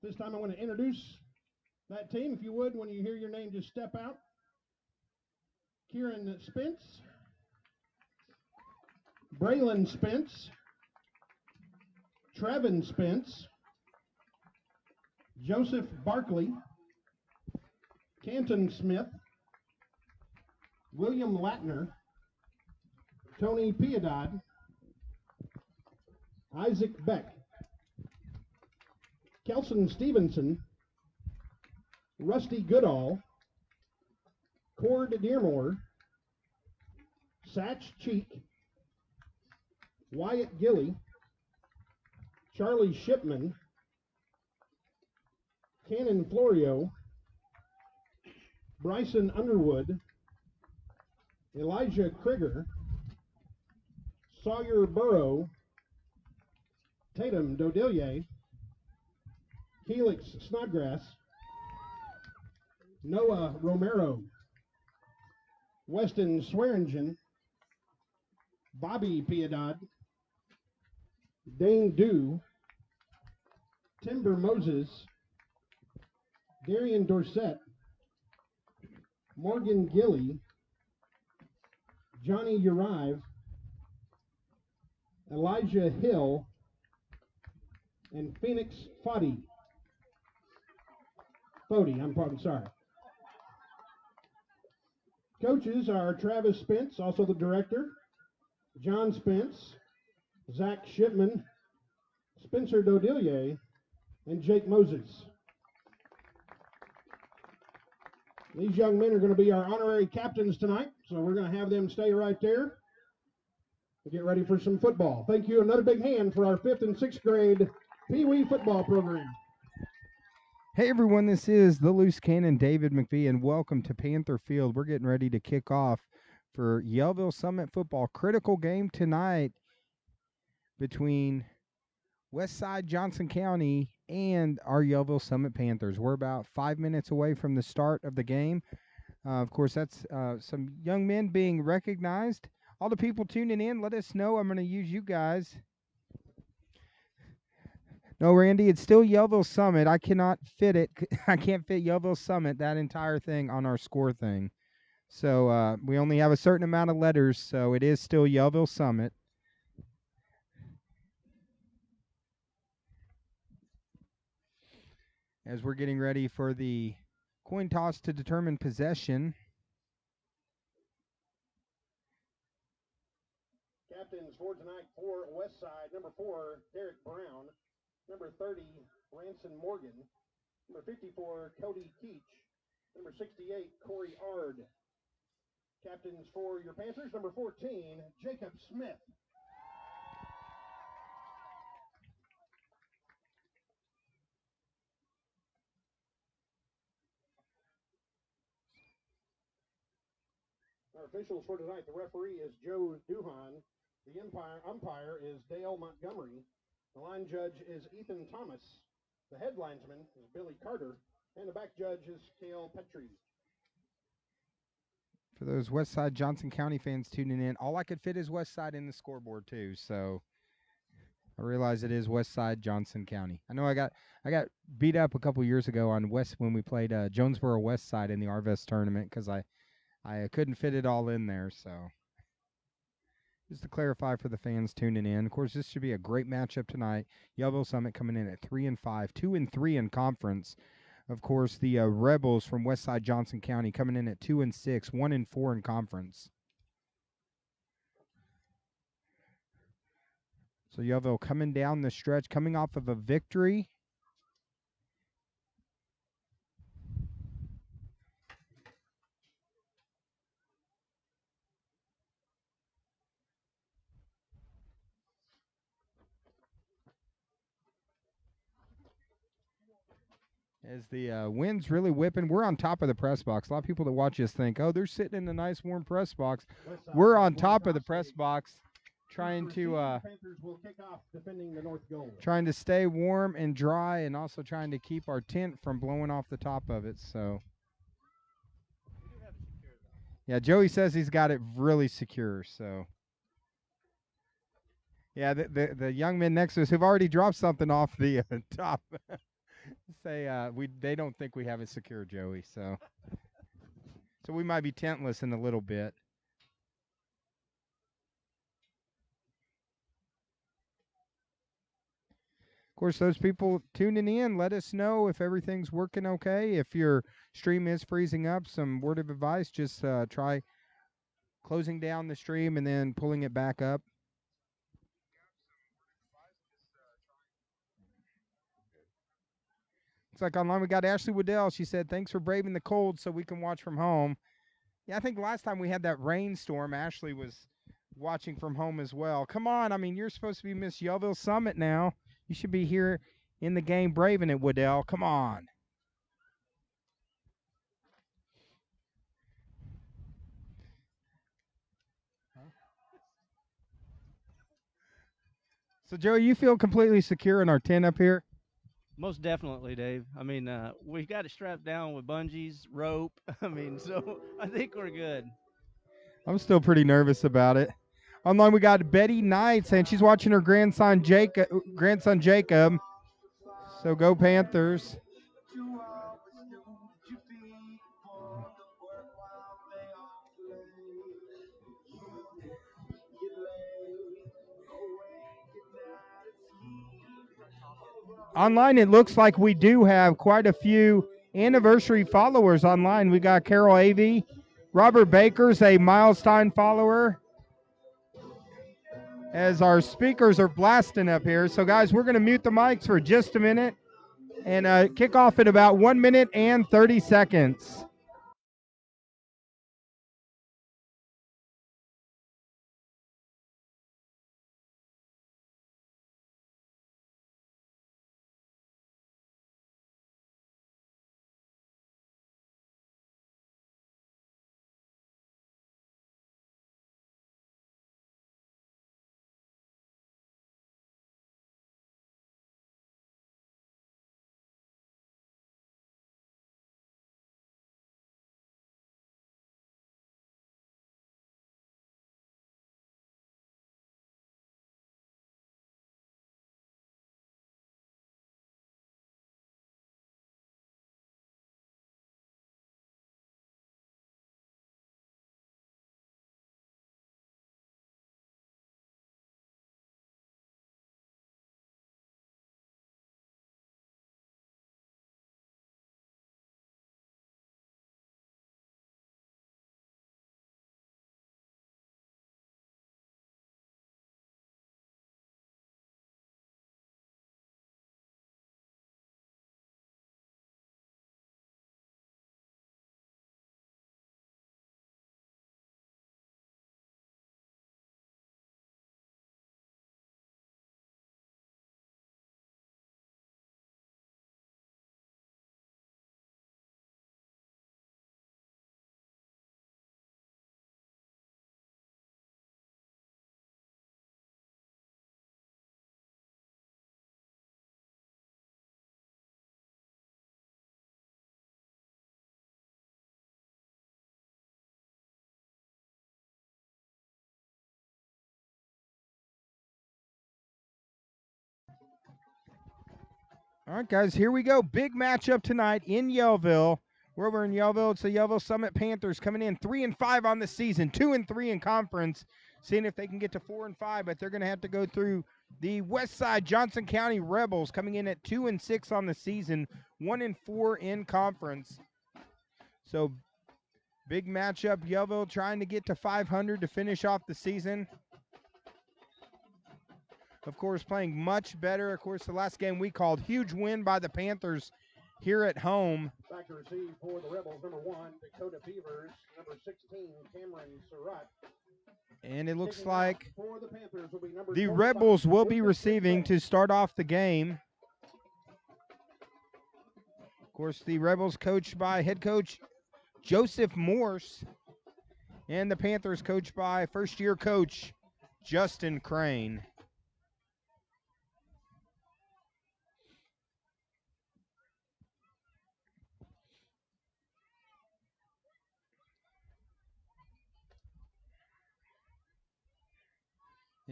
This time I want to introduce that team. If you would, when you hear your name, just step out. Kieran Spence, Braylon Spence, Trevin Spence, Joseph Barkley, Canton Smith, William Latner, Tony Piedad, Isaac Beck, Kelson Stevenson, Rusty Goodall, Cord Dearmore, Satch Cheek, Wyatt Gilly, Charlie Shipman, Cannon Florio, Bryson Underwood, Elijah Krieger, Sawyer Burrow, Tatum Dodillier, Helix Snodgrass, Noah Romero, Weston Swearingen, Bobby Piedad, Dane Dew, Timber Moses, Darian Dorsett, Morgan Gilly, Johnny Urive, Elijah Hill, and Phoenix Foddy. I'm sorry. Coaches are Travis Spence, also the director, John Spence, Zach Shipman, Spencer Dodillier, and Jake Moses. These young men are going to be our honorary captains tonight, so we're going to have them stay right there to get ready for some football. Thank you. Another big hand for our 5th and 6th grade Pee Wee football program. Hey everyone, this is the Loose Cannon, David McVie, and welcome to Panther Field. We're getting ready to kick off for Yellville Summit football. Critical game tonight between Westside-Johnson County and our Yellville Summit Panthers. We're about 5 minutes away from the start of the game. Of course, that's some young men being recognized. All the people tuning in, let us know. I'm going to use you guys. No, Randy, it's still Yellville Summit. I cannot fit it. I can't fit Yellville Summit, that entire thing, on our score thing. So we only have a certain amount of letters, so it is still Yellville Summit. As we're getting ready for the coin toss to determine possession. Captains for tonight for Westside, number 4, Derek Brown. Number 30, Ranson Morgan. Number 54, Cody Keach. Number 68, Corey Ard. Captains for your Panthers, number 14, Jacob Smith. Our officials for tonight, the referee is Joe Duhan. The umpire is Dale Montgomery. The line judge is Ethan Thomas. The head linesman is Billy Carter. And the back judge is Cale Petrie. For those Westside-Johnson County fans tuning in, all I could fit is Westside in the scoreboard too. So I realize it is Westside-Johnson County. I know I got beat up a couple years ago on when we played Jonesboro Westside in the Arvest tournament because I couldn't fit it all in there. So just to clarify for the fans tuning in, of course, this should be a great matchup tonight. Yellville Summit coming in at 3-5, 2-3 in conference. Of course, the Rebels from Westside-Johnson County coming in at 2-6, 1-4 in conference. So Yellville coming down the stretch, coming off of a victory. As the wind's really whipping, we're on top of the press box. A lot of people that watch us think, oh, they're sitting in a nice warm press box. We're on top of the press box trying to stay warm and dry, and also trying to keep our tent from blowing off the top of it. So yeah, Joey says he's got it really secure. So yeah, the young men next to us who've already dropped something off the top. Say they don't think we have it secure, Joey. So we might be tentless in a little bit. Of course, those people tuning in, let us know if everything's working okay. If your stream is freezing up, some word of advice, just try closing down the stream and then pulling it back up. It's like online we got Ashley Waddell. She said, thanks for braving the cold so we can watch from home. Yeah, I think last time we had that rainstorm, Ashley was watching from home as well. Come on, I mean, you're supposed to be Miss Yellville Summit now. You should be here in the game braving it, Waddell. Come on. So, Joey, you feel completely secure in our tent up here? Most definitely, Dave. I mean, we've got it strapped down with bungees, rope. I mean, so I think we're good. I'm still pretty nervous about it. Online, we got Betty Knight saying she's watching her grandson Jacob. So go Panthers. Online, it looks like we do have quite a few anniversary followers online. We got Carol Avey. Robert Baker's a milestone follower. As our speakers are blasting up here. So, guys, we're going to mute the mics for just a minute and kick off in about 1 minute and 30 seconds. All right, guys, here we go. Big matchup tonight in Yellville. We're over in Yellville. It's the Yellville Summit Panthers coming in 3-5 on the season, 2-3 in conference, seeing if they can get to 4-5, but they're going to have to go through the Westside-Johnson County Rebels coming in at 2-6 on the season, 1-4 in conference. So big matchup. Yellville trying to get to 500 to finish off the season. Of course, playing much better. Of course, the last game we called, huge win by the Panthers here at home. Back to receive for the Rebels, number 1, Dakota Beavers, number 16, Cameron Surratt. And it looks like for the Panthers will be number the 25, Rebels will be receiving to start off the game. Of course, the Rebels coached by head coach Joseph Morse, and the Panthers coached by first-year coach Justin Crane.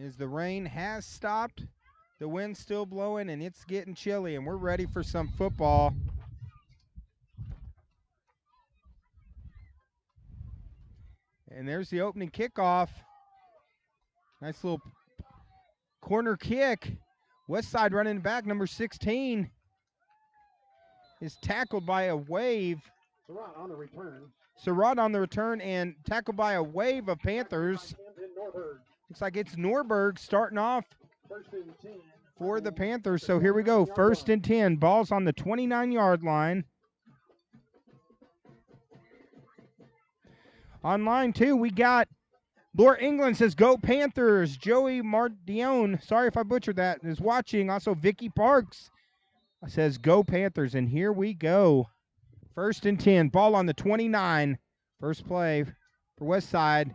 As the rain has stopped, The wind's still blowing, and it's getting chilly, and we're ready for some football. And there's the opening kickoff. Nice little corner kick. Westside running back, number 16, is tackled by a wave. Surratt on the return. Surratt on the return and tackled by a wave of Panthers. Looks like it's Norberg starting off for the Panthers. So here we go. 1st and 10. Ball's on the 29-yard line. On line 2, we got Laura England says, "Go Panthers." Joey Mardione, sorry if I butchered that, is watching. Also, Vicky Parks says, "Go Panthers." And here we go. 1st and 10. Ball on the 29. First play for Westside.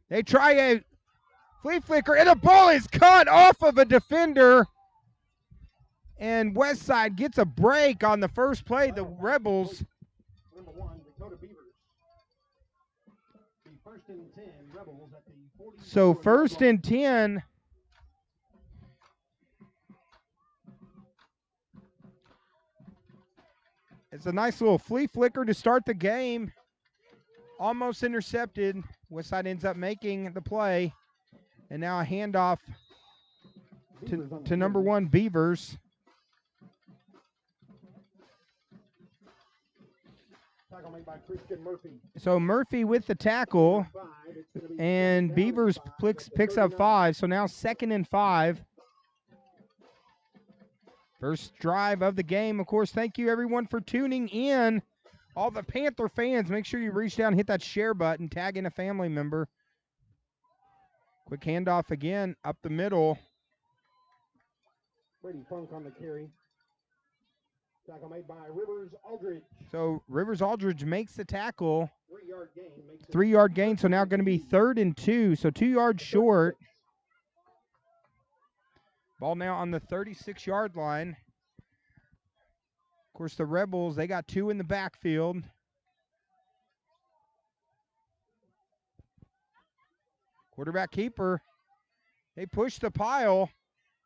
They try a flea flicker, and the ball is cut off of a defender. And Westside gets a break on the first play. The Rebels. Number 1, Dakota Beavers. The 1st and 10, Rebels at the 40. So 1st and 10. It's a nice little flea flicker to start the game. Almost intercepted. Westside ends up making the play. And now a handoff to number 1, Beavers. Tackle made by Christian Murphy. So Murphy with the tackle. And Beavers picks up 5. So now 2nd and 5. First drive of the game. Of course, thank you everyone for tuning in. All the Panther fans, make sure you reach down and hit that share button, tag in a family member. Quick handoff again, up the middle. Brady Funk on the carry. Tackle made by Rivers Aldridge. So Rivers Aldridge makes the tackle. 3-yard gain. 3-yard gain, so now going to be 3rd and 2, so 2 yards short. Ball now on the 36-yard line. Of course, the Rebels, they got 2 in the backfield. Quarterback keeper. They push the pile,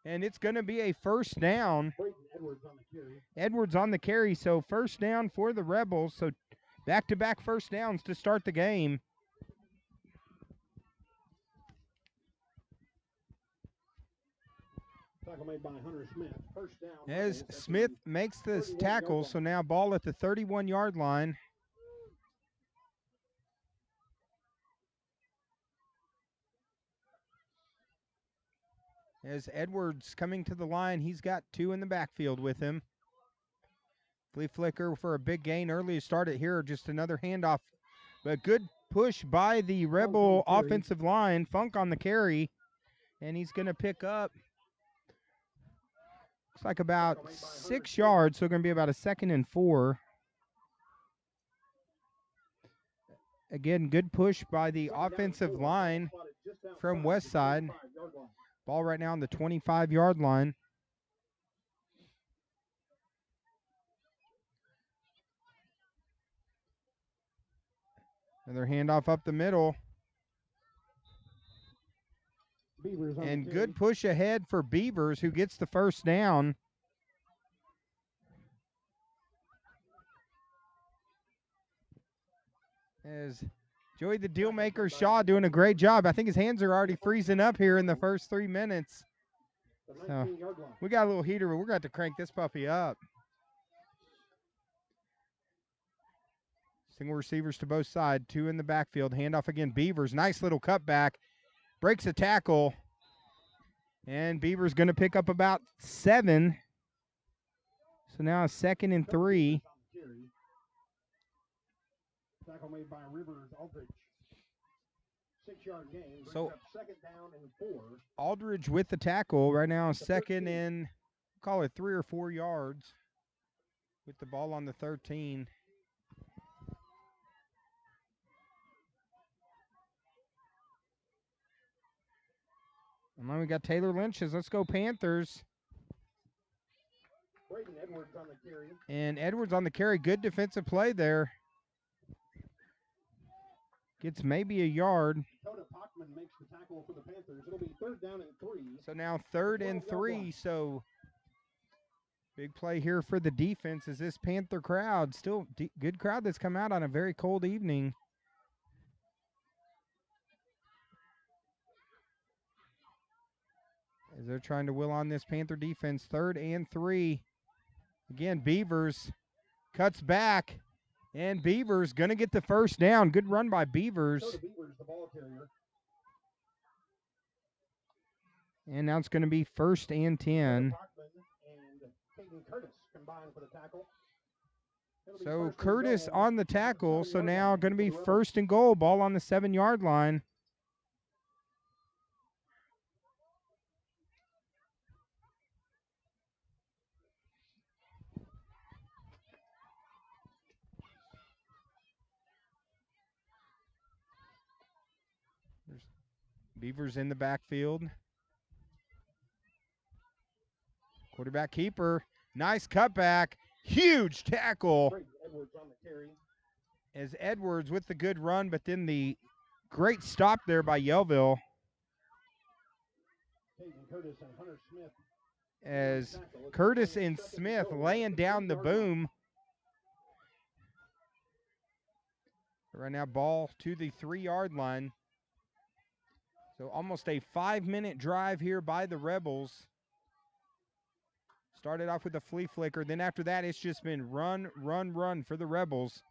and it's going to be a 1st down. Edwards on the carry, so 1st down for the Rebels. So back-to-back 1st downs to start the game. Tackle made by Hunter Smith. 1st down. As Smith makes this tackle, so now ball at the 31-yard line. As Edwards coming to the line, he's got 2 in the backfield with him. Flea flicker for a big gain early to start it here. Just another handoff. But good push by the Rebel offensive line. Funk on the carry. And he's going to pick up, looks like about 6 yards. So going to be about a 2nd and 4. Again, good push by the offensive line from Westside. Ball right now on the 25-yard line. Another handoff up the middle. And good push ahead for Beavers, who gets the 1st down. As Joey the Dealmaker Shaw doing a great job. I think his hands are already freezing up here in the first 3 minutes. So we got a little heater, but we're going to have to crank this puppy up. Single receivers to both sides, 2 in the backfield. Handoff again, Beavers. Nice little cutback. Breaks a tackle. And Beavers going to pick up about 7. So now a 2nd and 3. Tackle made by Rivers Aldridge. 6-yard gain. So 2nd down and 4. Aldridge with the tackle right now, 2nd and call it 3 or 4 yards with the ball on the 13. And then we got Taylor Lynch's. Let's go Panthers. Edwards on the carry. And Edwards on the carry. Good defensive play there. Gets maybe a yard. Dakota Pockman makes the tackle for the Panthers. It'll be 3rd down and 3. So now 3rd and 3. So big play here for the defense is this Panther crowd. Still good crowd that's come out on a very cold evening. As they're trying to will on this Panther defense. 3rd and 3. Again, Beavers cuts back. And Beavers going to get the first down. Good run by Beavers. Beavers, the ball carrier. And now it's going to be 1st and 10. And Curtis combined for the tackle. So Curtis on the tackle. So now going to be 1st and goal. Ball on the 7-yard line. Beavers in the backfield. Quarterback keeper. Nice cutback. Huge tackle. Edwards on the carry. As Edwards with the good run, but then the great stop there by Yellville. Curtis and Hunter Smith. As Curtis and Smith laying down the boom. Right now, ball to the 3-yard line. So almost a 5-minute drive here by the Rebels. Started off with a flea flicker. Then after that, it's just been run, run, run for the Rebels.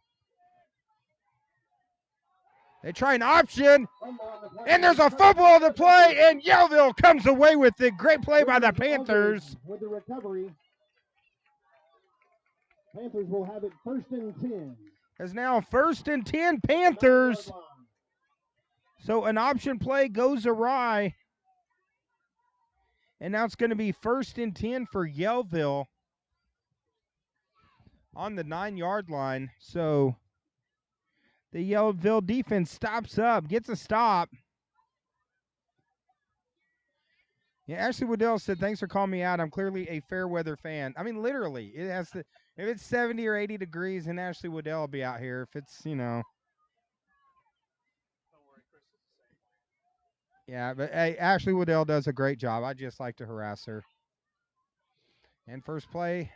They try an option, and there's a fumble on the play, and Yellville comes away with it. Great play by the Panthers. With the recovery, Panthers will have it 1st and 10. It's now 1st and 10 Panthers. So an option play goes awry. And now it's going to be 1st and 10 for Yellville on the 9-yard line. So the Yellville defense stops up, gets a stop. Yeah, Ashley Waddell said, thanks for calling me out. I'm clearly a fair weather fan. I mean, literally, it has to, if it's 70 or 80 degrees, then Ashley Waddell will be out here. If it's, you know. Yeah, but hey, Ashley Waddell does a great job. I just like to harass her. And first play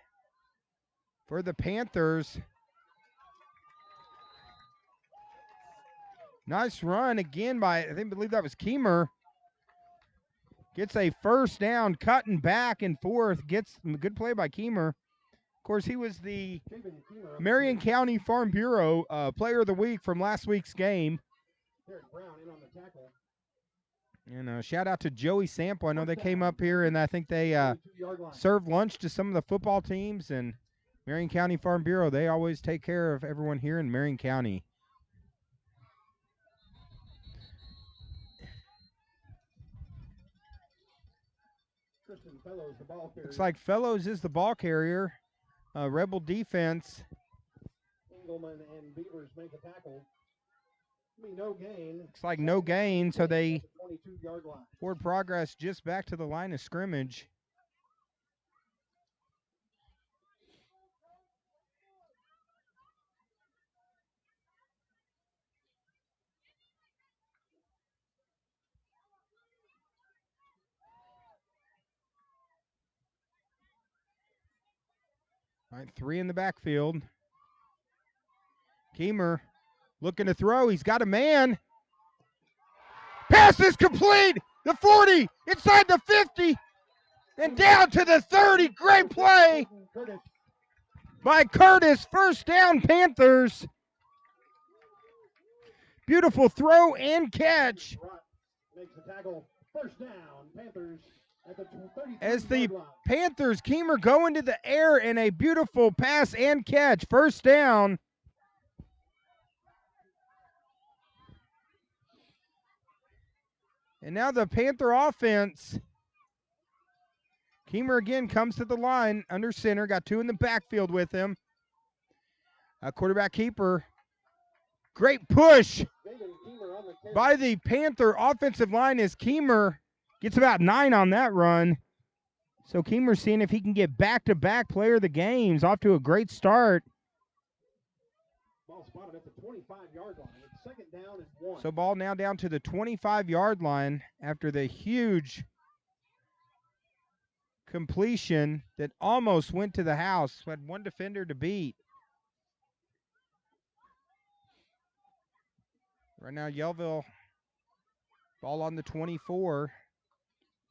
for the Panthers. Nice run again by, I believe that was Keemer. Gets a first down, cutting back and forth. Gets a good play by Keemer. Of course, he was the Marion County Farm Bureau Player of the Week from last week's game. Derek Brown in on the tackle. And shout out to Joey Sample. I know they came up here, and I think they served lunch to some of the football teams. And Marion County Farm Bureau, they always take care of everyone here in Marion County. Fellows, the ball carrier. Looks like Fellows is the ball carrier. Rebel defense. Engelman and Beavers make a tackle. No gain. Looks like no gain, so they 22-yard line. forward progress just back to the line of scrimmage. All right, 3 in the backfield. Keemer looking to throw. He's got a man. Pass is complete. The 40, inside the 50, and down to the 30. Great play by Curtis. First down, Panthers. Beautiful throw and catch. Makes the tackle. First down, Panthers. As the Panthers, Keemer go into the air in a beautiful pass and catch. First down. And now the Panther offense. Keemer again comes to the line under center. Got 2 in the backfield with him. Quarterback keeper. Great push by the Panther offensive line as Keemer gets about 9 on that run. So Keemer's seeing if he can get back-to-back player of the games. Off to a great start. Ball spotted at the 25-yard line. It's second down and 1. So ball now down to the 25-yard line after the huge completion that almost went to the house. Had one defender to beat. Right now, Yellville, ball on the 24.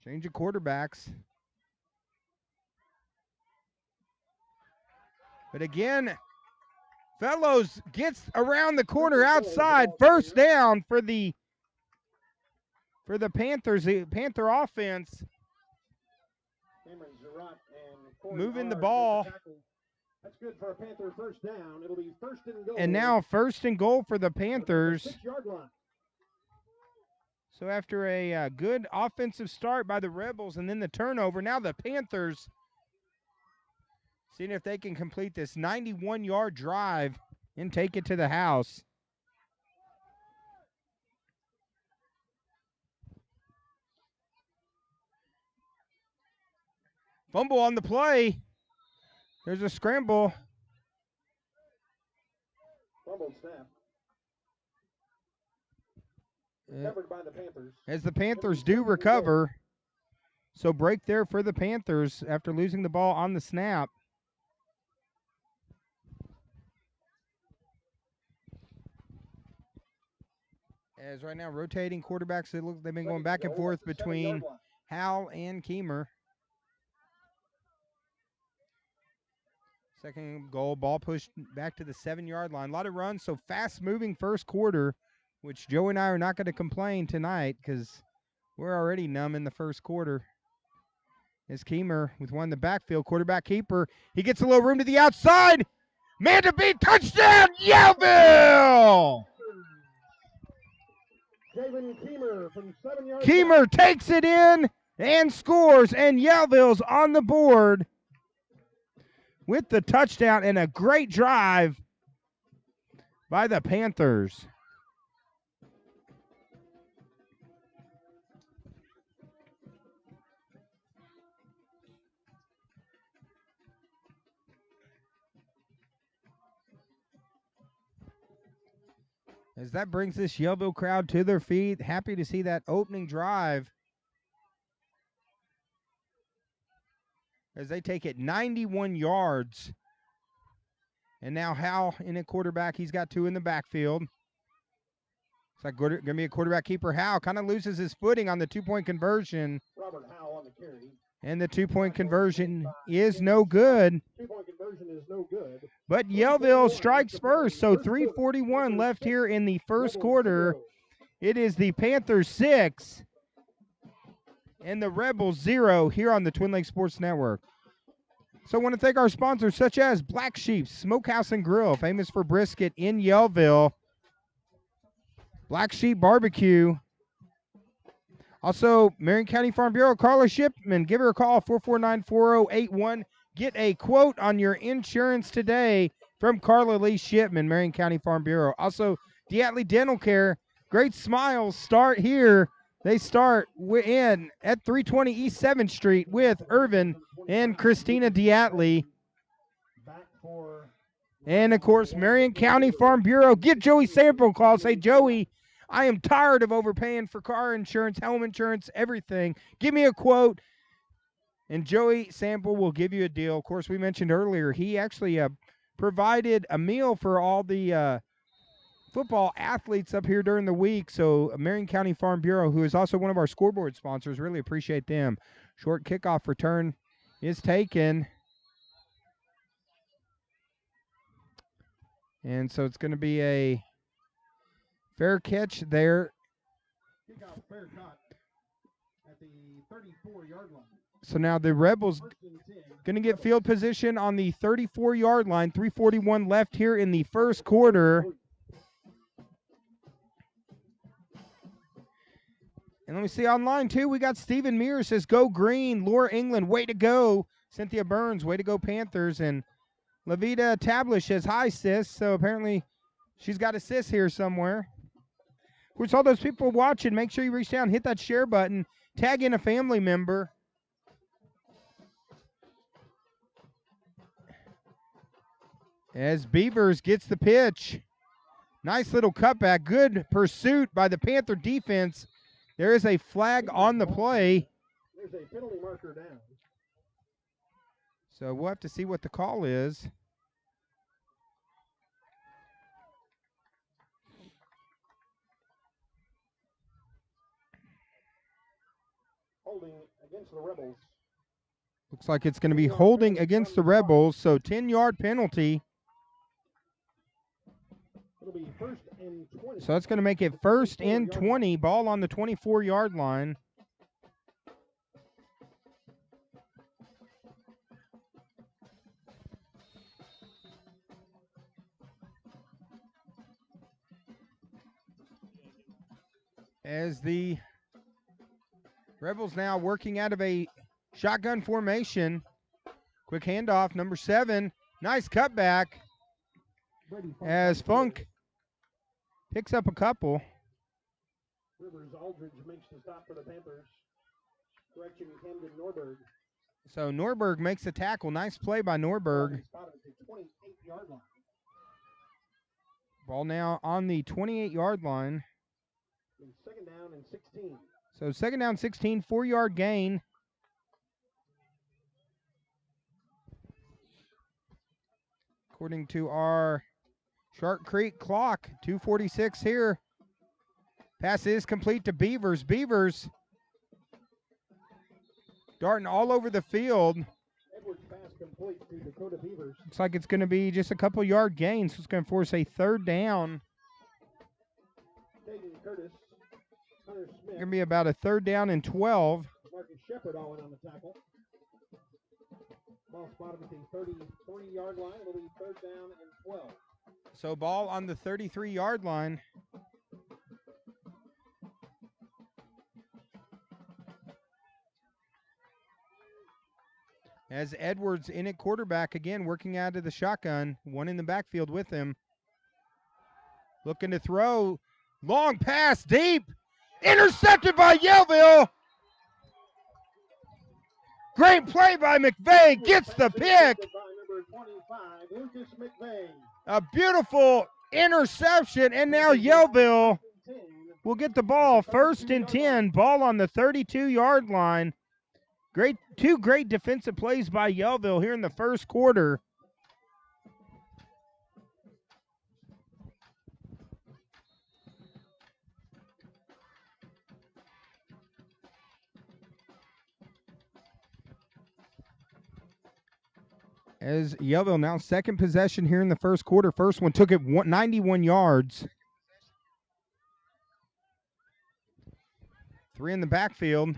Change of quarterbacks. But again, Fellows gets around the corner outside. First down for the Panthers, the Panther offense. Moving the ball. That's good for a Panther first down. It'll be first and goal. And now first and goal for the Panthers. 6-yard line. So after a good offensive start by the Rebels and then the turnover, now the Panthers seeing if they can complete this 91-yard drive and take it to the house. Fumble on the play. There's a scramble. Fumble snap. Covered by the Panthers. As the Panthers do recover. So break there for the Panthers after losing the ball on the snap. As right now rotating quarterbacks, they've been going back and forth between Howell and Keemer. Second goal, ball pushed back to the 7-yard line. A lot of runs, so fast-moving first quarter, which Joe and I are not going to complain tonight because we're already numb in the first quarter. As Keemer with one in the backfield, quarterback keeper. He gets a little room to the outside. Man to beat, touchdown, Yellville! Keemer from 7 yards. Keemer takes it in and scores, and Yellville's on the board with the touchdown and a great drive by the Panthers. As that brings this Yellville crowd to their feet, happy to see that opening drive as they take it 91 yards. And now Howell in at quarterback. He's got two in the backfield. It's like going to be a quarterback keeper. Howell kind of loses his footing on the two-point conversion. Robert Howell on the carry. And the two-point conversion is no good. Two-point conversion is no good. But Yellville strikes first, so 3:41 left here in the first quarter. It is the Panthers 6 and the Rebels 0 here on the Twin Lakes Sports Network. So I want to thank our sponsors such as Black Sheep Smokehouse and Grill, famous for brisket in Yellville. Black Sheep Barbecue. Also, Marion County Farm Bureau, Carla Shipman. Give her a call, 449-4081. Get a quote on your insurance today from Carla Lee Shipman, Marion County Farm Bureau. Also, Diatley Dental Care. Great smiles start here. They start in at 320 East 7th Street with Irvin and Christina Diatley. And, of course, Marion County Farm Bureau. Give Joey Sample a call. Say, Joey, I am tired of overpaying for car insurance, home insurance, everything. Give me a quote, and Joey Sample will give you a deal. Of course, we mentioned earlier, he actually provided a meal for all the football athletes up here during the week. So Marion County Farm Bureau, who is also one of our scoreboard sponsors, really appreciate them. Short kickoff return is taken. And so it's going to be a fair catch there. Kickoff fair caught at the 34-yard line. So now the Rebels going to get field position on the 34-yard line. 3:41 left here in the first quarter. And let me see online, too. We got Stephen Mears says, go green. Laura England, way to go. Cynthia Burns, way to go Panthers. And Levita Tablish says, hi, sis. So apparently she's got a sis here somewhere. Of course, all those people watching, make sure you reach down, hit that share button, tag in a family member. As Beavers gets the pitch. Nice little cutback. Good pursuit by the Panther defense. There is a flag on the play. There's a penalty marker down. So we'll have to see what the call is. Holding against the Rebels. Looks like it's going to be holding against the Rebels, so 10-yard penalty. It'll be 1st and 20. So that's going to make it 1st and 20, ball on the 24-yard line. As the Rebels now working out of a shotgun formation. Quick handoff, number 7. Nice cutback as Funk picks up a couple. Rivers Aldridge makes the stop for the Panthers. Correction, Camden Norberg. So Norberg makes the tackle. Nice play by Norberg. Spotted at the 28-yard line. Ball now on the 28-yard line. 2nd down and 16. So 2nd down, 16, 4-yard gain. According to our Shark Creek clock, 2:46 here. Pass is complete to Beavers. Beavers darting all over the field. Edwards pass complete to Dakota Beavers. Looks like it's going to be just a couple yard gains. So it's going to force a 3rd down. Caden Curtis, Hunter Smith. Going to be about a 3rd down and 12. Marcus Shepard all in on the tackle. Ball spotted at the 33-yard line. It'll be 3rd down and 12. So ball on the 33-yard line. As Edwards in at quarterback again, working out of the shotgun. One in the backfield with him. Looking to throw. Long pass deep. Intercepted by Yellville. Great play by McVeigh. Gets the pick. Number 25, Lucas McVeigh. A beautiful interception. And now Yellville will get the ball. 1st and 10. Ball on the 32-yard line. Two great defensive plays by Yellville here in the first quarter. As Yellville now 2nd possession here in the first quarter. First one took it 91 yards. 3 in the backfield.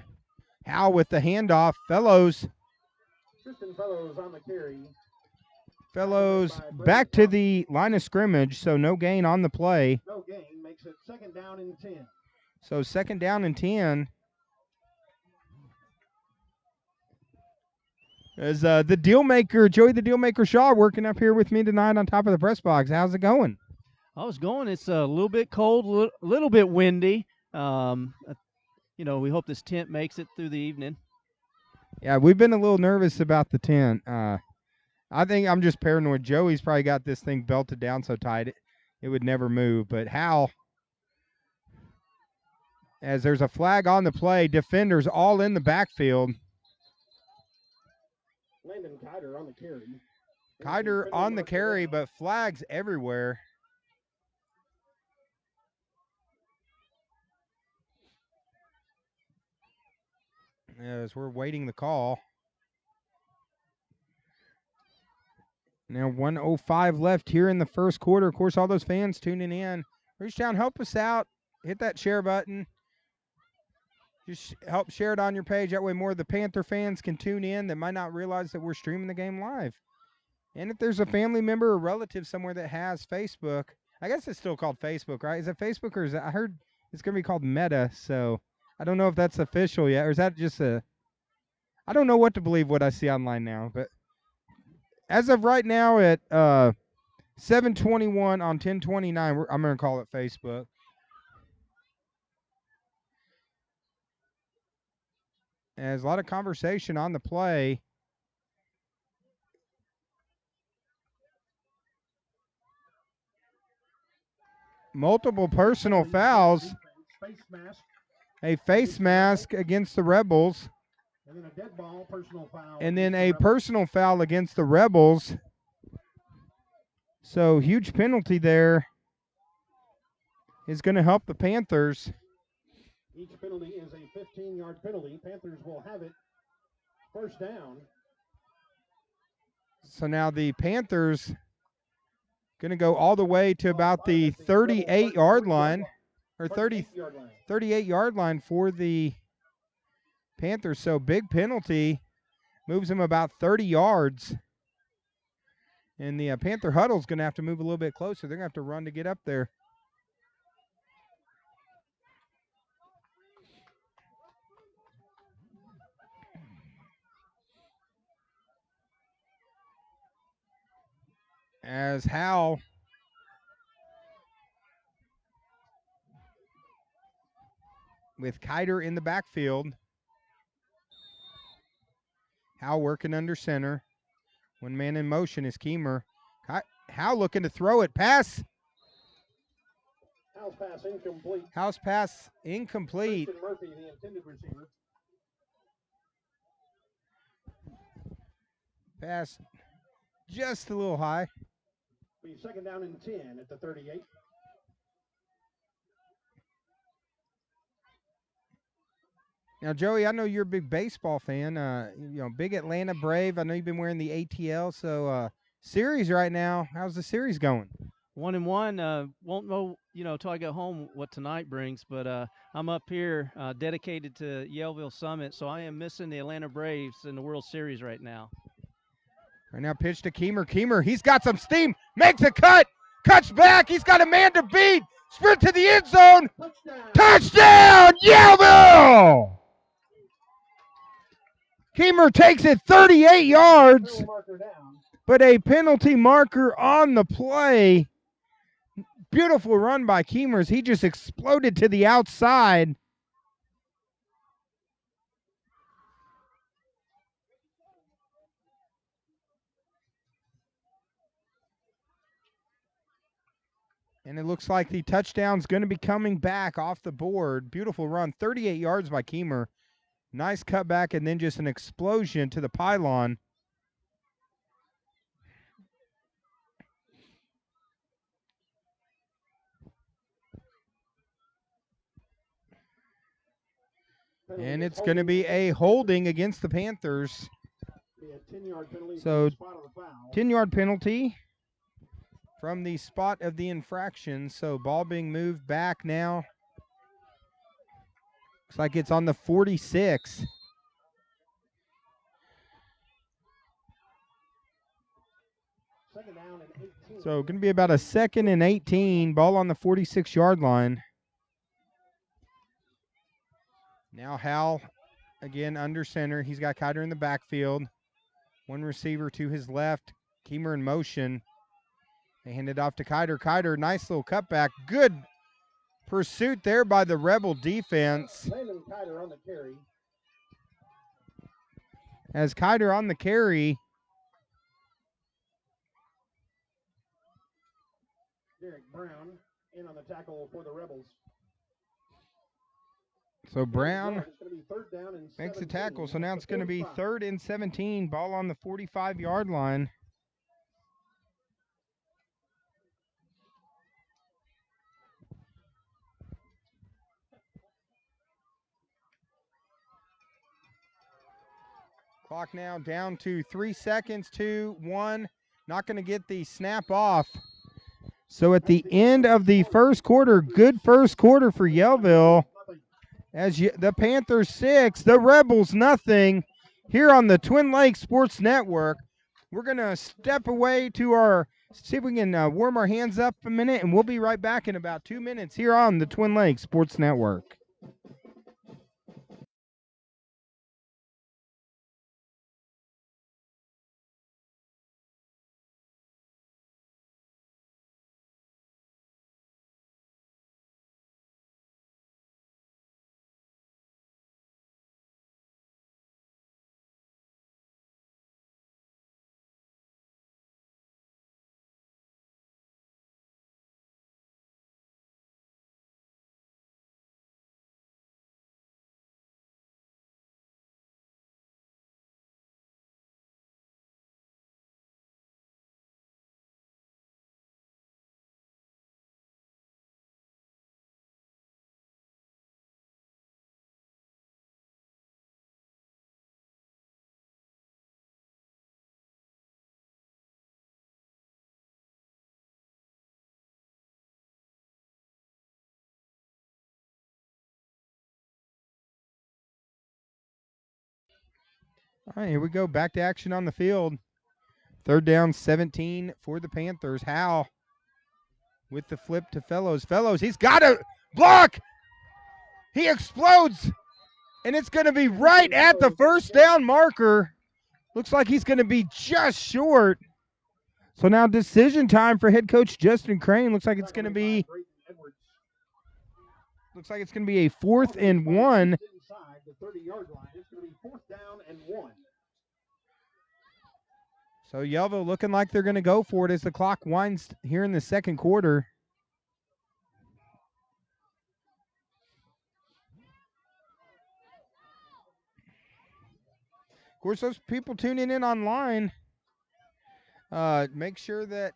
Howe with the handoff. Fellows. Tristan Fellows on the carry. Fellows back to the line of scrimmage, so no gain on the play. No gain, makes it 2nd down and 10. So 2nd down and 10. As the Dealmaker, Joey the Dealmaker Shaw, working up here with me tonight on top of the press box. How's it going? I was going. It's a little bit cold, a little bit windy. We hope this tent makes it through the evening. Yeah, we've been a little nervous about the tent. I think I'm just paranoid. Joey's probably got this thing belted down so tight it would never move. But Hal, as there's a flag on the play, defenders all in the backfield. Landon Kiter on the carry. Kiter on the carry, but flags everywhere. As we're waiting the call. Now 1:05 left here in the first quarter. Of course, all those fans tuning in, reach down, help us out. Hit that share button. Just help share it on your page. That way more of the Panther fans can tune in that might not realize that we're streaming the game live. And if there's a family member or relative somewhere that has Facebook, I guess it's still called Facebook, right? Is it Facebook or is it, I heard it's going to be called Meta, so I don't know if that's official yet, or is that just I don't know what to believe what I see online now, but as of right now at 7:21 on 10:29, I'm going to call it Facebook. And there's a lot of conversation on the play. multiple personal fouls. Face mask, A face mask against the Rebels. and then a dead ball, personal foul. And then against the a Rebels. personal foul against the Rebels. So huge penalty there is going to help the Panthers. Each penalty is a 15-yard penalty. Panthers will have it first down. So now the Panthers going to go all the way to about the 38-yard line, or 38-yard line. 38-yard line for the Panthers. So big penalty moves them about 30 yards. And the Panther huddle's going to have to move a little bit closer. They're going to have to run to get up there. As Howell with Kiter in the backfield. Howell working under center. One man in motion is Keemer. Howell looking to throw it. Pass. House pass incomplete. House pass incomplete. Christian Murphy, the intended receiver. Pass just a little high. Be second down and 10 at the 38. Now, Joey, I know you're a big baseball fan. Big Atlanta Brave. I know you've been wearing the ATL. So, series right now. How's the series going? 1-1. Won't know, till I get home what tonight brings. But I'm up here dedicated to Yellville Summit, so I am missing the Atlanta Braves in the World Series right now. Right now, pitch to Keemer. Keemer, he's got some steam. Makes a cut. Cuts back. He's got a man to beat. Sprint to the end zone. Touchdown, Yellville! Keemer takes it 38 yards, but a penalty marker on the play. Beautiful run by Keemers. He just exploded to the outside. And it looks like the touchdown's going to be coming back off the board. Beautiful run, 38 yards by Keemer. Nice cutback and then just an explosion to the pylon. And it's going to be a holding against the Panthers. So 10-yard penalty from the spot of the infraction. So ball being moved back now. Looks like it's on the 46. So going to be about a 2nd and 18. Ball on the 46-yard line. Now Howell again under center. He's got Kiter in the backfield. One receiver to his left. Keemer in motion. They hand it off to Kiter. Kiter, nice little cutback. Good pursuit there by the Rebel defense. Landon Kiter on the carry. As Kiter on the carry. Derek Brown in on the tackle for the Rebels. So Brown makes makes the tackle. So now it's going to be 3rd and 17. Ball on the 45-yard line. Clock now down to 3 seconds, 2, 1. Not going to get the snap off. So at the end of the first quarter, good first quarter for Yellville. As the Panthers 6, the Rebels nothing. Here on the Twin Lakes Sports Network, we're going to step away to see if we can warm our hands up a minute, and we'll be right back in about 2 minutes here on the Twin Lakes Sports Network. All right, here we go. Back to action on the field. 3rd down, 17 for the Panthers. Hal with the flip to Fellows. Fellows, he's got a block. He explodes, and it's going to be right at the 1st down marker. Looks like he's going to be just short. So now decision time for head coach Justin Crane. Looks like it's going to be a 4th and 1. Inside the 30-yard line. It's going to be 4th down and 1. So Yellville looking like they're going to go for it as the clock winds here in the 2nd quarter. Of course, those people tuning in online, make sure that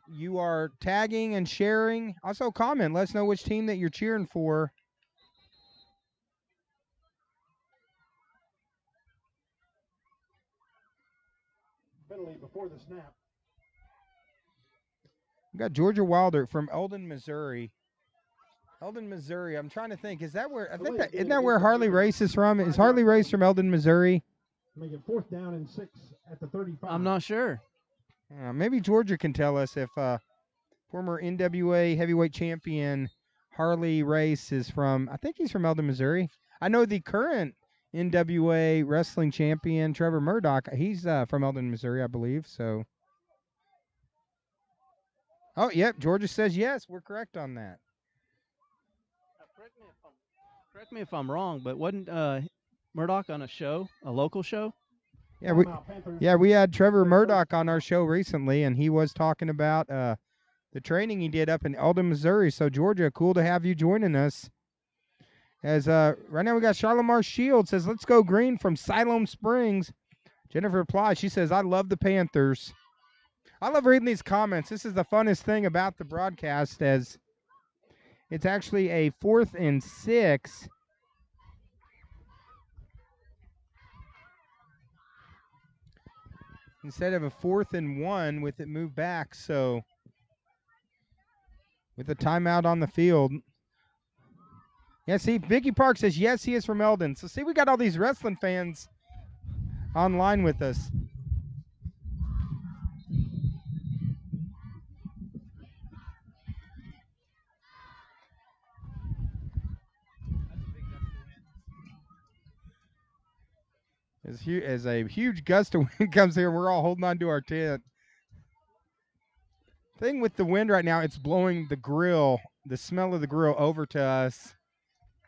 you are tagging and sharing. Also comment. Let us know which team that you're cheering for. Penalty before the snap. We got Georgia Wilder from Eldon, Missouri. Eldon, Missouri. I'm trying to think. Is that where? Isn't that where Harley Race is from? Is Harley Race from Eldon, Missouri? Make it 4th down and 6 at the 35. I'm not sure. Maybe Georgia can tell us if former NWA heavyweight champion Harley Race is from. I think he's from Eldon, Missouri. I know the current NWA wrestling champion Trevor Murdoch. He's from Eldon, Missouri, I believe. So. Oh, yep. Georgia says yes. We're correct on that. Correct me if I'm wrong, but wasn't Murdoch on a local show? Yeah, we had Trevor Murdoch on our show recently, and he was talking about the training he did up in Eldon, Missouri. So, Georgia, cool to have you joining us. As right now we got Charlamar Shields says, let's go green from Siloam Springs. Jennifer replies, she says, I love the Panthers. I love reading these comments. This is the funnest thing about the broadcast, as it's actually a 4th and 6. Instead of a 4th and 1 with it moved back. So with a timeout on the field. Yeah, see, Vicky Park says, yes, he is from Eldon. So see, we got all these wrestling fans online with us. As a huge gust of wind comes here, we're all holding on to our tent. Thing with the wind right now, it's blowing the smell of the grill over to us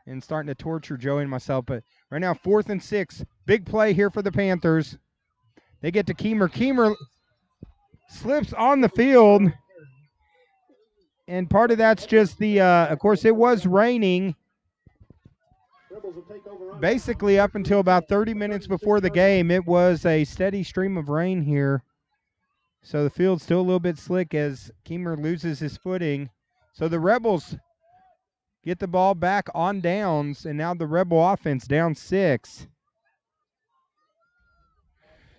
and starting to torture Joey and myself. But right now, 4th and 6. Big play here for the Panthers. They get to Keemer. Keemer slips on the field. And part of that's just the, of course, it was raining. Basically, up until about 30 minutes before the game, it was a steady stream of rain here. So the field's still a little bit slick as Keemer loses his footing. So the Rebels get the ball back on downs, and now the Rebel offense down 6.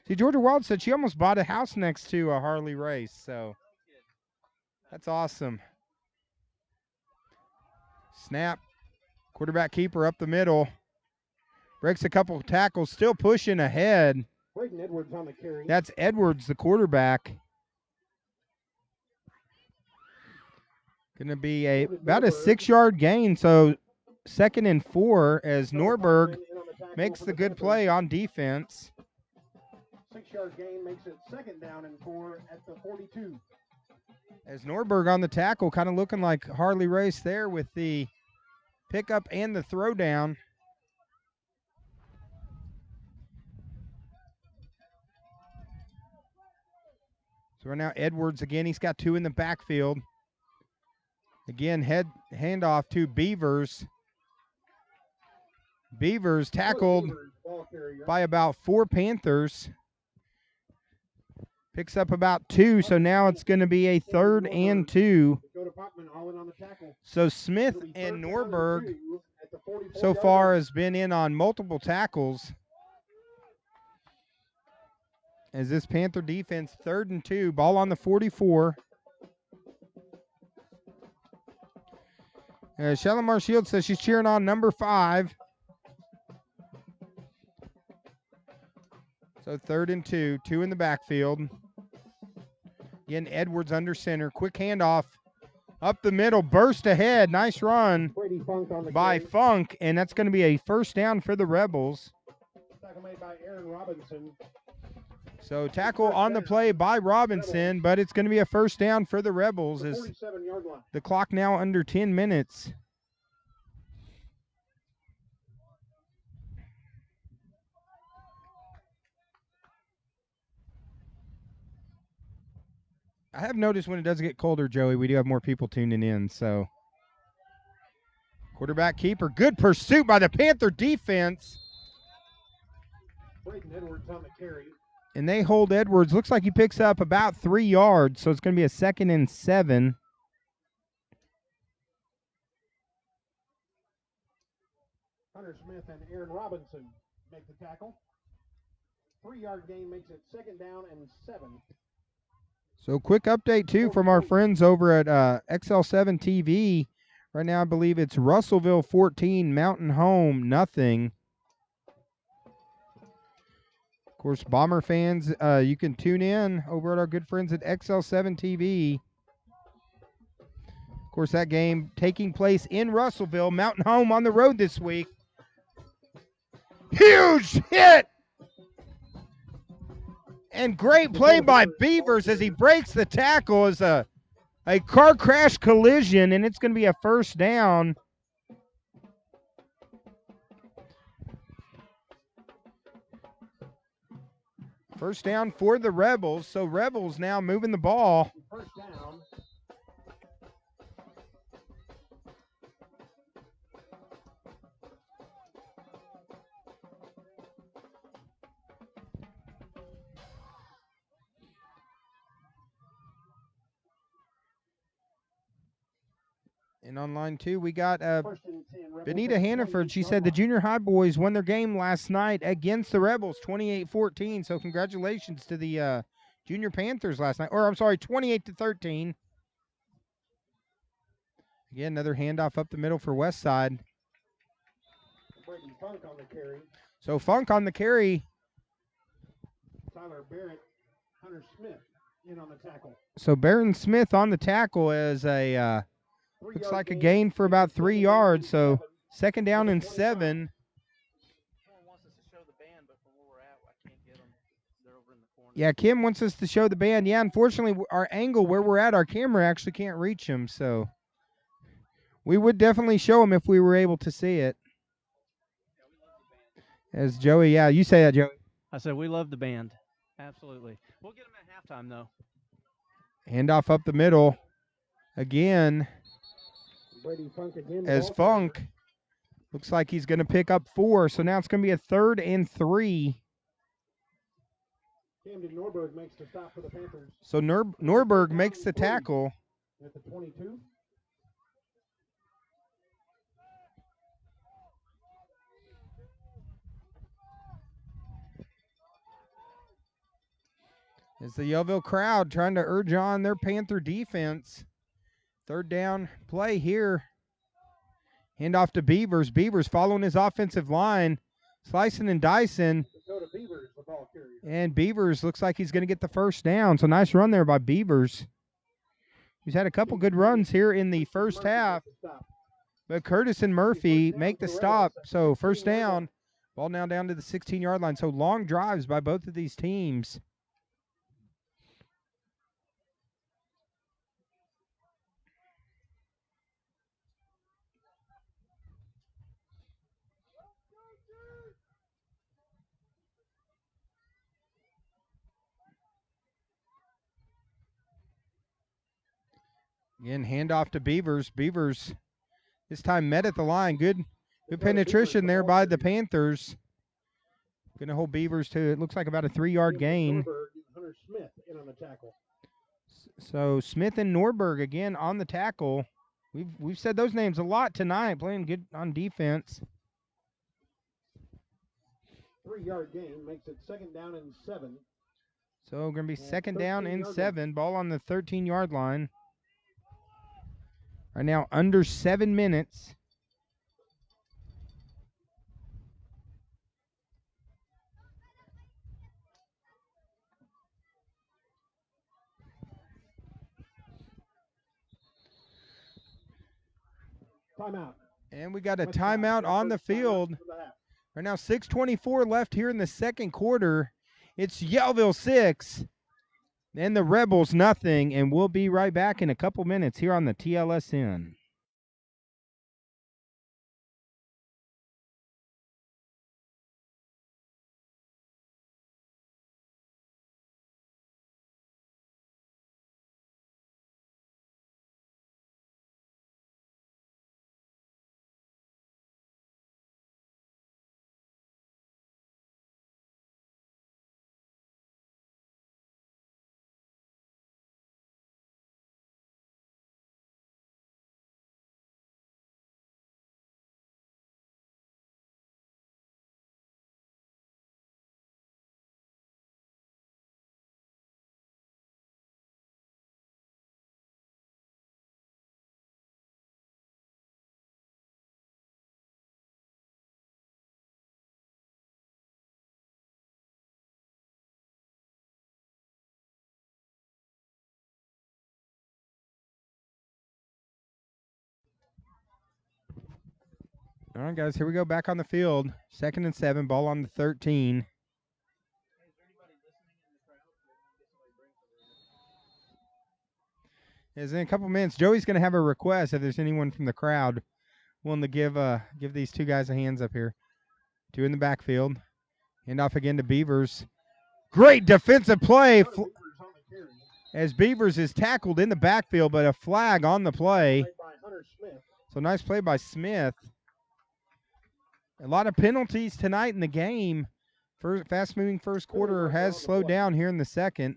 See, Georgia Wild said she almost bought a house next to a Harley Race, so that's awesome. Snap. Quarterback keeper up the middle. Breaks a couple of tackles, still pushing ahead. Braden Edwards on the carry. That's Edwards, the quarterback. Going to be about a 6-yard gain, so 2nd and 4 as Norberg makes the good play on defense. 6-yard gain makes it 2nd down and 4 at the 42. As Norberg on the tackle, kind of looking like Harley Race there with the pickup and the throwdown. So right now Edwards again, he's got 2 in the backfield. Again, handoff to Beavers. Beavers tackled by about 4 Panthers. Picks up about 2, so now it's going to be a 3rd and 2. So Smith and Norberg so far has been in on multiple tackles. As this Panther defense, 3rd and 2, ball on the 44. Shalimar Shields says she's cheering on number 5. So 3rd and 2, 2 in the backfield. Again, Edwards under center. Quick handoff. Up the middle, burst ahead. Nice run Brady Funk on the by carry. Funk, and that's going to be a first down for the Rebels. Tackle made by Aaron Robinson. So tackle on the play by Robinson, but it's going to be a first down for the Rebels. The As 47-yard line. the clock now under 10 minutes. I have noticed when it does get colder, Joey, we do have more people tuning in. So quarterback keeper, good pursuit by the Panther defense. Braden Edwards on the carry. And they hold Edwards. Looks like he picks up about 3 yards, so it's going to be a 2nd and 7. Hunter Smith and Aaron Robinson make the tackle. 3-yard gain makes it 2nd down and 7. So quick update, too, from our friends over at XL7 TV. Right now, I believe it's Russellville 14, Mountain Home, nothing. Of course, Bomber fans, you can tune in over at our good friends at XL7 TV. Of course, that game taking place in Russellville, Mountain Home on the road this week. Huge hit! And great play by Beavers as he breaks the tackle as a car crash collision, and it's going to be a first down. First down for the Rebels. So Rebels now moving the ball. First down. And on line 2, we got 1st and 10. Rebels Benita at Hannaford. She 28-yard said the line. junior high boys won their game last night against the Rebels, 28-14. So congratulations to the Junior Panthers last night. Or I'm sorry, 28-13. Again, another handoff up the middle for Westside. Brady Funk on the carry. So Funk on the carry. Tyler Barrett, Hunter Smith in on the tackle. So Barron Smith on the tackle as a looks like a gain for about 3 yards. So 2nd down and 7. Someone wants us to show the band, but from where we're at, I can't get them. They're over in the corner. Yeah, Kim wants us to show the band. Yeah, unfortunately, our angle where we're at, our camera actually can't reach them. So we would definitely show them if we were able to see it. As Joey, yeah, you say that, Joey. I said we love the band. Absolutely. We'll get them at halftime, though. Handoff up the middle. Again, Brady Funk again. as ball Funk looks like he's going to pick up 4. So now it's going to be a 3rd and 3. Camden Norberg makes the stop for the Panthers So Norberg makes the tackle. at the 22. It's the Yellville crowd trying to urge on their Panther defense. 3rd down play here. Handoff to Beavers. Beavers following his offensive line. Slicing and dicing. Go to Beavers, the ball carrier. And Beavers looks like he's going to get the first down. So nice run there by Beavers. He's had a couple good runs here in the first half. But Curtis and Murphy make the stop. So first down. Ball now down to the 16-yard line. So long drives by both of these teams. Again, handoff to Beavers. Beavers this time met at the line. Good penetration there by the Panthers. Going to hold Beavers to, it looks like about a 3-yard gain. Hunter Smith in on the tackle. So Smith and Norberg again on the tackle. We've said those names a lot tonight, playing good on defense. 3-yard gain makes it 2nd down and 7. So going to be And 2nd down and 13-yard 7. Ball on the 13-yard line. Right now under 7 minutes. Timeout. And we got a Westside, timeout their on the first timeout field. for the half. Right now, 6:24 left here in the second quarter. It's Yellville 6 and the Rebels nothing, and we'll be right back in a couple minutes here on the TLSN. All right, guys, here we go back on the field. 2nd and 7, ball on the 13. As in a couple minutes, Joey's going to have a request if there's anyone from the crowd willing to give these two guys a hands up here. Two in the backfield. Hand off again to Beavers. Great defensive play as Beavers is tackled in the backfield, but a flag on the play. So nice play by Smith. A lot of penalties tonight in the game. Fast-moving first quarter has slowed down here in the second.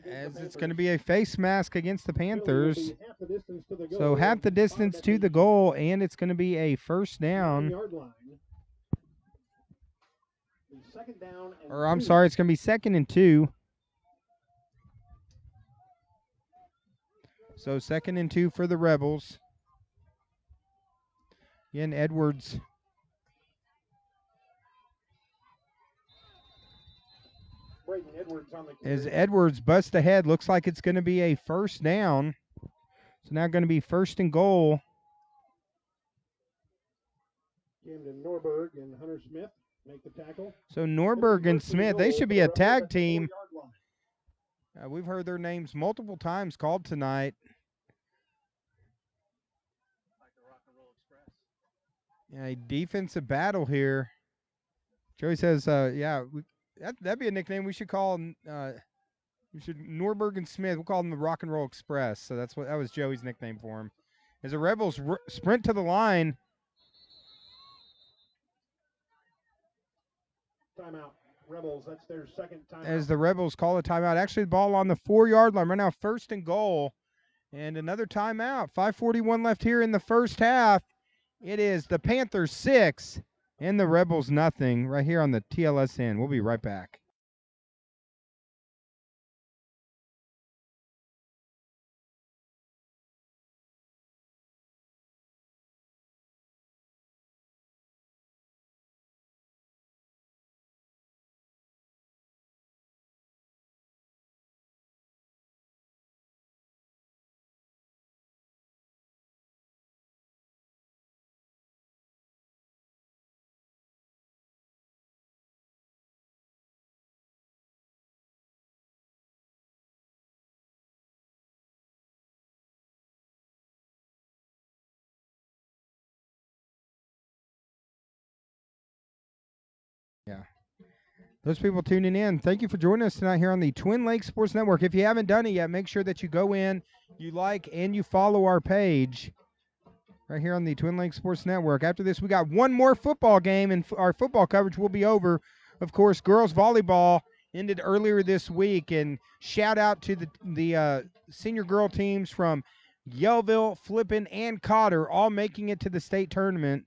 As it's going to be a face mask against the Panthers. So half the distance to the goal, and it's going to be a first down. Or I'm sorry, it's going to be 2nd and 2. So 2nd and 2 for the Rebels. Again, Edwards. As Edwards busts ahead, looks like it's going to be a first down. So now going to be 1st and goal. Camden Norberg and Hunter Smith make the tackle. So Norberg and Smith, they should be a tag team. We've heard their names multiple times called tonight. Yeah, a defensive battle here. Joey says, yeah, that'd be a nickname we should call them. We should Norberg and Smith. We'll call them the Rock and Roll Express. So that was Joey's nickname for him. As the Rebels sprint to the line. Timeout. Rebels, that's their second timeout. As the Rebels call a timeout. Actually, the ball on the 4-yard line right now, 1st and goal. And another timeout. 5:41 left here in the first half. It is the Panthers 6 and the Rebels nothing right here on the TLSN. We'll be right back. Yeah. Those people tuning in, thank you for joining us tonight here on the Twin Lakes Sports Network. If you haven't done it yet, make sure that you go in, you like, and you follow our page right here on the Twin Lakes Sports Network. After this, we got one more football game, and our football coverage will be over. Of course, girls volleyball ended earlier this week, and shout out to the senior girl teams from Yellville, Flippin, and Cotter, all making it to the state tournament.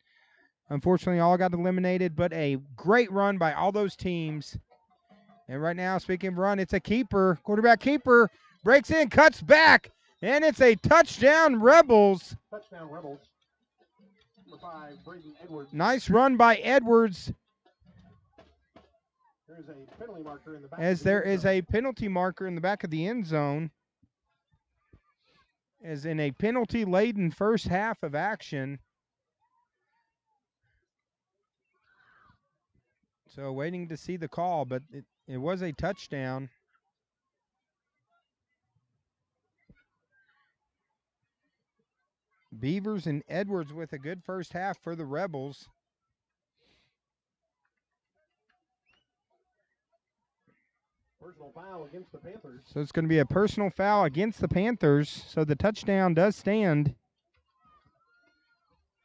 Unfortunately, all got eliminated, but a great run by all those teams. And right now, speaking of run, it's a keeper. Quarterback keeper breaks in, cuts back, and it's a touchdown, Rebels. Touchdown, Rebels. Number 5, Braden Edwards. Nice run by Edwards. There's a penalty marker in the back. As there is a penalty marker in the back of the end zone. As in a penalty-laden first half of action. So waiting to see the call, but it was a touchdown. Beavers and Edwards with a good first half for the Rebels. Personal foul against the Panthers. So it's going to be a personal foul against the Panthers. So the touchdown does stand.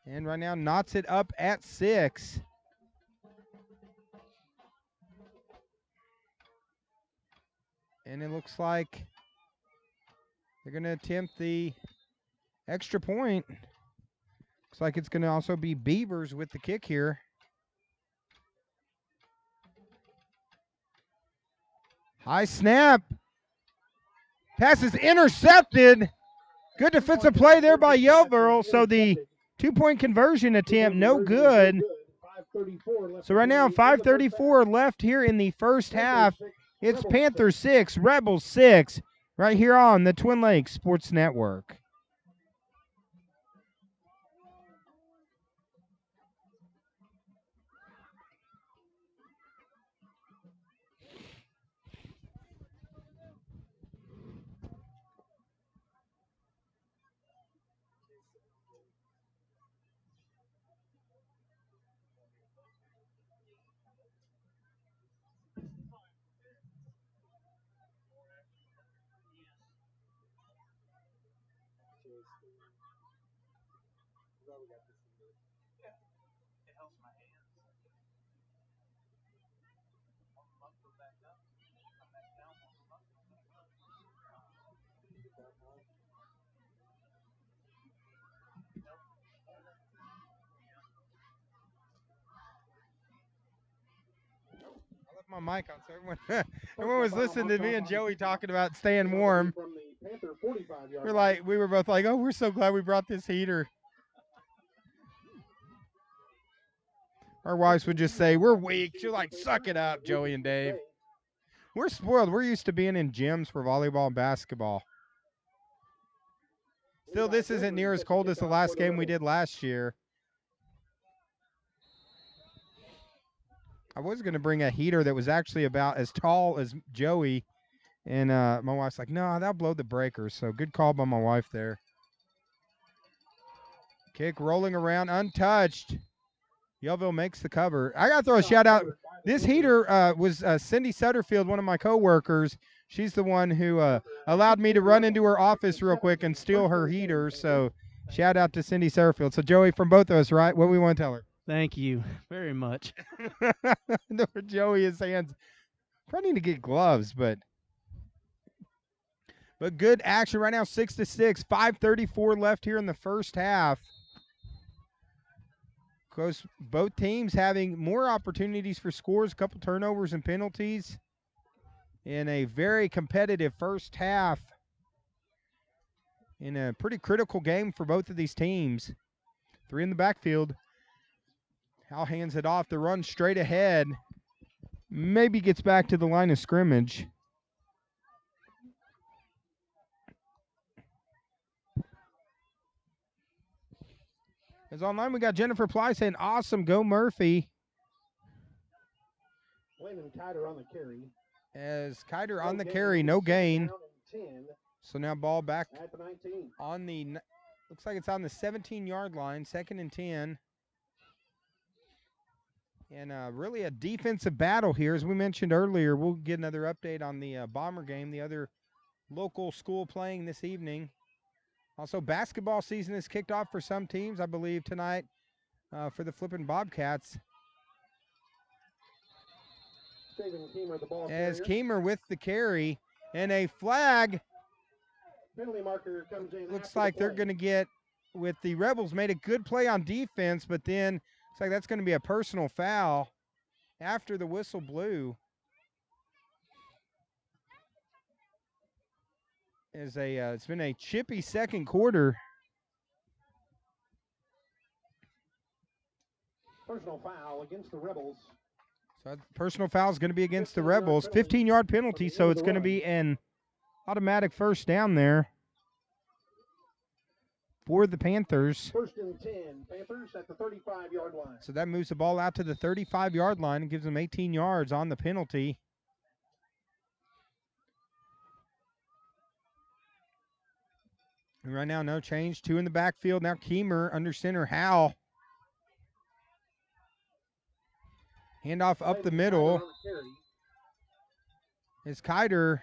And right now knots it up at 6. And it looks like they're going to attempt the extra point. Looks like it's going to also be Beavers with the kick here. High snap. Pass is intercepted. Good defensive play there by Yellville. So the 2-point conversion attempt, no good. So right now, 5:34 left here in the first half. It's Panthers 6, Rebels 6, right here on the Twin Lakes Sports Network. My mic on, so everyone was listening to me and Joey talking about staying warm. We were both like, oh, we're so glad we brought this heater. Our wives would just say, we're weak. She's like, suck it up, Joey and Dave. We're spoiled. We're used to being in gyms for volleyball and basketball. Still, this isn't near as cold as the last game we did last year. I was going to bring a heater that was actually about as tall as Joey, and my wife's like, no, that'll blow the breakers. So good call by my wife there. Kick rolling around, untouched. Yellville makes the cover. I got to throw a shout out. This heater was Cindy Sutterfield, one of my coworkers. She's the one who allowed me to run into her office real quick and steal her heater. So shout out to Cindy Sutterfield. So Joey, from both of us, right? What we want to tell her? Thank you very much. Joey, his hands. Probably need to get gloves, but good action right now. 6-6, 5:34 left here in the first half. Because both teams having more opportunities for scores, a couple turnovers and penalties in a very competitive first half. In a pretty critical game for both of these teams. 3 in the backfield. Hal hands it off. The run straight ahead. Maybe gets back to the line of scrimmage. As online, we got Jennifer Ply saying, awesome, go Murphy. Landon Kiter on the carry. As Kiter on the carry, no gain. 10 So now ball back at the 19. on the, looks like it's on the 17-yard line, 2nd and 10. And really a defensive battle here. As we mentioned earlier, we'll get another update on the Bomber game, the other local school playing this evening. Also, basketball season is kicked off for some teams, I believe, tonight for the Flippin' Bobcats. Keemer, the ball As carrier. Keemer with the carry, and a flag. Penalty marker comes in. Looks after like the they're play. going to get, with the Rebels, made a good play on defense, but then looks like that's going to be a personal foul after the whistle blew. It's been a chippy second quarter. personal foul against the Rebels. So personal foul is going to be against the Rebels. 15-yard penalty, so it's going to be an automatic first down there for the Panthers. 1st and 10, Panthers at the 35-yard line. So that moves the ball out to the 35-yard line and gives them 18 yards on the penalty. And right now, no change. 2 in the backfield. Now Keemer under center. Howell. Handoff up the middle. Is Kiter.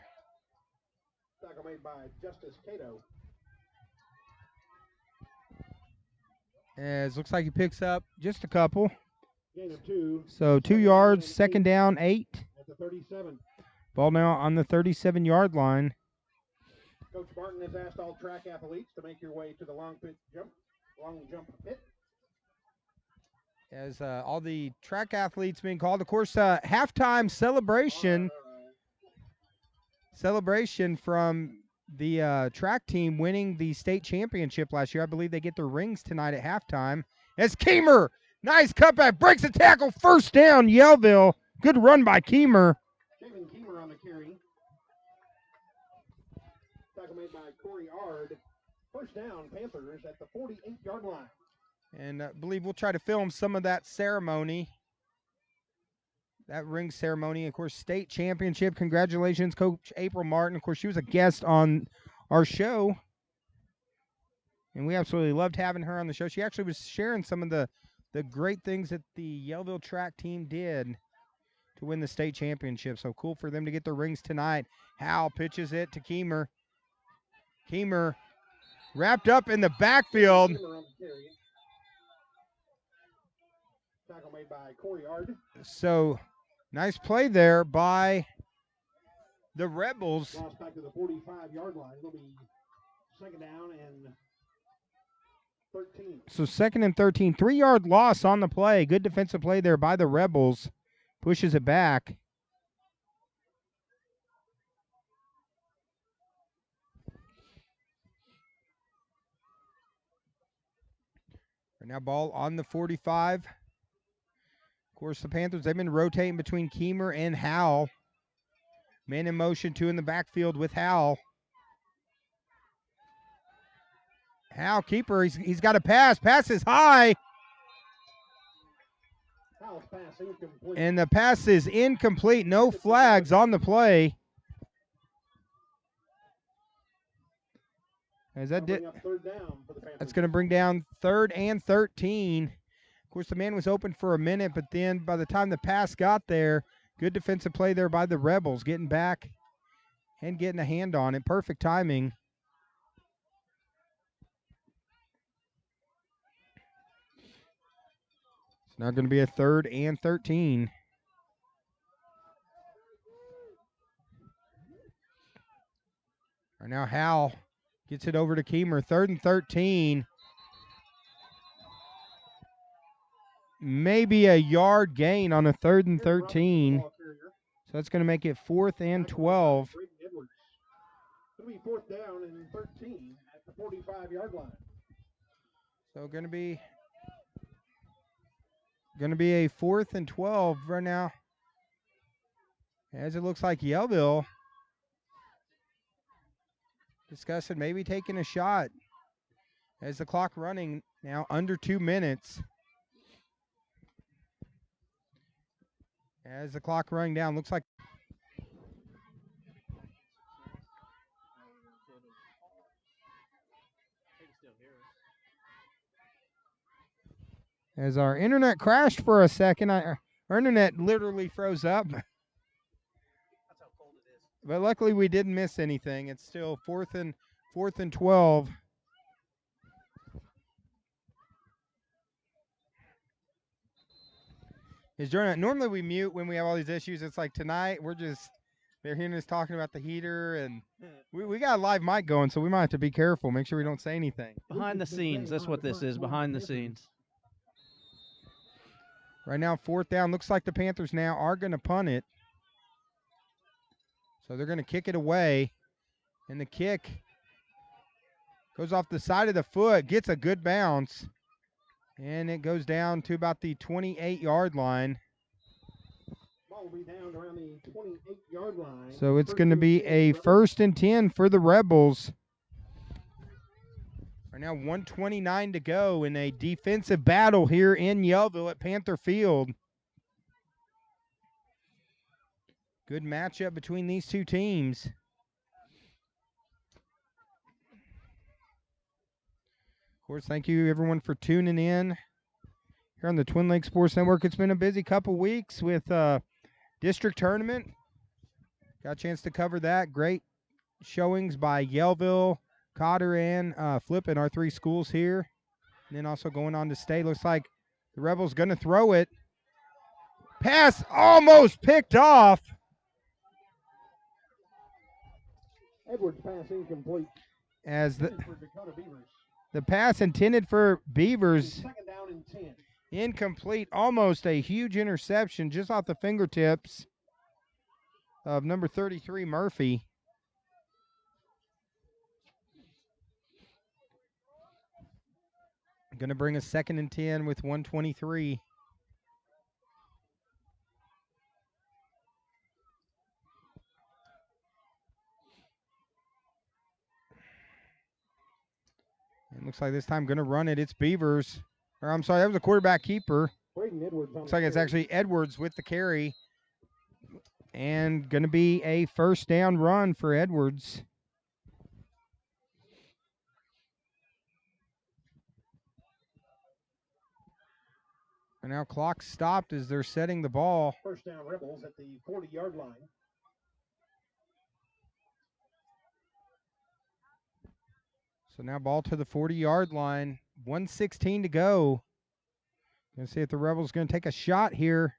Tackle made by Justice Cato. As looks like he picks up just a couple. Gain of 2. So 2 yards, second down, 8. At the 37. Ball now on the 37-yard line. Coach Martin has asked all track athletes to make your way to the long jump pit. As all the track athletes being called. Of course, halftime celebration from the track team winning the state championship last year. I believe they get their rings tonight at halftime. As Keemer, nice cutback, breaks the tackle, first down, Yellville. Good run by Keemer. Javen Keemer on the carry. Tackle made by Corey Ard. First down, Panthers at the 48-yard line. And I believe we'll try to film some of that ceremony. That ring ceremony, of course, state championship. Congratulations, Coach April Martin. Of course, she was a guest on our show. And we absolutely loved having her on the show. She actually was sharing some of the great things that the Yellville track team did to win the state championship. So cool for them to get their rings tonight. Howell pitches it to Keemer. Keemer wrapped up in the backfield. Tackle made by Corey Ard. So nice play there by the Rebels. Lost back to the 45-yard line. It'll be second down and 13. So 2nd and 13. 3-yard loss on the play. Good defensive play there by the Rebels. Pushes it back. Right now ball on the 45. Of course, the Panthers, they've been rotating between Keemer and Howell. Man in motion, 2 in the backfield with Howell. Howell, keeper, he's got a pass. Pass is high. Howell's pass incomplete. And the pass is incomplete. No flags on the play. As that did, that's going to bring down 3rd and 13. Of course, the man was open for a minute, but then by the time the pass got there, good defensive play there by the Rebels, getting back and getting a hand on it. Perfect timing. It's now going to be a 3rd and 13. Right now, Howell gets it over to Keemer. 3rd and 13. Maybe a yard gain on a 3rd and 13. So that's going to make it 4th and 12. It'll be 4th down and 13 at the 45-yard line. So going to be a 4th and 12 right now. As it looks like Yellville discussing maybe taking a shot. As the clock running now under 2 minutes. As the clock running down, looks like as our internet crashed for a second. Our internet literally froze up. That's how cold it is. But luckily we didn't miss anything. It's still 4th and 12. Normally we mute when we have all these issues. It's like tonight they're hearing us talking about the heater, and we got a live mic going, so we might have to be careful, make sure we don't say anything. Behind the scenes, that's what this is, behind the scenes. Right now, 4th down. Looks like the Panthers now are going to punt it. So they're going to kick it away, and the kick goes off the side of the foot, gets a good bounce. And it goes down to about the 28-yard line. Ball will be down around the 28-yard line. So it's First going to and be 10 a Rebels. 1st and 10 for the Rebels. Right now 1:29 to go in a defensive battle here in Yellville at Panther Field. Good matchup between these two teams. Of course, thank you everyone for tuning in here on the Twin Lakes Sports Network. It's been a busy couple weeks with district tournament. Got a chance to cover that. Great showings by Yellville, Cotter, and Flippin, our 3 schools here. And then also going on to state. Looks like the Rebels going to throw it. Pass almost picked off. Edwards pass incomplete. As For Dakota Beavers. the pass intended for Beavers, Second down and 10. incomplete. Almost a huge interception just off the fingertips of number 33, Murphy. Going to bring a 2nd and 10 with 1:23. It looks like this time going to run it. It's Beavers. Or I'm sorry, that was a quarterback keeper. Braden Edwards on Looks the like it's carry. actually Edwards with the carry. And going to be a 1st down run for Edwards. And now clock stopped as they're setting the ball. First down Rebels at the 40-yard line. So now ball to the 40-yard line. 1:16 to go. Gonna see if the Rebels going to take a shot here.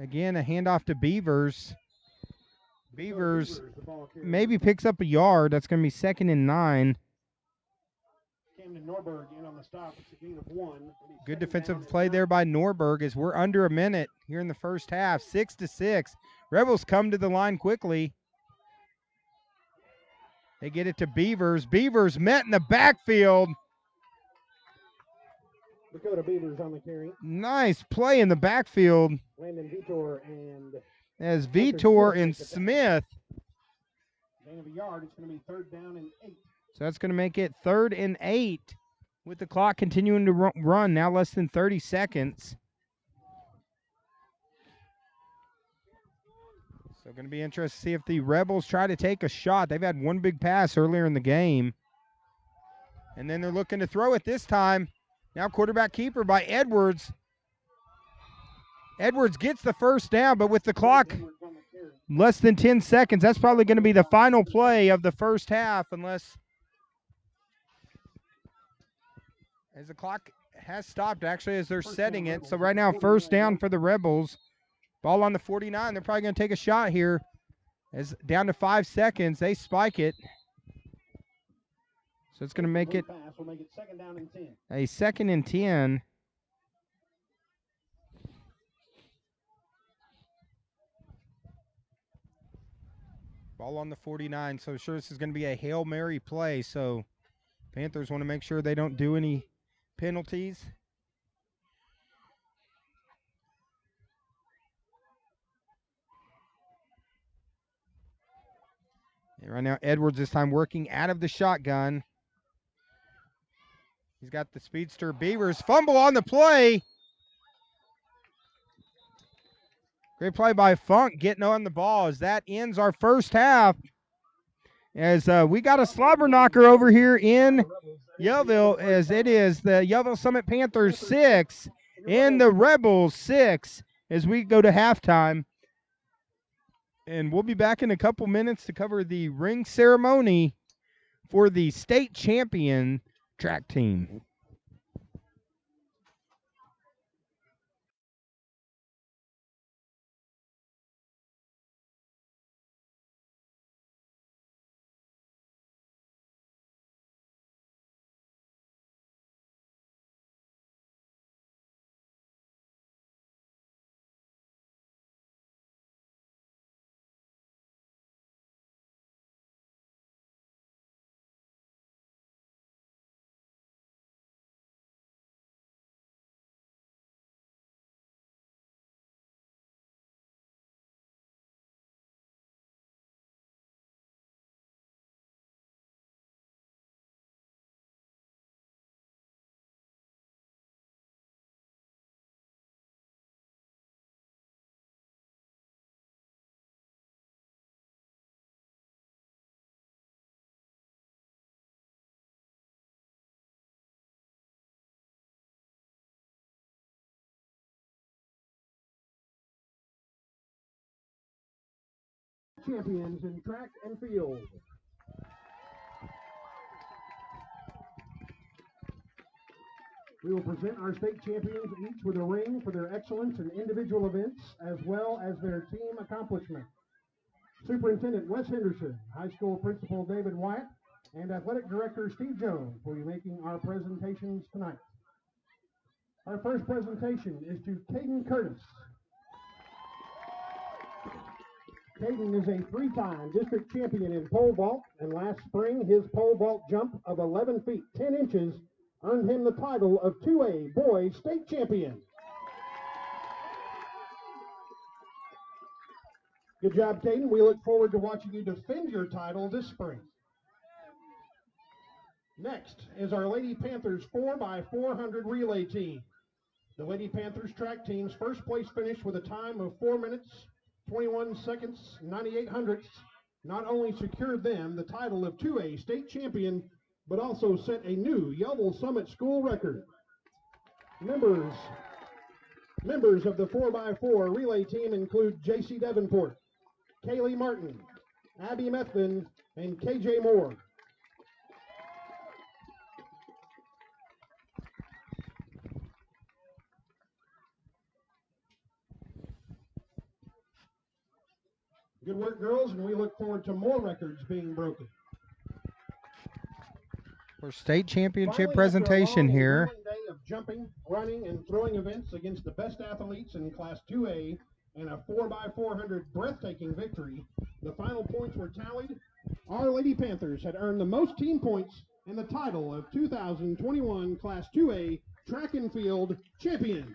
Again, a handoff to Beavers. Beavers the ball carrier. maybe picks up a yard. That's going to be 2nd and 9. Camden Norberg in on the stop. It's a gain of 1. Good defensive play there by Norberg as we're under a minute here in the first half. 6-6. Rebels come to the line quickly. They get it to Beavers. Beavers met in the backfield. Dakota Beavers on the carry. Nice play in the backfield Landon Vitor and as Vitor and Smith. gain of a yard. It's going to be 3rd down and 8. So that's going to make it 3rd and 8 with the clock continuing to run. Now less than 30 seconds. So going to be interested to see if the Rebels try to take a shot. They've had one big pass earlier in the game. And then they're looking to throw it this time. Now quarterback keeper by Edwards. Edwards gets the 1st down, but with the clock Edwards on the carry. less than 10 seconds, that's probably going to be the final play of the first half unless as the clock has stopped actually as they're setting it. So right now 1st down for the Rebels. Ball on the 49. They're probably going to take a shot here. As down to 5 seconds, they spike it. So it's going to make it Pass will make it 2nd down and 10. a 2nd and 10. Ball on the 49. So sure this is going to be a Hail Mary play. So Panthers want to make sure they don't do any penalties. And right now, Edwards this time working out of the shotgun. He's got the speedster. Beavers fumble on the play. Great play by Funk getting on the ball as that ends our first half. As we got a slobber knocker over here in Yellville, as it is the Yellville Summit Panthers 6 and the Rebels 6 as we go to halftime. And we'll be back in a couple minutes to cover the ring ceremony for the state champion track team. champions in track and field. We will present our state champions each with a ring for their excellence in individual events as well as their team accomplishment. Superintendent Wes Henderson, High School Principal David Wyatt, and Athletic Director Steve Jones will be making our presentations tonight. Our first presentation is to Caden Curtis. Caden is a three-time district champion in pole vault, and last spring his pole vault jump of 11 feet 10 inches earned him the title of 2A Boys State Champion. Good job, Caden. We look forward to watching you defend your title this spring. Next is our Lady Panthers 4x400 relay team. The Lady Panthers track team's first place finish with a time of 4 minutes, 21 seconds, 98 hundredths not only secured them the title of 2A state champion, but also set a new Yellville Summit school record. Members of the 4x4 relay team include J.C. Davenport, Kaylee Martin, Abby Methvin, and K.J. Moore. Good work, girls, and we look forward to more records being broken. For state championship Finally, presentation after a long here. and grueling day of jumping, running, and throwing events against the best athletes in Class 2A and a 4x400 breathtaking victory, the final points were tallied. Our Lady Panthers had earned the most team points and the title of 2021 Class 2A Track and Field Champions.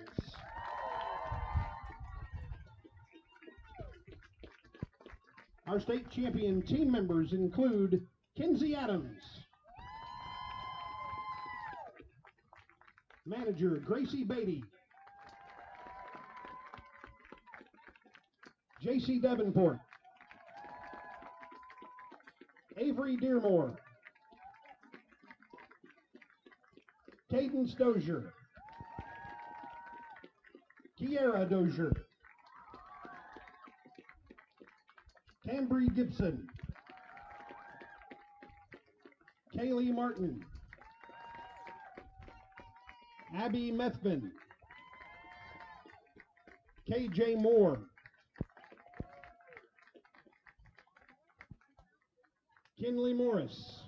Our state champion team members include Kinsey Adams, manager Gracie Beatty, J.C. Davenport, Avery Dearmore, Caden Stozier, Kiera Dozier, Cambry Gibson, Kaylee Martin, Abby Methvin, K.J. Moore, Kinley Morris.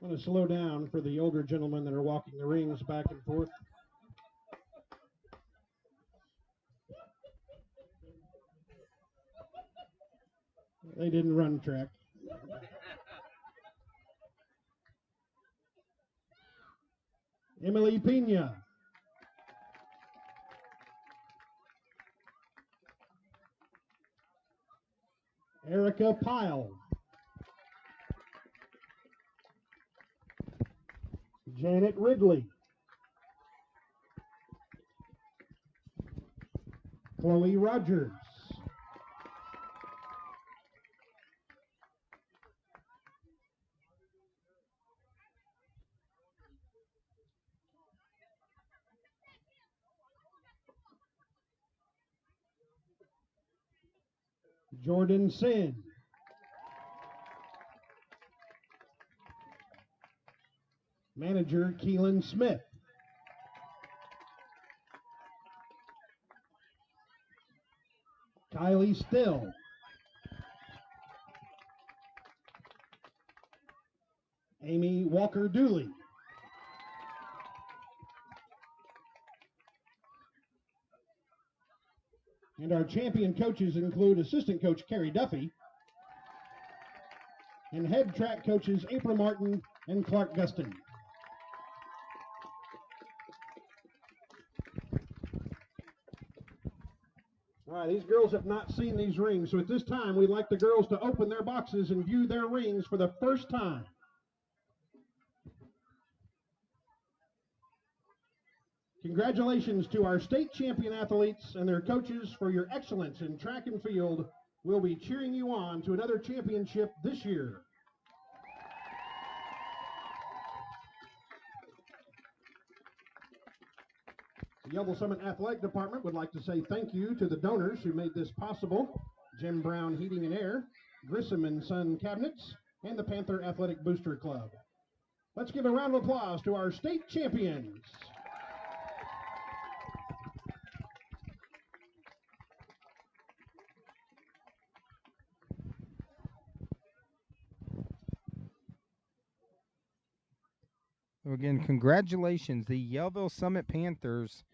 I'm going to slow down for the older gentlemen that are walking the rings back and forth. They didn't run track. Emily Pena. Erica Pyle. Janet Ridley. Chloe Rogers. Jordan Sin. Manager Keelan Smith. Kylie Still. Amy Walker Dooley. And our champion coaches include assistant coach Carrie Duffy and head track coaches April Martin and Clark Guston. All right, these girls have not seen these rings, so at this time we'd like the girls to open their boxes and view their rings for the first time. Congratulations to our state champion athletes and their coaches for your excellence in track and field. We'll be cheering you on to another championship this year. The Yellville Summit Athletic Department would like to say thank you to the donors who made this possible: Jim Brown Heating and Air, Grissom and Son Cabinets, and the Panther Athletic Booster Club. Let's give a round of applause to our state champions. So again, congratulations, the Yellville Summit Panthers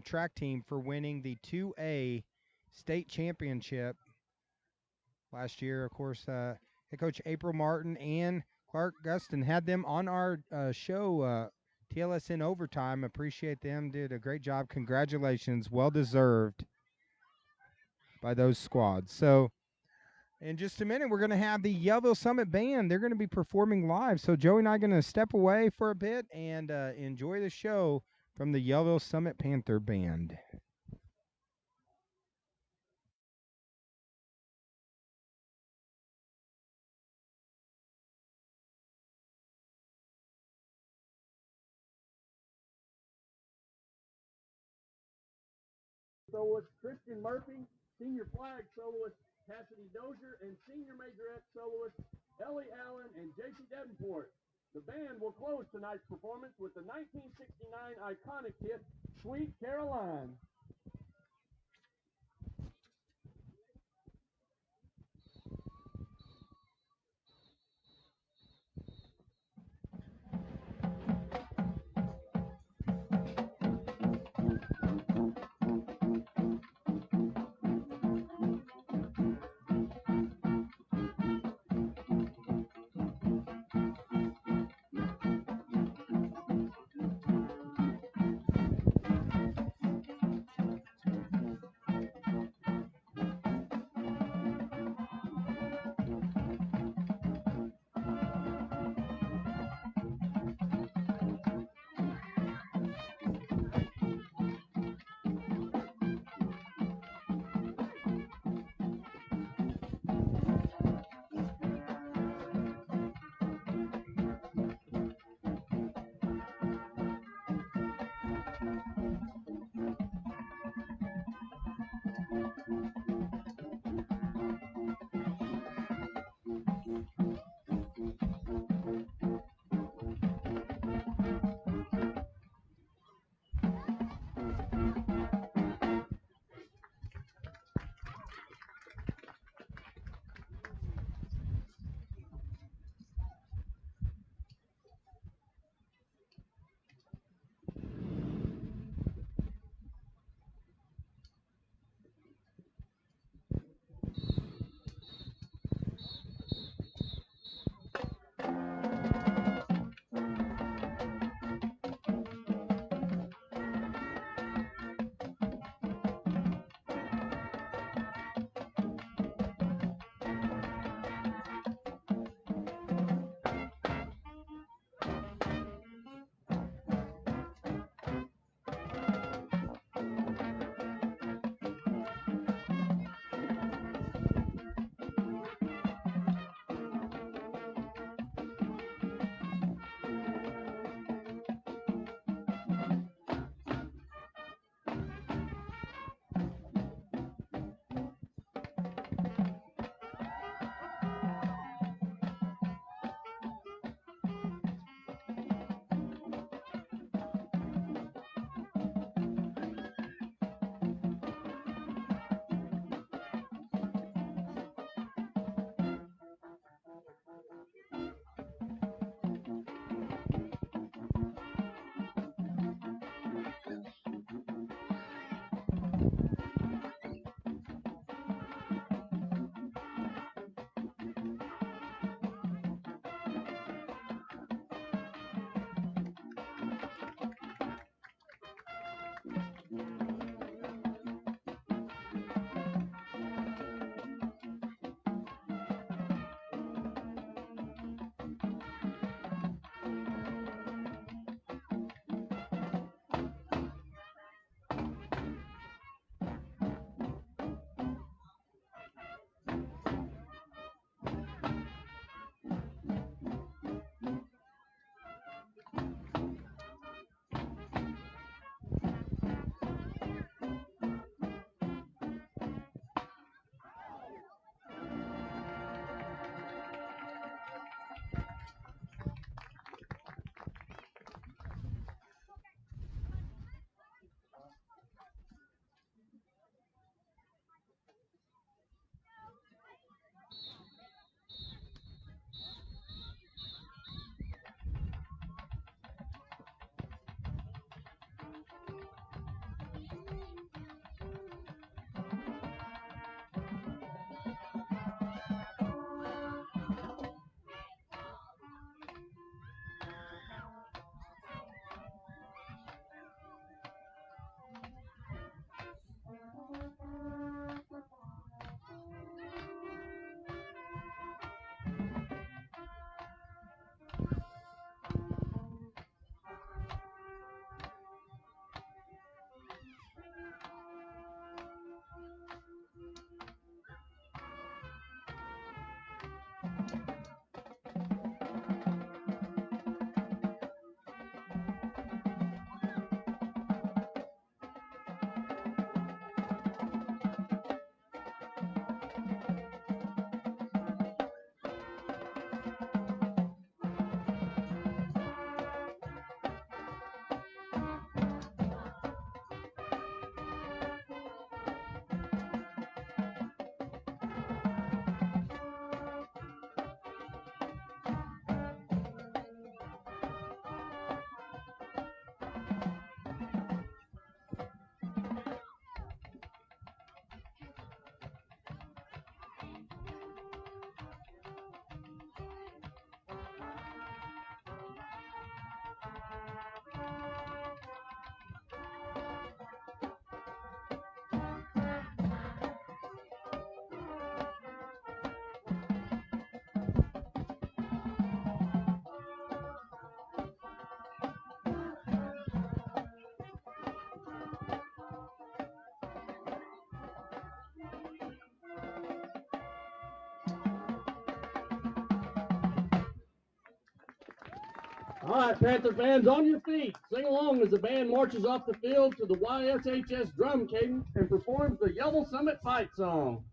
track team, for winning the 2A state championship last year. Of course, head coach April Martin and Clark Guston had them on our show, TLS in Overtime. Appreciate them. Did a great job. Congratulations. Well deserved by those squads. So in just a minute, we're going to have the Yellville Summit Band. They're going to be performing live. So Joey and I are going to step away for a bit and enjoy the show from the Yellville Summit Panther Band. Soloist Christian Murphy, senior flag soloist Cassidy Dozier, and senior majorette soloist Ellie Allen and JC Davenport. The band will close tonight's performance with the 1969 iconic hit, Sweet Caroline. All right, Panther fans, on your feet. Sing along as the band marches off the field to the YSHS drum cadence and performs the Yellville Summit Fight Song.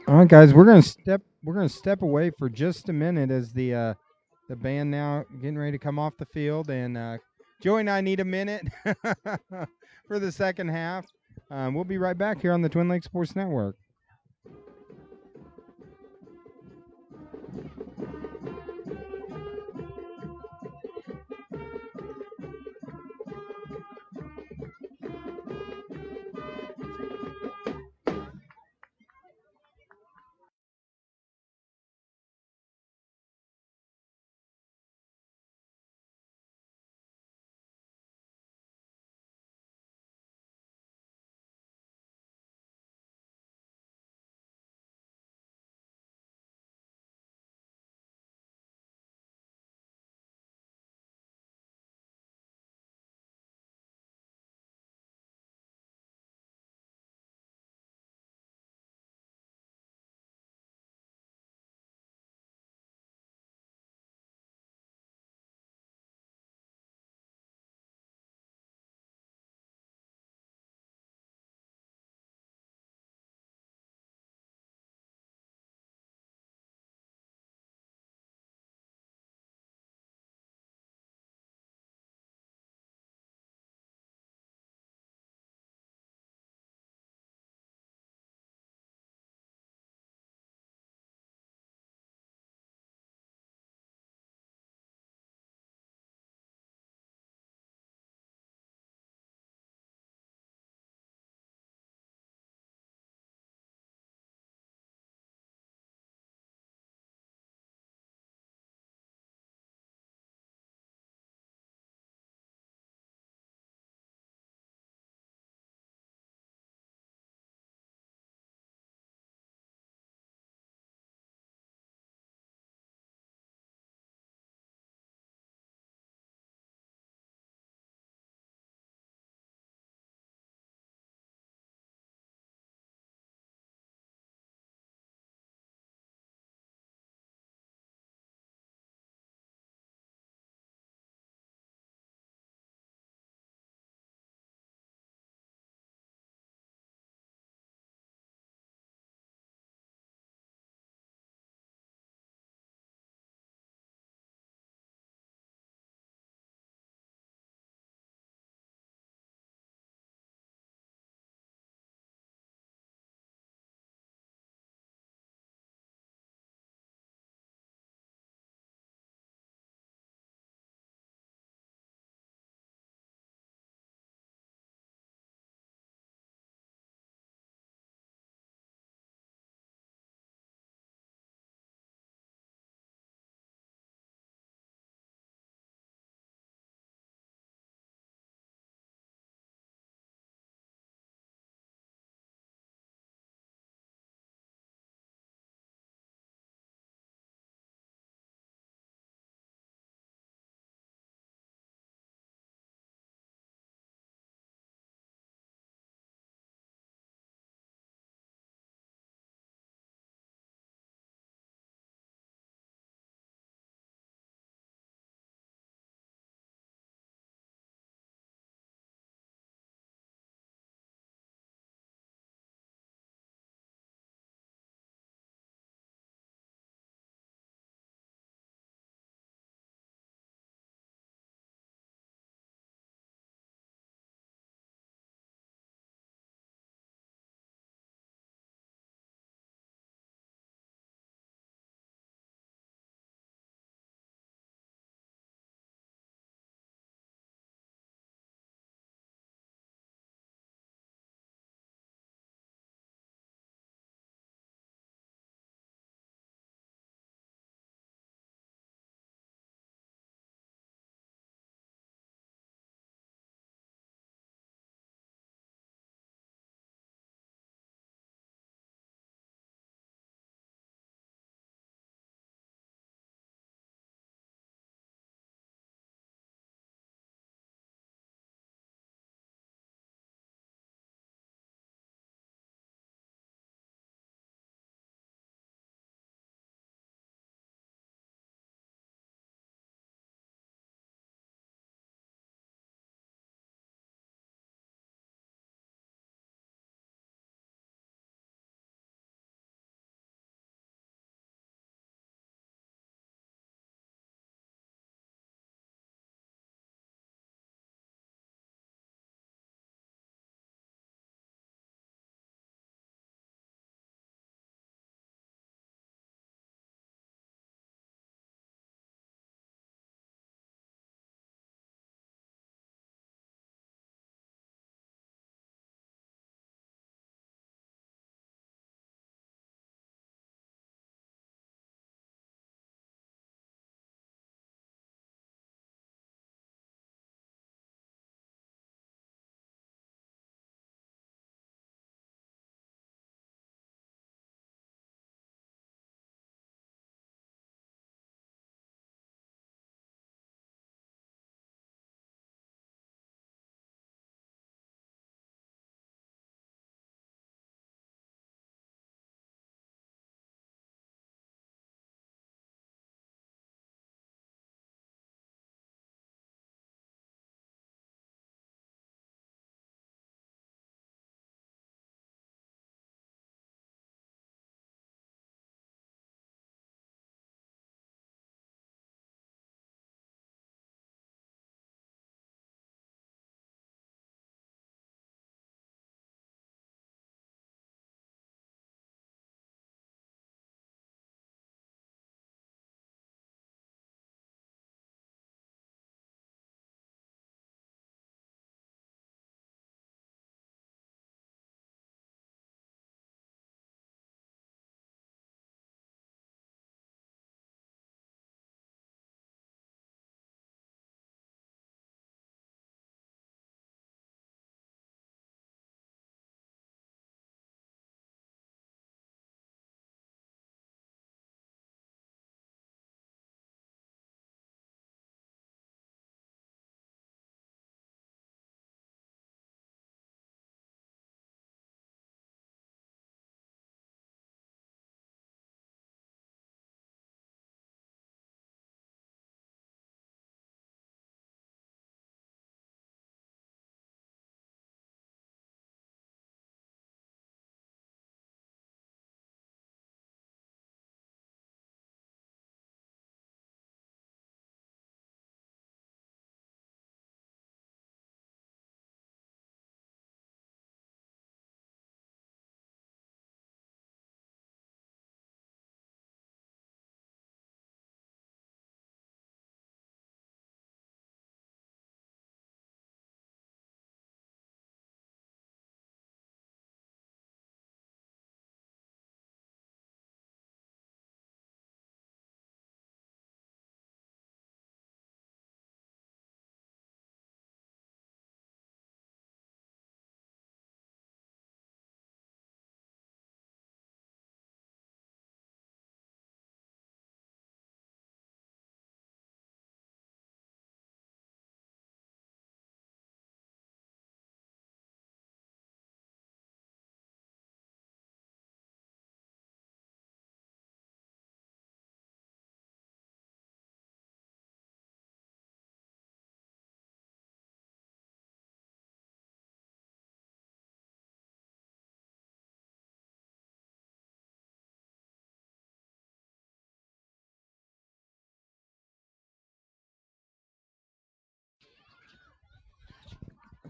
All right, guys, we're gonna step away for just a minute as the band now getting ready to come off the field, and Joey and I need a minute for the second half. We'll be right back here on the Twin Lakes Sports Network.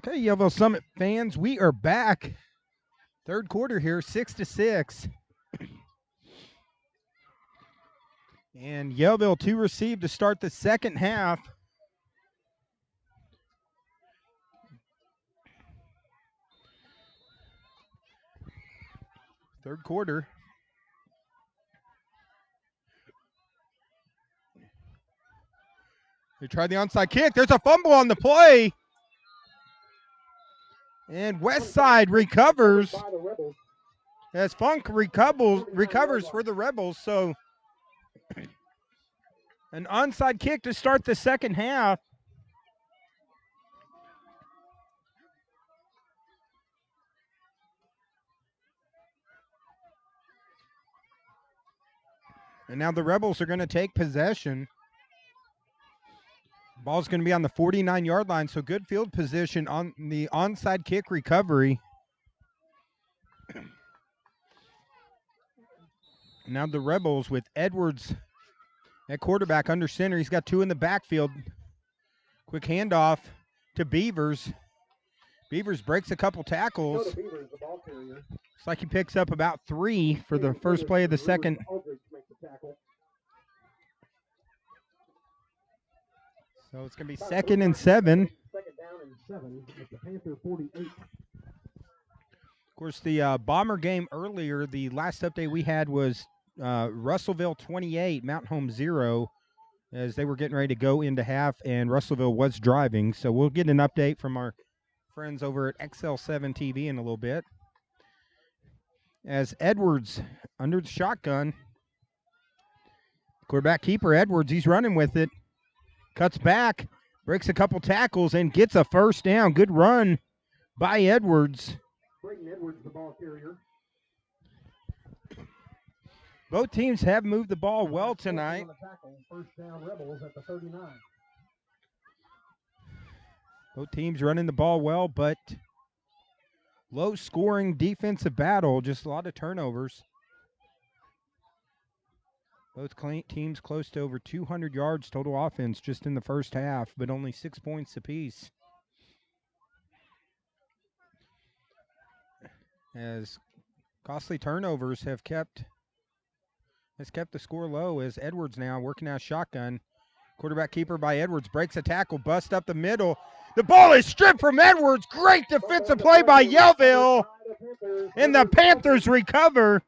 Okay, Yellville Summit fans, we are back. Third quarter here, 6-6. And Yellville 2 received to start the second half. Third quarter. They tried the onside kick. There's a fumble on the play. And Westside recovers. As Funk recovers for the Rebels. So an onside kick to start the second half. And now the Rebels are going to take possession. Ball's going to be on the 49-yard line, so good field position on the onside kick recovery. Now the Rebels with Edwards at quarterback under center. He's got 2 in the backfield. Quick handoff to Beavers. Beavers breaks a couple tackles. Looks like he picks up about 3 for the first play of the second. So it's going to be 2nd and 7. 2nd down and 7 at the Panther 48. Of course, the Bomber game earlier, the last update we had was Russellville 28, Mount Home 0, as they were getting ready to go into half, and Russellville was driving. So we'll get an update from our friends over at XL7 TV in a little bit. As Edwards under the shotgun. Quarterback keeper Edwards, he's running with it. Cuts back, breaks a couple tackles, and gets a first down. Good run by Edwards. Brayton Edwards, the ball carrier. Both teams have moved the ball well tonight. First down, Rebels at the 39. Both teams running the ball well, but low-scoring defensive battle, just a lot of turnovers. Both teams close to over 200 yards total offense just in the first half, but only 6 points apiece. As costly turnovers have kept the score low, as Edwards now working out shotgun. Quarterback keeper by Edwards breaks a tackle, bust up the middle. The ball is stripped from Edwards. Great defensive play by Yellville, and the Panthers recover.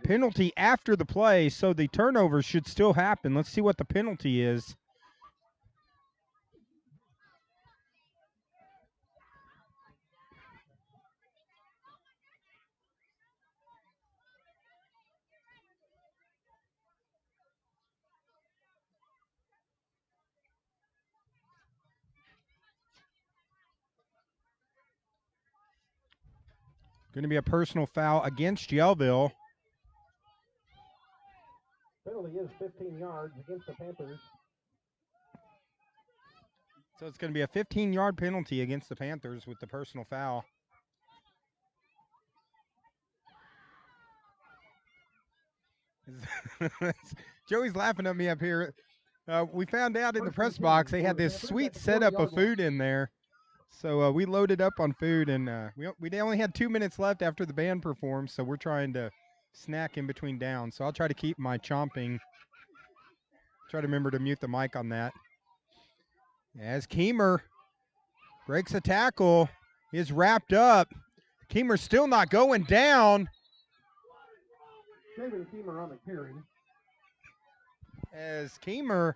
Penalty after the play, so the turnovers should still happen. Let's see what the penalty is. Going to be a personal foul against Yellville. Penalty is 15 yards against the Panthers. So it's going to be a 15-yard penalty against the Panthers with the personal foul. Joey's laughing at me up here. We found out in the press box they had this sweet setup of food in there. So we loaded up on food, and we only had 2 minutes left after the band performed, so we're trying to snack in between downs. So I'll try to keep my chomping. Try to remember to mute the mic on that. As Keemer breaks a tackle, is wrapped up. Keemer's still not going down. Shaven Keemer on the carry. As Keemer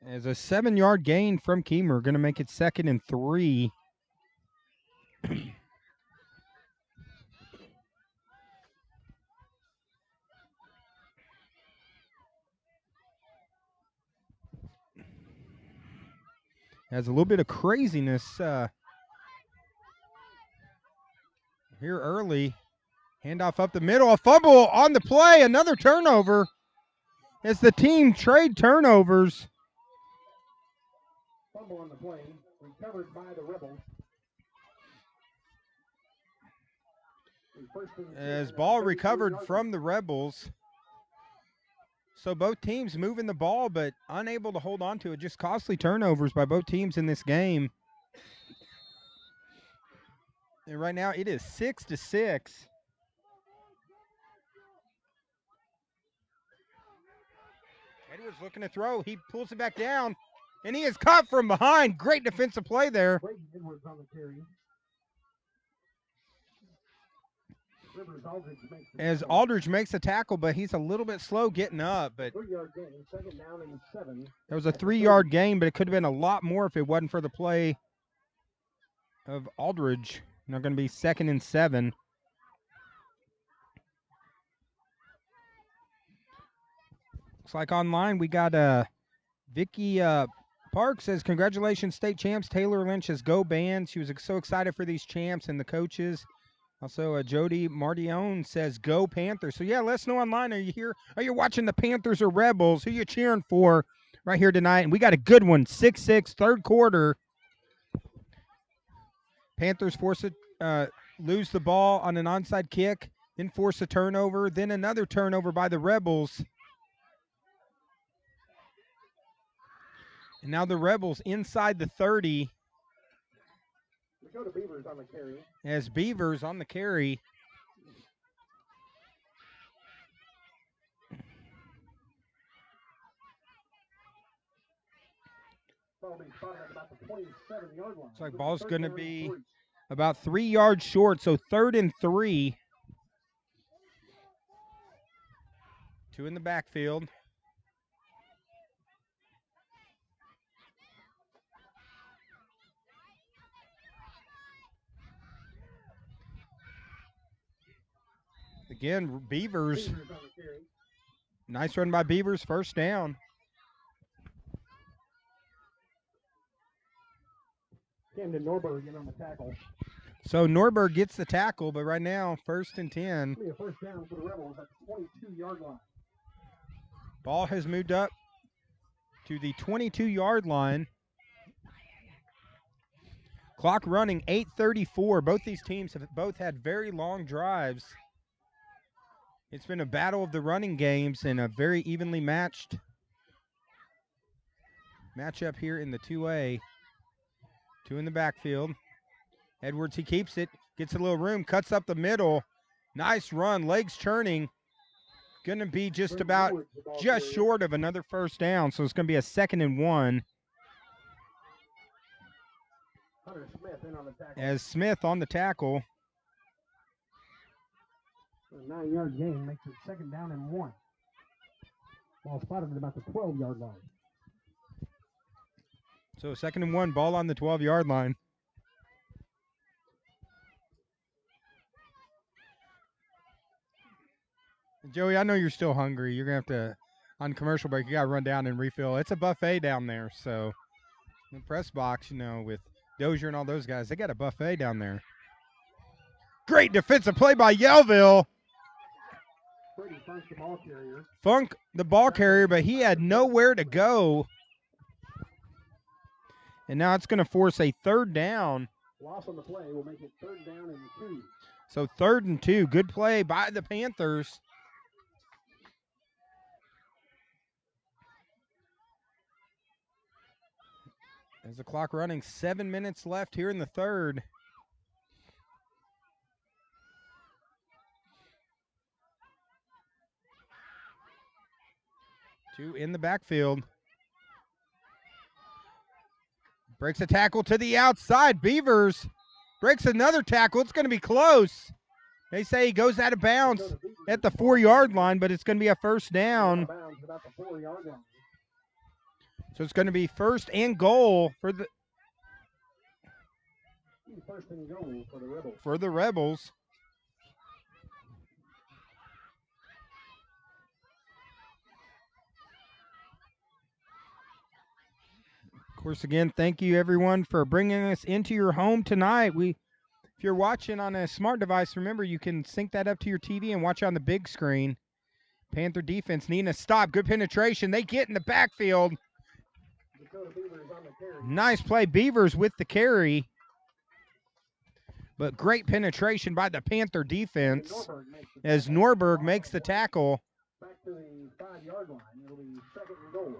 as a 7-yard gain from Keemer, going to make it 2nd and 3. Has a little bit of craziness here early. Handoff up the middle, a fumble on the play, another turnover. As the team trade turnovers. Fumble on the play, recovered by the Rebels. As ball recovered from the Rebels. So both teams moving the ball, but unable to hold on to it. Just costly turnovers by both teams in this game. And right now it is 6-6. Edwards looking to throw. He pulls it back down, and he is caught from behind. Great defensive play there. Edwards on the carry. As Aldridge makes a tackle, but he's a little bit slow getting up. But 3-yard gain, 2nd down and 7. That was a 3-yard gain, but it could have been a lot more if it wasn't for the play of Aldridge. Now going to be 2nd and 7. Looks like online we got Vicky Park says, congratulations, state champs. Taylor Lynch says, go band. She was so excited for these champs and the coaches. Also, Jody Mardione says, go Panthers. So, yeah, let us know online. Are you here? Are you watching the Panthers or Rebels? Who you cheering for right here tonight? And we got a good one, 6-6, third quarter. Panthers force it, lose the ball on an onside kick, then force a turnover, then another turnover by the Rebels. And now the Rebels inside the 30. We go to Beavers on the carry. As Beavers on the carry. Ball being spotted at about the 27-yard line. Looks like ball's going to be about 3 yards short, so 3rd and 3. 2 in the backfield. Again, Beavers. Nice run by Beavers, first down. Camden Norberg in on the tackle. So Norberg gets the tackle, but right now, 1st and 10. It'll be a first down for the Rebels at the 22-yard line. Ball has moved up to the 22-yard line. Clock running, 8:34. Both these teams have both had very long drives. It's been a battle of the running games and a very evenly matched matchup here in the 2A. 2 in the backfield. Edwards, he keeps it, gets a little room, cuts up the middle. Nice run, legs churning. Going to be just short of another first down, so it's going to be a 2nd and 1. Smith in on the tackle. As Smith on the tackle. A 9-yard gain makes it 2nd down and 1. Ball spotted at about the 12-yard line. So 2nd and 1, ball on the 12-yard line. Joey, I know you're still hungry. You're going to have to, on commercial break, you got to run down and refill. It's a buffet down there, so the press box, with Dozier and all those guys, they got a buffet down there. Great defensive play by Yellville. Funk the ball carrier. Funk the ball carrier, but he had nowhere to go. And now it's going to force a 3rd down. Loss on the play will make it 3rd down and 2. So 3rd and 2. Good play by the Panthers. There's the clock running. 7 minutes left here in the 3rd. Two in the backfield. Breaks a tackle to the outside. Beavers breaks another tackle. It's going to be close. They say he goes out of bounds at the 4-yard line, but it's going to be a first down. So it's going to be 1st and goal for the Rebels. Of course, again, thank you everyone for bringing us into your home tonight. If you're watching on a smart device, remember you can sync that up to your TV and watch on the big screen. Panther defense needing a stop. Good penetration. They get in the backfield. Dakota Beavers on the carry. Nice play. Beavers with the carry. But great penetration by the Panther defense as Norberg makes the tackle. Back to the 5-yard line. It'll be 2nd and goal.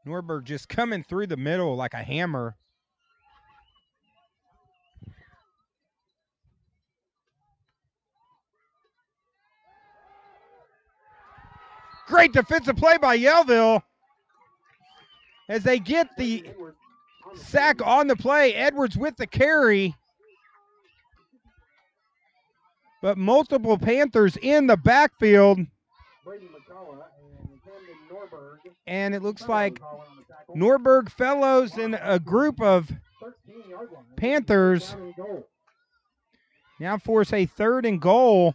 Norberg just coming through the middle like a hammer. Great defensive play by Yellville as they get the sack on the play. Edwards with the carry. But multiple Panthers in the backfield. Brady McCullough and Camden Norberg. And it looks like Norberg, Fellows, and a group of 13-yard line. Panthers Down and goal. now force a 3rd and goal.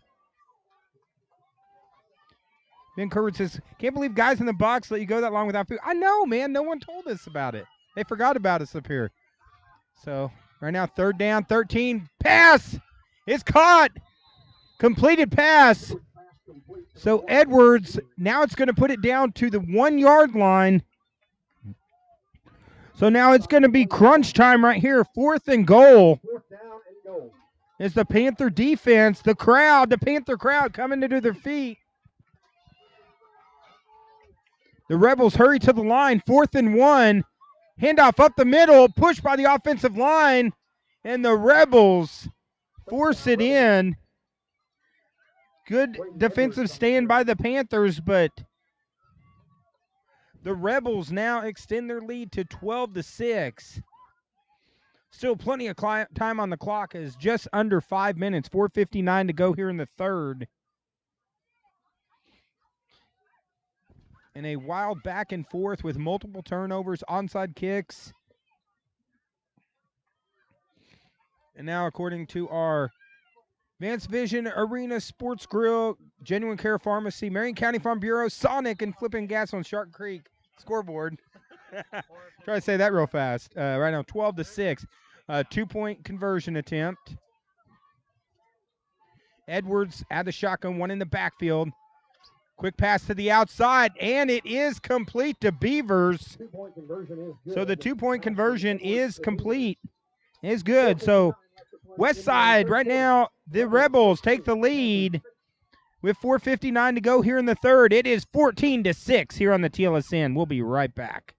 Ben Kerwin says, can't believe guys in the box let you go that long without food. I know, man. No one told us about it. They forgot about us up here. So, right now, 3rd down, 13. Pass! It's caught! Completed pass. So, Edwards, now it's going to put it down to the 1-yard line. So, now it's going to be crunch time right here. 4th and goal. 4th down and goal. It's the Panther defense, the crowd, the Panther crowd coming to their feet. The Rebels hurry to the line, 4th and 1. Handoff up the middle, pushed by the offensive line, and the Rebels force it in. Good defensive stand by the Panthers, but the Rebels now extend their lead to 12-6. Still plenty of time on the clock as just under 5 minutes, 4:59 to go here in the 3rd. And a wild back and forth with multiple turnovers, onside kicks. And now, according to our Advanced Vision Arena Sports Grill, Genuine Care Pharmacy, Marion County Farm Bureau, Sonic, and Flipping Gas on Shark Creek scoreboard. Try to say that real fast. Right now, 12-6. 2-point conversion attempt. Edwards at the shotgun, one in the backfield. Quick pass to the outside, and it is complete to Beavers. 2-point conversion is good. So the 2-point conversion is complete. Is good. So Westside right now, the Rebels take the lead with 4:59 to go here in the 3rd. It is 14-6 here on the TLSN. We'll be right back.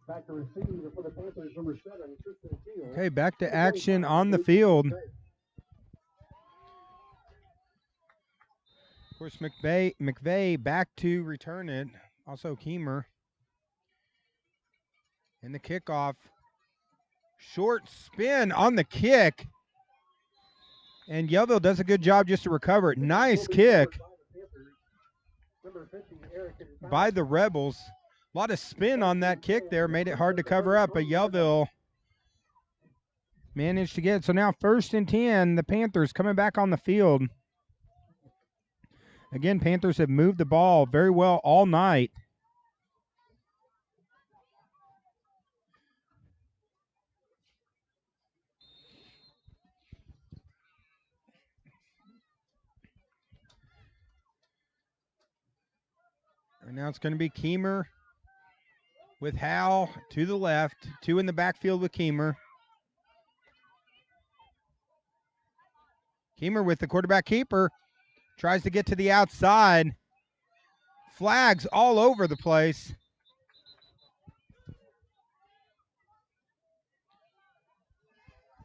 Back to receive for the Panthers, number 7, Tristan Field. Okay, back to action on the field. Of course, McVeigh back to return it. Also Keemer. And the kickoff. Short spin on the kick. And Yellville does a good job just to recover it. Nice kick by the Rebels. A lot of spin on that kick there. Made it hard to cover up, but Yellville managed to get it. So now 1st and 10, the Panthers coming back on the field. Again, Panthers have moved the ball very well all night. And now it's going to be Keemer with Hal to the left. 2 in the backfield with Keemer. Keemer with the quarterback keeper. Tries to get to the outside. Flags all over the place.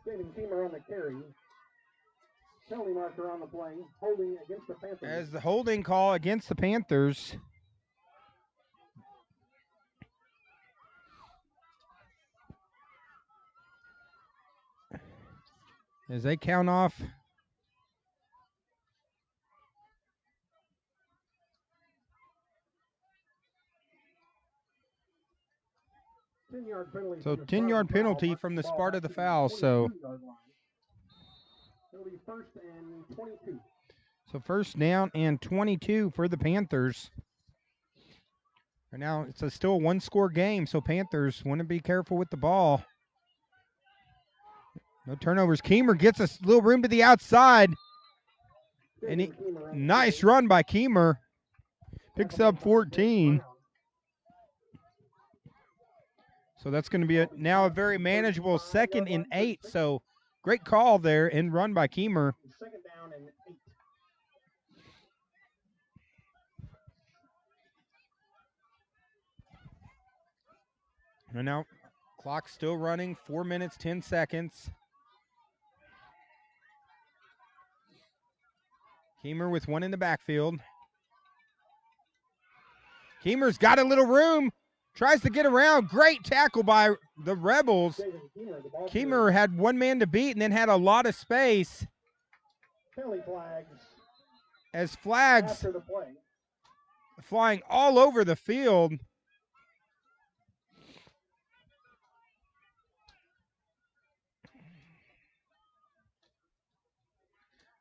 Keemer on the carry. Penalty marker on the play, holding against the Panthers. As the holding call against the Panthers. As they count off. So 10-yard penalty from the start of the foul. So it'll be first and 22. So first down and 22 for the Panthers. Right now it's still a one-score game, so Panthers want to be careful with the ball. No turnovers. Keemer gets a little room to the outside. And nice run by Keemer. Picks up 14. So that's going to be now a very manageable 2nd and 8. So great call there and run by Keemer. Second down and 8. And now clock still running, 4 minutes, 10 seconds. Keemer with one in the backfield. Keemer's got a little room. Tries to get around. Great tackle by the Rebels. Keemer had one man to beat and then had a lot of space. Penalty flags. As flags After the play. flying all over the field.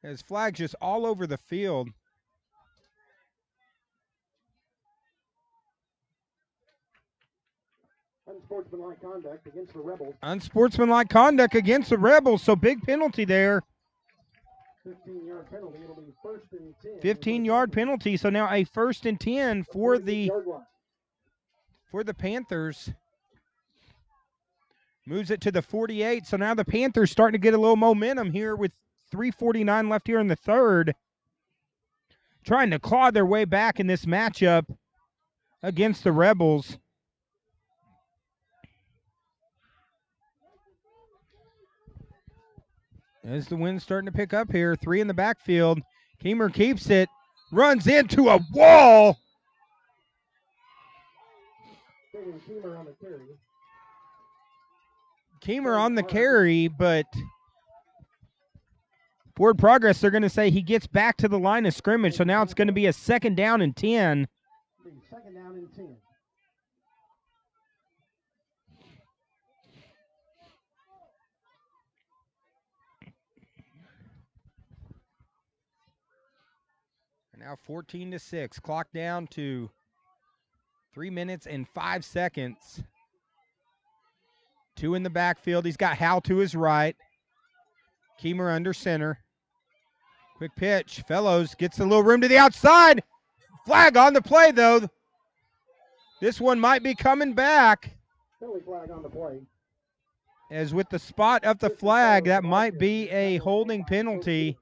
As flags just all over the field. Unsportsmanlike conduct against the Rebels. Unsportsmanlike conduct against the Rebels, so big penalty there. 15-yard penalty. It'll be first and 10. 15-yard penalty, so now a first and 10 for the Panthers. Moves it to the 48, so now the Panthers starting to get a little momentum here with 3:49 left here in the third. Trying to claw their way back in this matchup against the Rebels. As the wind's starting to pick up here, 3 in the backfield. Keemer keeps it, runs into a wall. Keemer on the carry. Keemer on the carry, but forward progress, they're going to say he gets back to the line of scrimmage, so now it's going to be a 2nd down and 10. Second down and 10. Now 14-6. Clock down to 3 minutes and 5 seconds. 2 in the backfield. He's got Hal to his right. Keemer under center. Quick pitch. Fellows gets a little room to the outside. Flag on the play, though. This one might be coming back. Penalty flag on the play. As with the spot of the flag, that might be a holding penalty.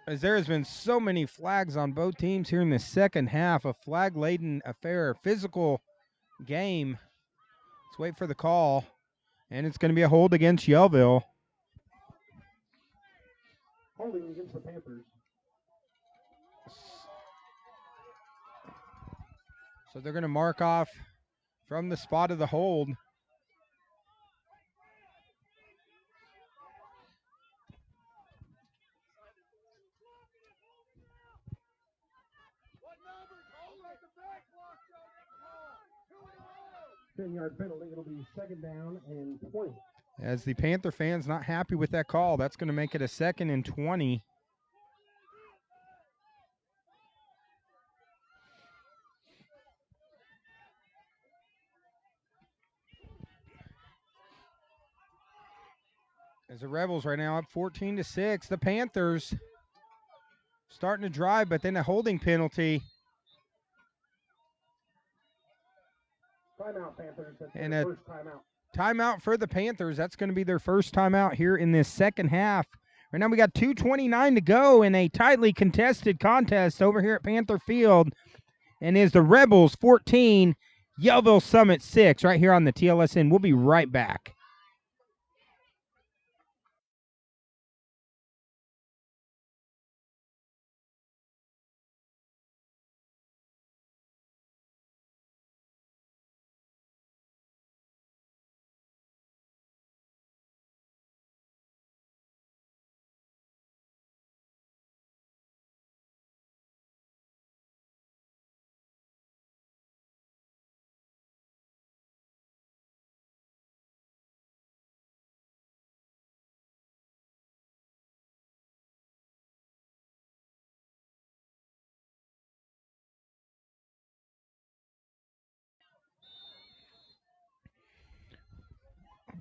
As there has been so many flags on both teams here in the second half, a flag-laden affair, physical game. Let's wait for the call, and it's going to be a hold against Yellville. Holding against the Panthers. So they're going to mark off from the spot of the hold. Yard penalty. It'll be second down and 20. As the Panther fans not happy with that call, that's going to make it a 2nd and 20. As the Rebels right now up 14-6, the Panthers starting to drive, but then a holding penalty. Timeout, Panthers. That's And their a first timeout. Timeout for the Panthers. That's going to be their first timeout here in this second half. Right now we got 2:29 to go in a tightly contested contest over here at Panther Field. And is the Rebels 14, Yellville Summit 6 right here on the TLSN. We'll be right back.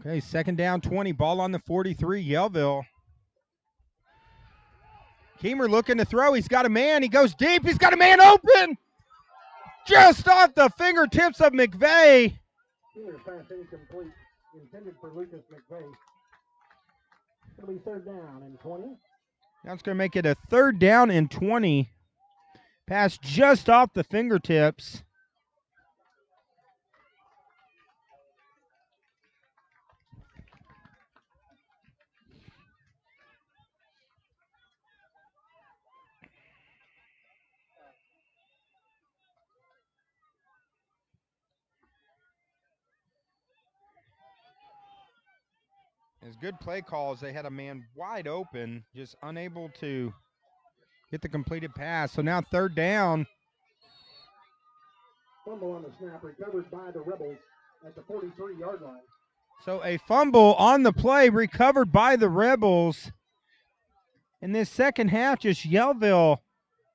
Okay, second down, 20. Ball on the 43, Yellville. Keemer looking to throw. He's got a man. He goes deep. He's got a man open. Just off the fingertips of McVeigh. Keemer's pass incomplete. Intended for Lucas McVeigh. It'll be third down and 20. Now it's going to make it a third down and 20. Pass just off the fingertips. As good play calls, they had a man wide open, just unable to get the completed pass. So now third down. Fumble on the snap, recovered by the Rebels at the 43-yard line. So a fumble on the play, recovered by the Rebels. In this second half, just Yellville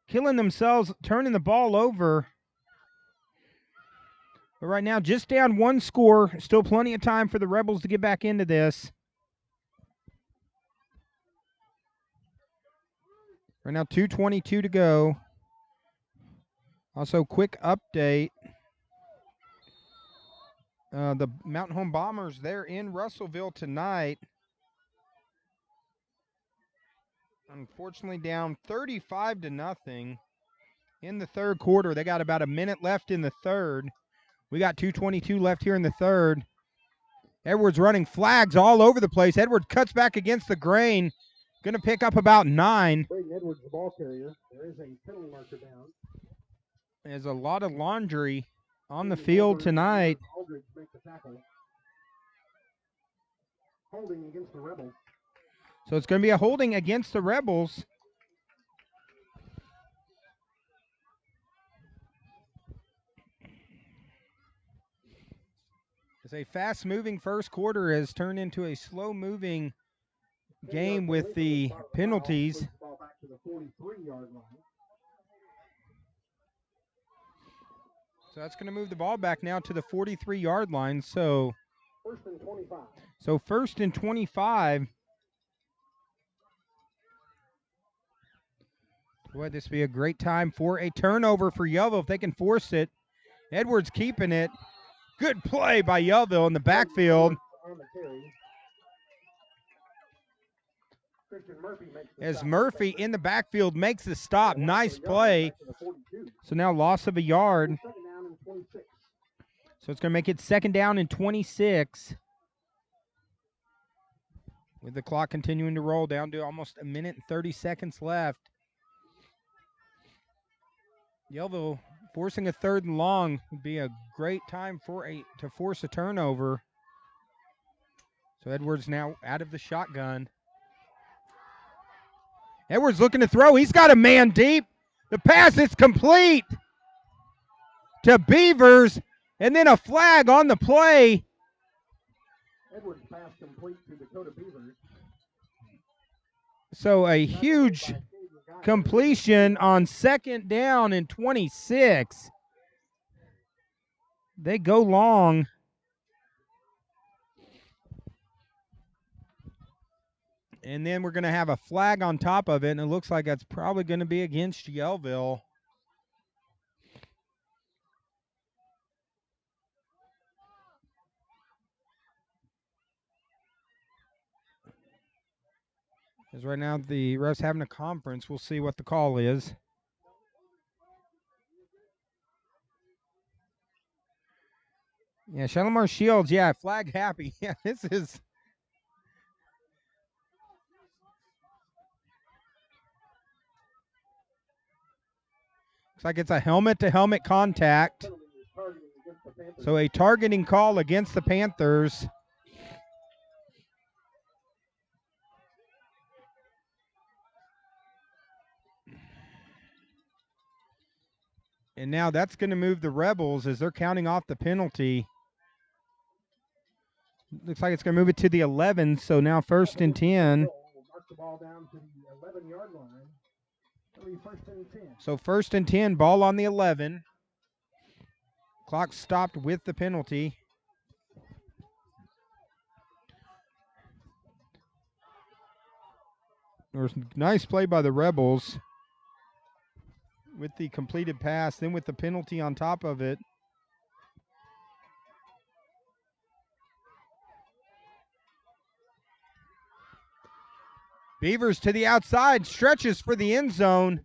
killing themselves, turning the ball over. But right now, just down one score. Still plenty of time for the Rebels to get back into this. Right now, 2:22 to go. Also, quick update. The Mountain Home Bombers, they're in Russellville tonight. Unfortunately, down 35-0 in the third quarter. They got about a minute left in the third. We got 2:22 left here in the third. Edwards running flags all over the place. Edwards cuts back against the grain. Going to pick up about 9. Braden Edwards, the ball carrier. There is a penalty marker down. There's a lot of laundry on the field tonight. Aldridge makes the tackle. Holding against the Rebels. So it's going to be a holding against the Rebels. As a fast-moving first quarter has turned into a slow-moving game with the penalties. Ball back to the 43-yard line. So that's going to move the ball back now to the 43-yard line. So First and 25. So first and 25. Boy, this would be a great time for a turnover for Yellville if they can force it. Edwards keeping it. Good play by Yellville in the backfield. On the carry. Christian Murphy makes the As stop. Murphy in the backfield makes the stop. Nice play. Back to the 42. So now loss of a yard. Second down and 26. So it's going to make it second down and 26. With the clock continuing to roll down to almost a minute and 30 seconds left. Yellville forcing a third and long would be a great time to force a turnover. So Edwards now out of the shotgun. Edwards looking to throw. He's got a man deep. The pass is complete to Beavers, and then a flag on the play. Edwards pass complete to Dakota Beavers. So a huge completion on second down and 26. They go long. And then we're going to have a flag on top of it, and it looks like that's probably going to be against Yellville. Because right now the refs having a conference. We'll see what the call is. Yeah, Shalimar Shields, yeah, flag happy. Yeah, this is. Looks like it's a helmet-to-helmet contact. So a targeting call against the Panthers. And now that's going to move the Rebels as they're counting off the penalty. Looks like it's going to move it to the 11, so now 1st and 10. Mark the ball down to the 11-yard line. It'll be 1st and 10. So 1st and 10, ball on the 11. Clock stopped with the penalty. There's nice play by the Rebels with the completed pass, then with the penalty on top of it. Beavers to the outside, stretches for the end zone.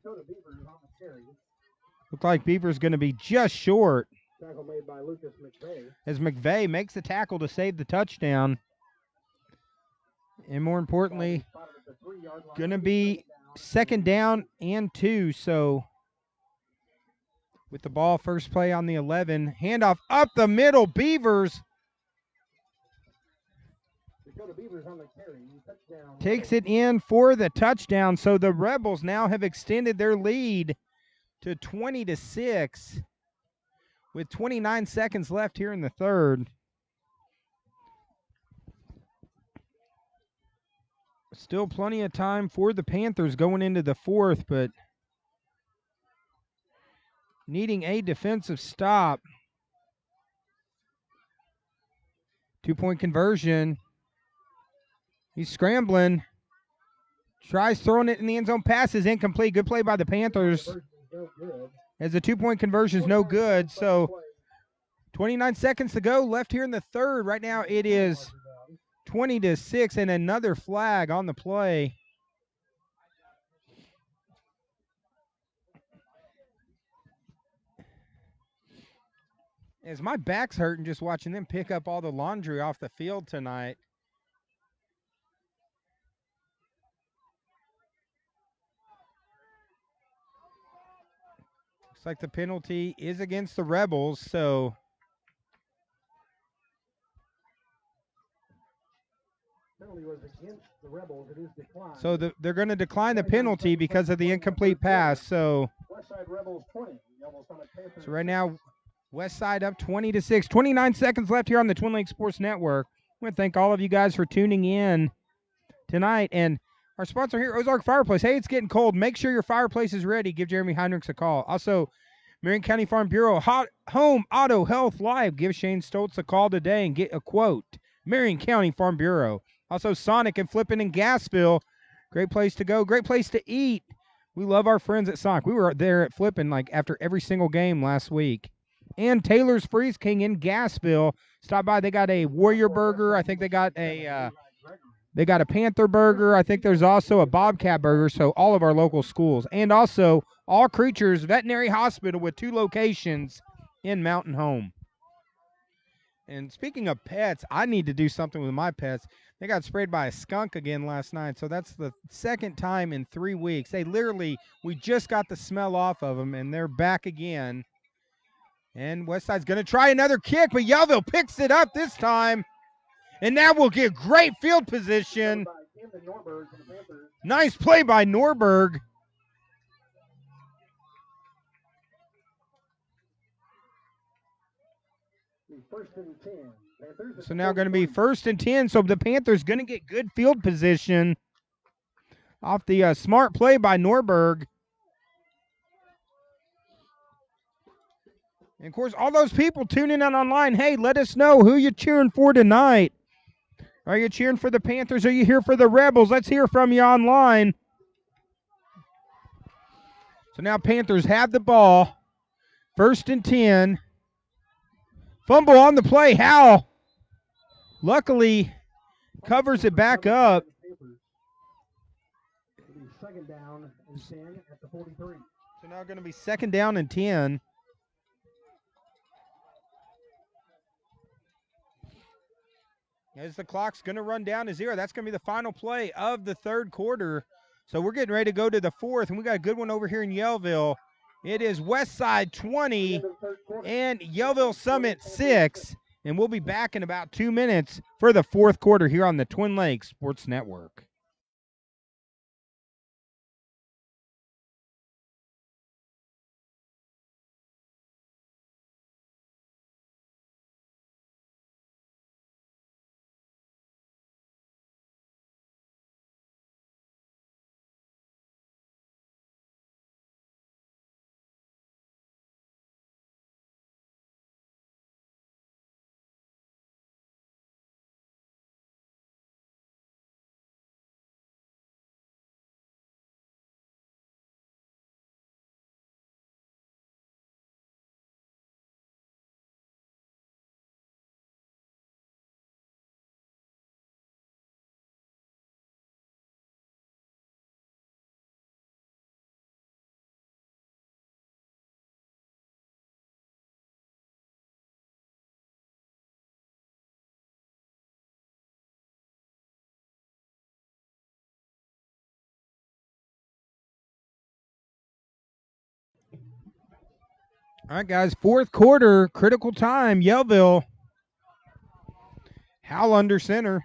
Looked like Beavers going to be just short. Tackle made by Lucas McVeigh. As McVeigh makes the tackle to save the touchdown. And more importantly, going to be 2nd down and 2. So with the ball, first play on the 11. Handoff up the middle, Beavers. Beavers on the carry. Touchdown. Takes it in for the touchdown. So the Rebels now have extended their lead to 20-6 with 29 seconds left here in the third. Still plenty of time for the Panthers going into the fourth, but needing a defensive stop. 2-point conversion. He's scrambling. Tries throwing it in the end zone. Pass is incomplete. Good play by the Panthers. As the 2-point conversion is no good. So 29 seconds to go left here in the third. Right now it is 20-6 and another flag on the play. As my back's hurting just watching them pick up all the laundry off the field tonight. Looks like the penalty is against the Rebels, so Penalty was against the Rebels. It is declined. so they're going to decline the penalty because of the incomplete pass. So Westside Rebels 20. Yellville Summit Panthers. So right now, Westside up 20-6. 29 seconds left here on the Twin Lakes Sports Network. I want to thank all of you guys for tuning in tonight. And our sponsor here, Ozark Fireplace. Hey, it's getting cold. Make sure your fireplace is ready. Give Jeremy Heinrichs a call. Also, Marion County Farm Bureau, Home Auto Health Live. Give Shane Stoltz a call today and get a quote. Marion County Farm Bureau. Also, Sonic and Flippin' in Gassville. Great place to go. Great place to eat. We love our friends at Sonic. We were there at Flippin' like after every single game last week. And Taylor's Freeze King in Gassville. Stop by. They got a Warrior Burger. I think they got a Panther Burger. I think there's also a Bobcat Burger. So all of our local schools. And also All Creatures Veterinary Hospital with 2 locations in Mountain Home. And speaking of pets, I need to do something with my pets. They got sprayed by a skunk again last night, so that's the second time in 3 weeks. We just got the smell off of them, and they're back again. And Westside's going to try another kick, but Yellville picks it up this time. And now we'll get great field position. Nice play by Norberg. First and 10. Panthers. So now going to be 1st and 10. So the Panthers going to get good field position off the smart play by Norberg. And, of course, all those people tuning in online, hey, let us know who you're cheering for tonight. Are you cheering for the Panthers? Are you here for the Rebels? Let's hear from you online. So now Panthers have the ball. 1st and 10. Fumble on the play. Howell luckily covers it back up. Second down and 10 at the 43. So now going to be 2nd down and 10. as the clock's going to run down to 0. That's going to be the final play of the third quarter. So we're getting ready to go to the fourth, and we got a good one over here in Yellville. It is Westside 20 and Yellville Summit 6, and we'll be back in about 2 minutes for the fourth quarter here on the Twin Lakes Sports Network. All right, guys, fourth quarter, critical time, Yellville. Howell under center.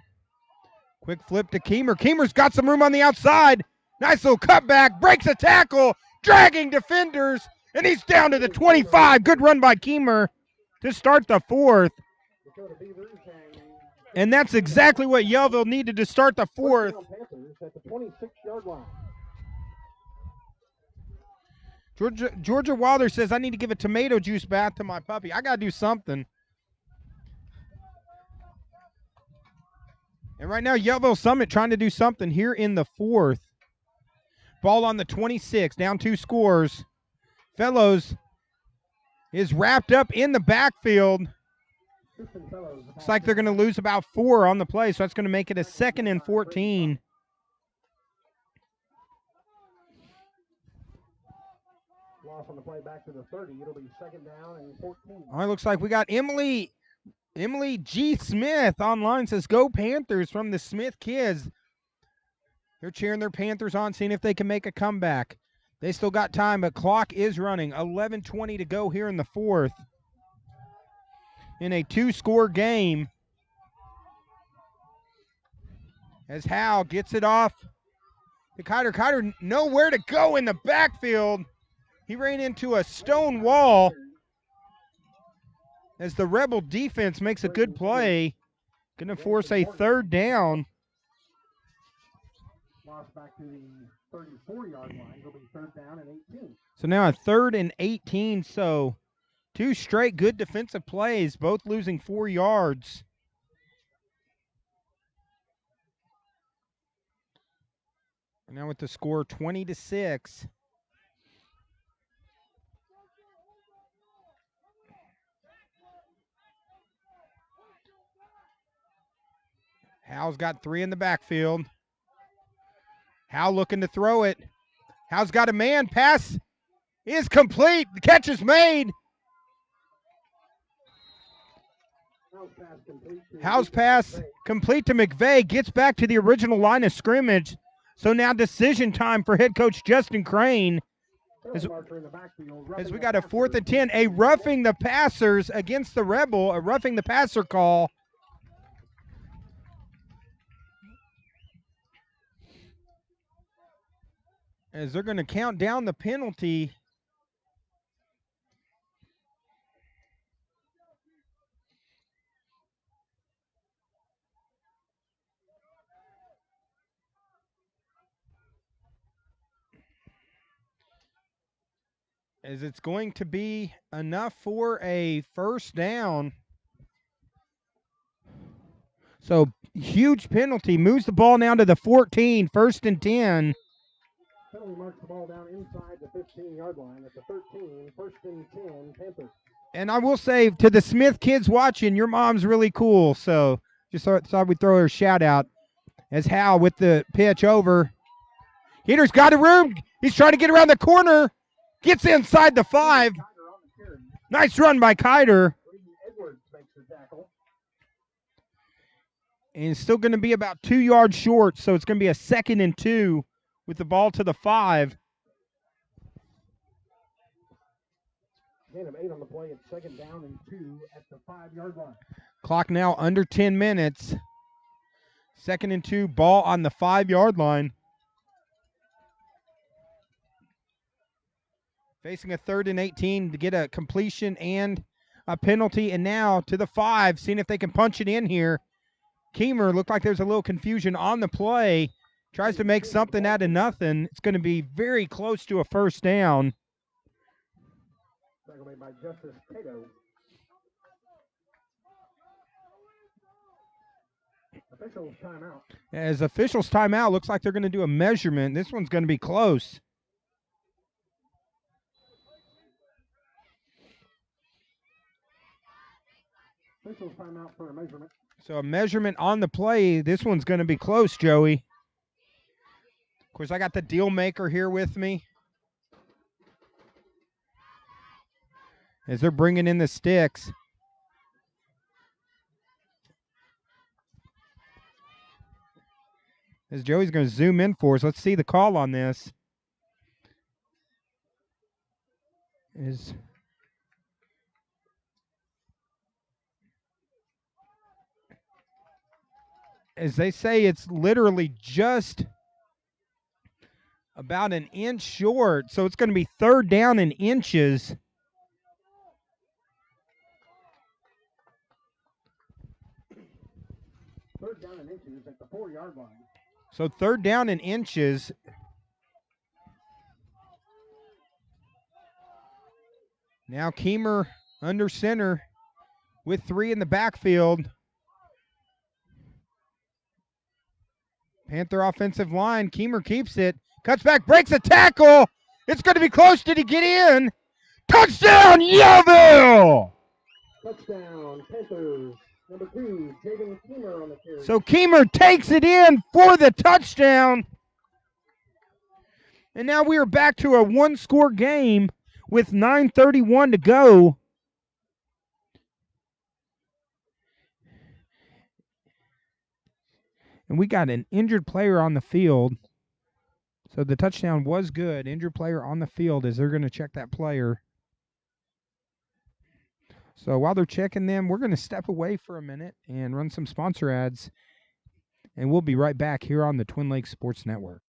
Quick flip to Keemer. Keemer's got some room on the outside. Nice little cutback, breaks a tackle, dragging defenders, and he's down to the 25. Good run by Keemer to start the fourth. And that's exactly what Yellville needed to start the fourth. At the 26-yard line. Georgia Wilder says, I need to give a tomato juice bath to my puppy. I got to do something. And right now, Yellville Summit trying to do something here in the fourth. Ball on the 26, down 2 scores. Fellows is wrapped up in the backfield. Looks like they're going to lose about 4 on the play, so that's going to make it a 2nd and 14. Loss on the play back to the 30. It'll be 2nd down and 14. All right, looks like we got Emily G. Smith online, says, go Panthers from the Smith kids. They're cheering their Panthers on, seeing if they can make a comeback. They still got time, but clock is running. 11:20 to go here in the fourth. In a 2-score game. As Howell gets it off to Kiter. Kiter nowhere to go in the backfield. He ran into a stone wall as the Rebel defense makes a good play. Going to force a 3rd down. Loss back to the 34-yard line. It'll be 3rd down and 18. So now a 3rd and 18. So 2 straight good defensive plays, both losing 4 yards. And now with the score 20-6. Howell's got 3 in the backfield. Howell looking to throw it. Howell's got a man. Pass is complete. The catch is made. Howell's pass complete to McVeigh. Gets back to the original line of scrimmage. So now decision time for head coach Justin Crane. As we got a 4th and 10. A roughing the passers against the Rebel. A roughing the passer call. As they're going to count down the penalty. As it's going to be enough for a 1st down. So huge penalty. Moves the ball now to the 14, 1st and 10. Penalty marks the ball down inside the 15-yard line at the 13, 1st and 10, Panthers. And I will say to the Smith kids watching, your mom's really cool. So just thought we'd throw her a shout out. As Hal with the pitch over. Heater's got a room. He's trying to get around the corner. Gets inside the 5. Nice run by Kiter. Edwards makes the tackle. And it's still going to be about 2 yards short, so it's going to be a 2nd and 2 with the ball to the 5. Gain of 8 on the play. It's 2nd down and 2 at the 5-yard line. Clock now under 10 minutes. 2nd and 2, ball on the 5-yard line. Facing a 3rd and 18 to get a completion and a penalty. And now to the 5, seeing if they can punch it in here. Keemer looked like there's a little confusion on the play. Tries to make something out of nothing. It's going to be very close to a 1st down. Tackle made by Justice Cato. Officials timeout. As officials timeout, looks like they're going to do a measurement. This one's going to be close. Officials timeout for a measurement. So a measurement on the play. This one's going to be close, Joey. Of course, I got the deal maker here with me. As they're bringing in the sticks. As Joey's going to zoom in for us. Let's see the call on this. As they say, it's literally just about an inch short. So it's going to be 3rd down in inches. Third down in inches at the 4-yard line. So 3rd down in inches. Now Keemer under center with 3 in the backfield. Panther offensive line. Keemer keeps it. Cuts back, breaks a tackle. It's going to be close. Did he get in? Touchdown, Yellville! Touchdown, Panthers. Number 2, Jaden Keemer on the carry. So Keemer takes it in for the touchdown. And now we are back to a 1-score game with 9:31 to go. And we got an injured player on the field. So the touchdown was good. Injured player on the field as they're going to check that player. So while they're checking them, we're going to step away for a minute and run some sponsor ads. And we'll be right back here on the Twin Lakes Sports Network.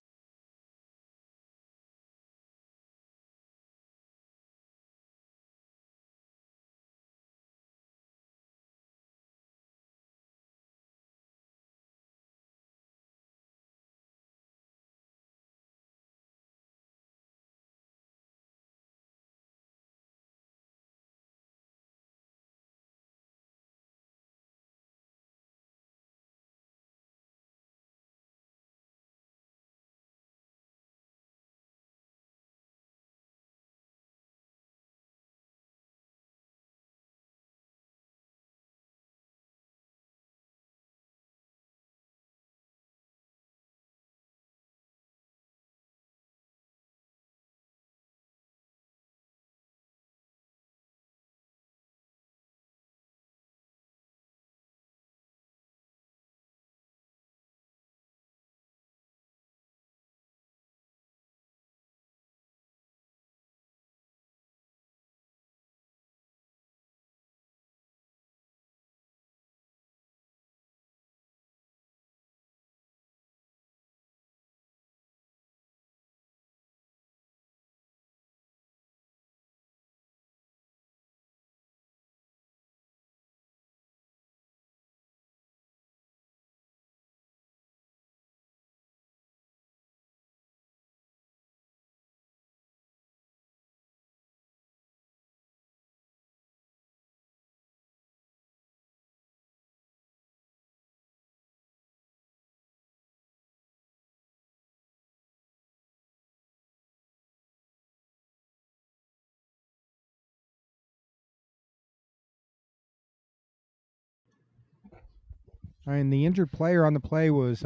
And the injured player on the play was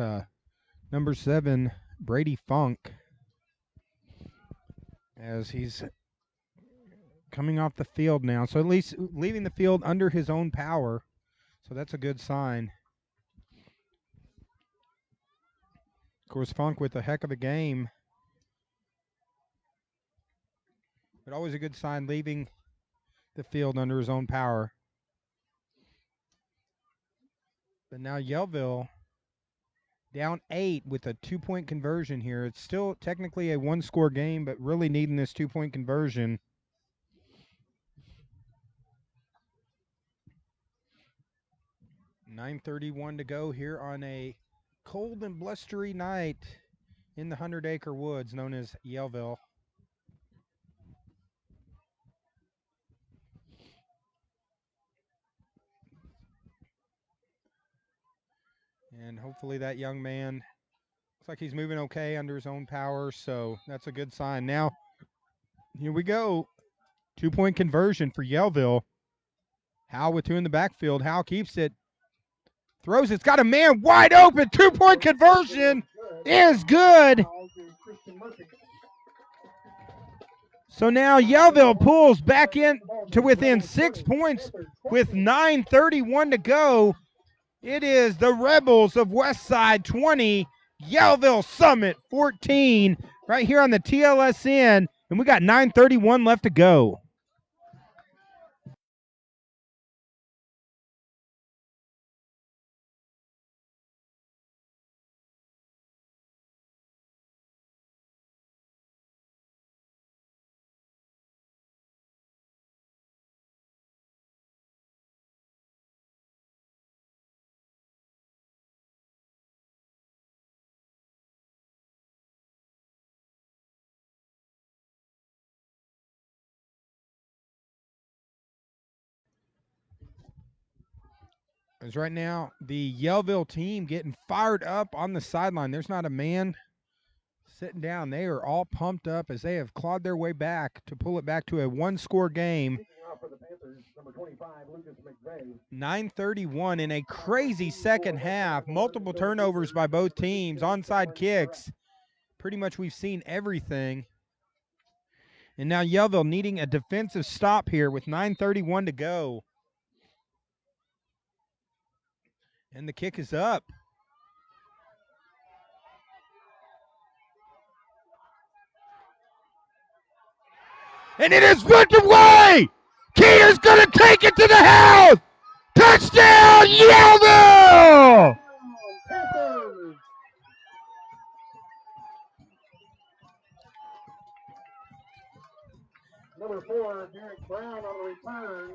number 7, Brady Funk, as he's coming off the field now. So at least leaving the field under his own power. So that's a good sign. Of course, Funk with a heck of a game. But always a good sign leaving the field under his own power. But now Yellville down 8 with a 2-point conversion here. It's still technically a 1-score game, but really needing this 2-point conversion. .9:31 to go here on a cold and blustery night in the 100-acre woods known as Yellville. And hopefully that young man looks like he's moving okay under his own power, so that's a good sign. Now, here we go. 2-point conversion for Yellville. Howe with 2 in the backfield. Howe keeps it. Throws it's got a man wide open. 2-point conversion is good. So now Yellville pulls back in to within 6 points with 9:31 to go. It is the Rebels of Westside 20, Yellville Summit 14, right here on the TLSN, and we got 9:31 left to go. As right now, the Yellville team getting fired up on the sideline. There's not a man sitting down. They are all pumped up as they have clawed their way back to pull it back to a 1-score game. 9:31 in a crazy second half. Multiple turnovers by both teams. Onside kicks. Pretty much we've seen everything. And now Yellville needing a defensive stop here with 9:31 to go. And the kick is up. And it is whipped away! Keator's going to take it to the house! Touchdown, Yellville!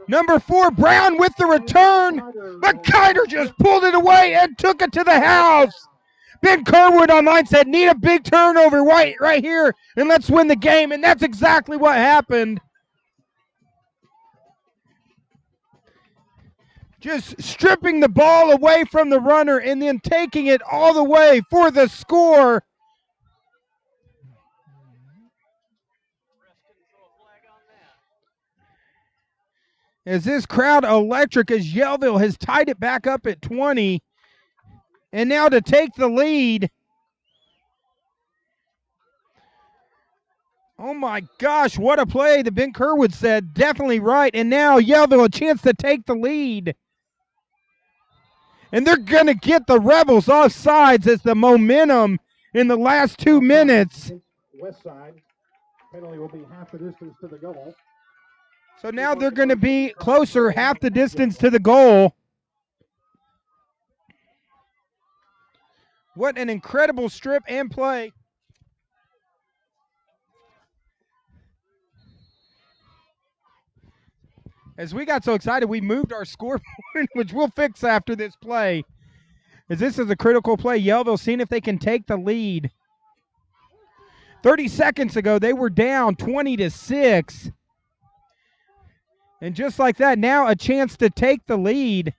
Number 4, Brown with the return, but Kiter just pulled it away and took it to the house. Ben Kerwood online said, need a big turnover right here, and let's win the game, and that's exactly what happened. Just stripping the ball away from the runner and then taking it all the way for the score. As this crowd electric as Yellville has tied it back up at 20. And now to take the lead. Oh my gosh, what a play that Ben Kerwood said. Definitely right. And now Yellville a chance to take the lead. And they're going to get the Rebels off sides as the momentum in the last 2 minutes. Westside. Penalty will be half the distance to the goal. So now they're going to be closer, half the distance to the goal. What an incredible strip and play. As we got so excited, we moved our scoreboard, which we'll fix after this play. As this is a critical play, Yellville seeing if they can take the lead. 30 seconds ago, they were down 20-6. And just like that, now a chance to take the lead.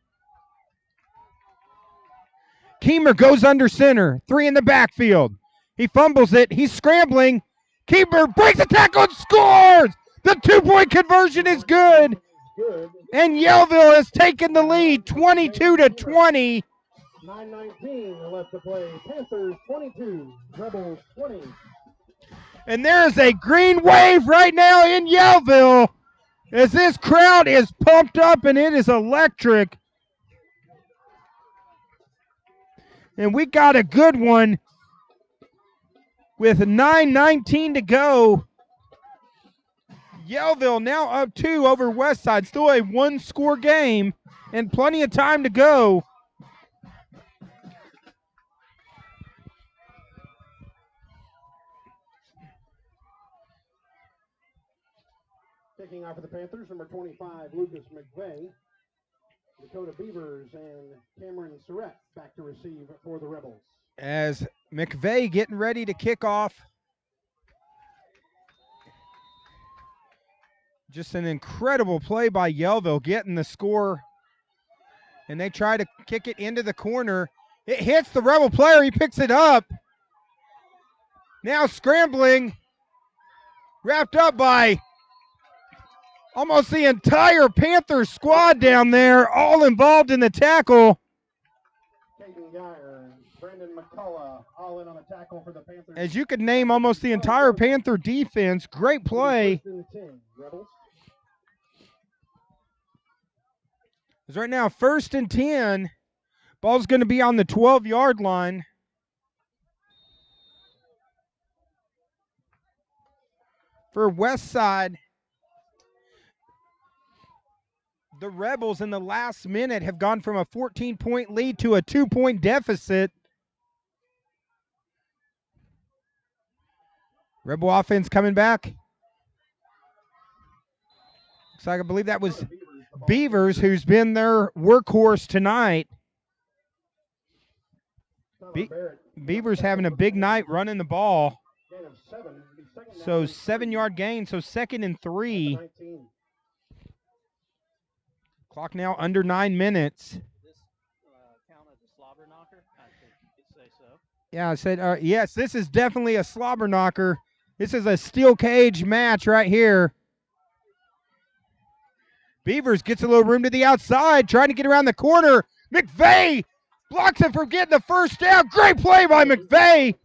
Keemer goes under center. 3 in the backfield. He fumbles it. He's scrambling. Keemer breaks a tackle and scores! The 2-point conversion is good. And Yellville has taken the lead 22-20. 9:19 left to play. Panthers 22, Rebels 20. And there's a green wave right now in Yellville as this crowd is pumped up and it is electric. And we got a good one with 9:19 to go. Yellville now up 2 over Westside. Still a one-score game and plenty of time to go. Kicking off for the Panthers, number 25, Lucas McVeigh. Dakota Beavers and Cameron Surratt back to receive for the Rebels. As McVeigh getting ready to kick off. Just an incredible play by Yellville, getting the score. And they try to kick it into the corner. It hits the Rebel player. He picks it up. Now scrambling. Wrapped up by almost the entire Panthers squad down there, all involved in the tackle. Caden Geyer, Brandon McCullough, all in on the tackle for the Panthers. As you could name almost the entire Panther defense. Great play. First and 10, Rebels. It's right now 1st and 10. Ball's going to be on the 12-yard line. For Westside, the Rebels in the last minute have gone from a 14-point lead to a 2-point deficit. Rebel offense coming back. Looks like I believe that was Beavers, who's been their workhorse tonight. Beavers having a big night running the ball. So 7-yard gain, so 2nd and 3. Clock now under 9 minutes. This count as a slobber knocker? I think you'd say so. Yeah, I said, yes, this is definitely a slobber knocker. This is a steel cage match right here. Beavers gets a little room to the outside, trying to get around the corner. McVeigh blocks it from getting the first down. Great play by McVeigh.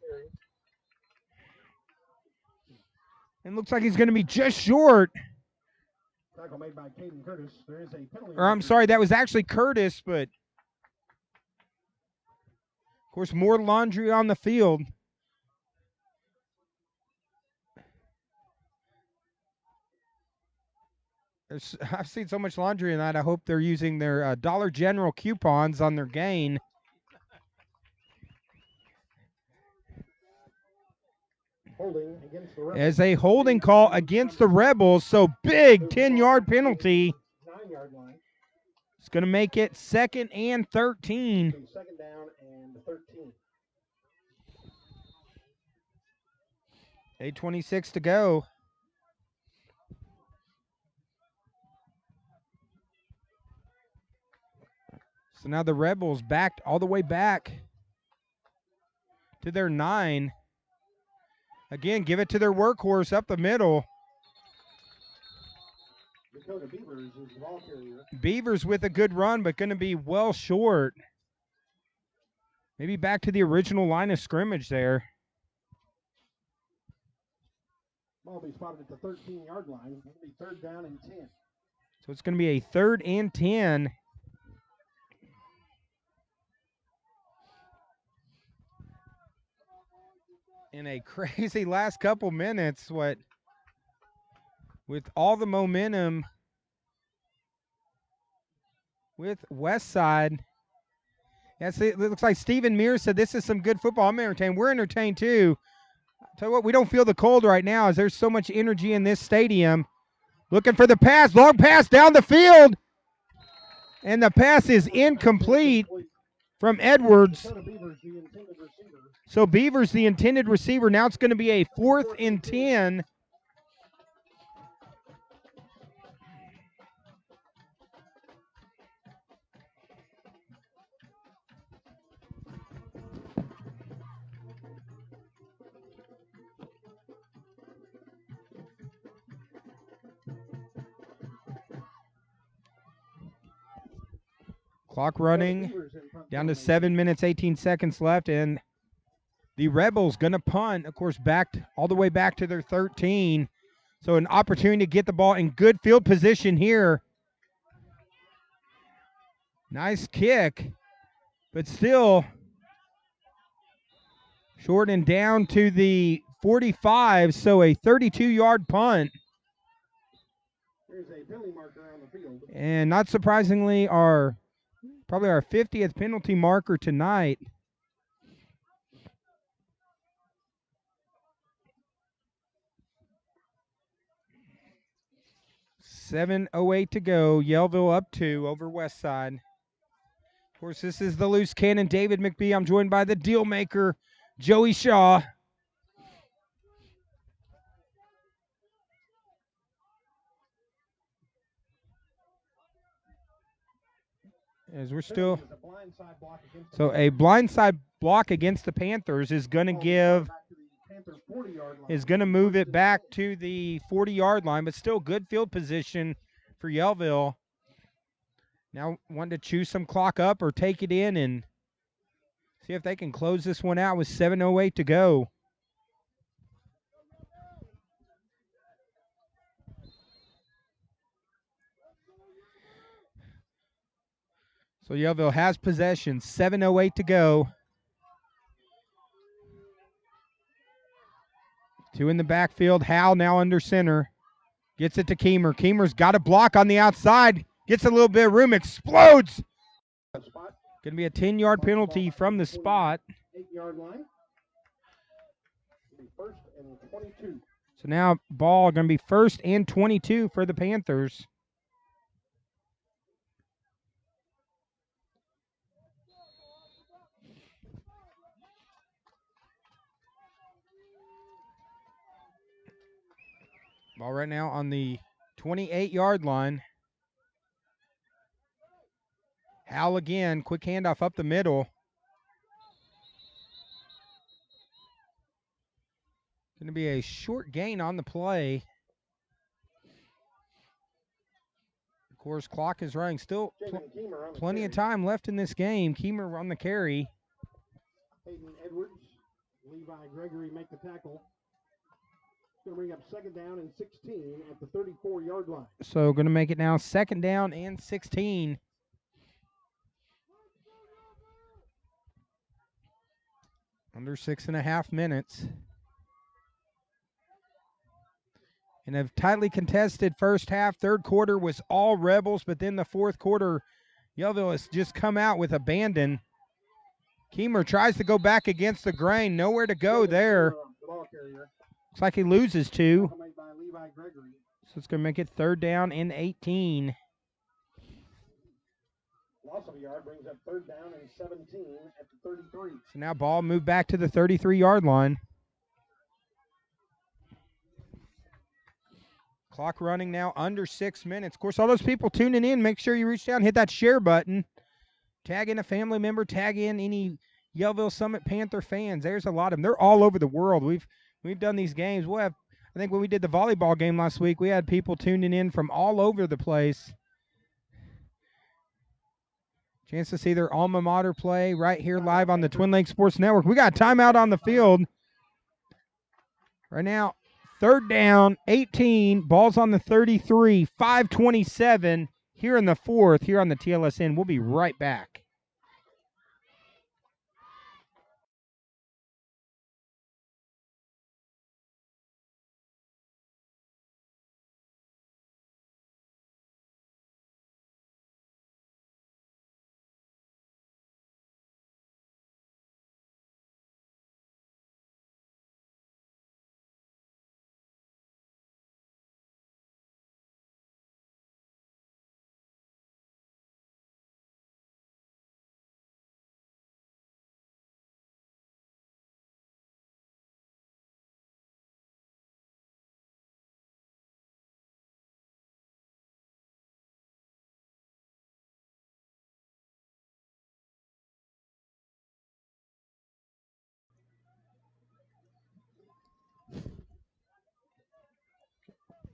And looks like he's going to be just short. Tackle made by Caden Curtis. There is a penalty. Or I'm sorry, that was actually Curtis, but of course more laundry on the field. I've seen so much laundry tonight. I hope they're using their Dollar General coupons on their gain. Holding against the Rebels. As a holding call against the Rebels, so big 10-yard penalty. 9-yard line. It's going to make it 2nd and 13. 2nd down and 13. 8:26 to go. So now the Rebels backed all the way back to their 9. Again, give it to their workhorse up the middle. Dakota Beavers is the ball carrier. Beavers with a good run, but going to be well short. Maybe back to the original line of scrimmage there. Ball will be spotted at the 13-yard line. It'll be 3rd down and 10. So it's going to be a 3rd and 10. In a crazy last couple minutes, with all the momentum with Westside. Yes, it looks like Stephen Mears said this is some good football. I'm entertained. We're entertained too. Tell you what, we don't feel the cold right now as there's so much energy in this stadium. Looking for the pass, long pass down the field. And the pass is incomplete from Edwards. So Beavers, the intended receiver. Now it's going to be a 4th and 10. Clock running down to 7 minutes, 18 seconds left, and the Rebels going to punt, of course, back all the way back to their 13. So an opportunity to get the ball in good field position here. Nice kick, but still Short and down to the 45, so a 32-yard punt. There's a penalty marker on the field. And not surprisingly, probably our 50th penalty marker tonight. .7:08 to go. Yellville up 2 over Westside. Of course, this is the loose cannon, David McBee. I'm joined by the deal maker, Joey Shaw. As we're still, so a blindside block against the Panthers is going to move it back to the 40-yard line, but still good field position for Yellville. Now wanting to chew some clock up or take it in and see if they can close this one out with 7:08 to go. So Yellville has possession, 7:08 to go. 2 in the backfield. Hal now under center. Gets it to Keemer. Keemer's got a block on the outside. Gets a little bit of room. Explodes. Going to be a 10-yard penalty from the spot. 8-yard line. First and 22. So now ball going to be 1st and 22 for the Panthers. Ball right now on the 28-yard line. Hal again, quick handoff up the middle. Going to be a short gain on the play. Of course, clock is running. Still plenty of time left in this game. Keemer on the carry. Hayden Edwards, Levi Gregory make the tackle. Going to bring up 2nd down and 16 at the 34-yard line. So going to make it now 2nd down and 16. Under 6.5 minutes. In a tightly contested first half, 3rd quarter was all Rebels, but then the 4th quarter, Yellville has just come out with abandon. Keemer tries to go back against the grain. Nowhere to go there. Looks like he loses 2. So it's going to make it 3rd down and 18. Loss of a yard brings up 3rd down and 17 at the 33. So now ball moved back to the 33-yard line. Clock running now under 6 minutes. Of course, all those people tuning in, make sure you reach down, hit that share button. Tag in a family member, tag in any Yellville Summit Panther fans. There's a lot of them. They're all over the world. We've done these games. We'll have, I think when we did the volleyball game last week, we had people tuning in from all over the place. Chance to see their alma mater play right here live on the Twin Lakes Sports Network. We got a timeout on the field. Right now, 3rd down, 18. Ball's on the 33, 5:27 here in the 4th, here on the TLSN. We'll be right back.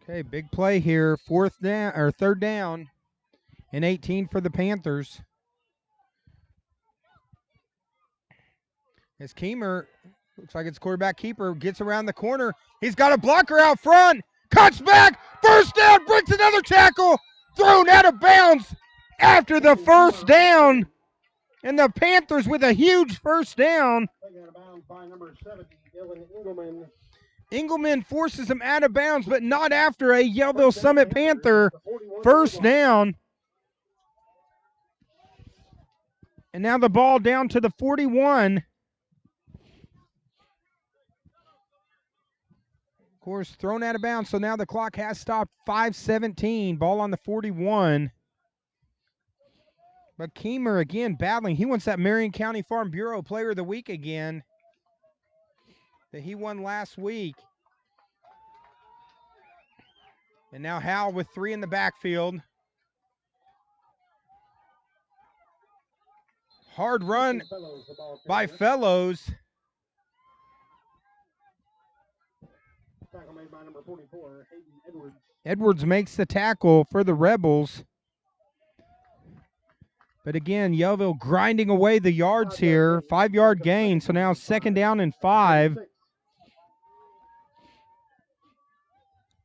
Okay, big play here. 3rd down and 18 for the Panthers. As Keemer, looks like it's quarterback keeper, gets around the corner. He's got a blocker out front. Cuts back. 1st down. Breaks another tackle. Thrown out of bounds after the 1st down. And the Panthers with a huge first down. Taken out of bounds by number 70, Dylan Engelman. Engelman forces him out of bounds, but not after a Yellville Summit Panther first down. And now the ball down to the 41. Of course, thrown out of bounds, so now the clock has stopped. 5:17, ball on the 41. But Keemer again battling. He wants that Marion County Farm Bureau Player of the Week again that he won last week. And now Howell with 3 in the backfield. Hard run by Fellows. Tackle made by number 44, Hayden Edwards. Edwards makes the tackle for the Rebels. But again, Yellville grinding away the yards here. 5-yard gain, so now 2nd down and 5.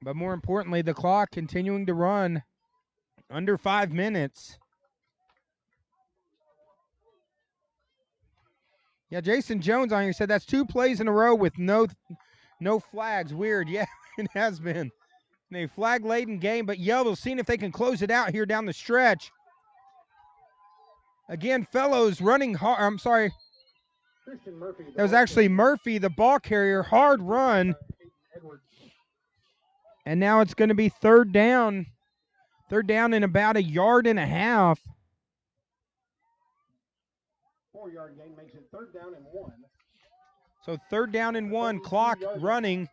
But more importantly, the clock continuing to run under 5 minutes. Yeah, Jason Jones on here said that's 2 plays in a row with no flags. Weird. Yeah, it has been. A flag-laden game, but Yellville seeing if they can close it out here down the stretch. Again, Fellows running hard. I'm sorry. Christian Murphy. That was actually Murphy, the ball carrier. Hard run. And now it's going to be 3rd down. 3rd down in about 1.5 yards. 4-yard gain makes it 3rd down and 1. So 3rd down and 1, clock running.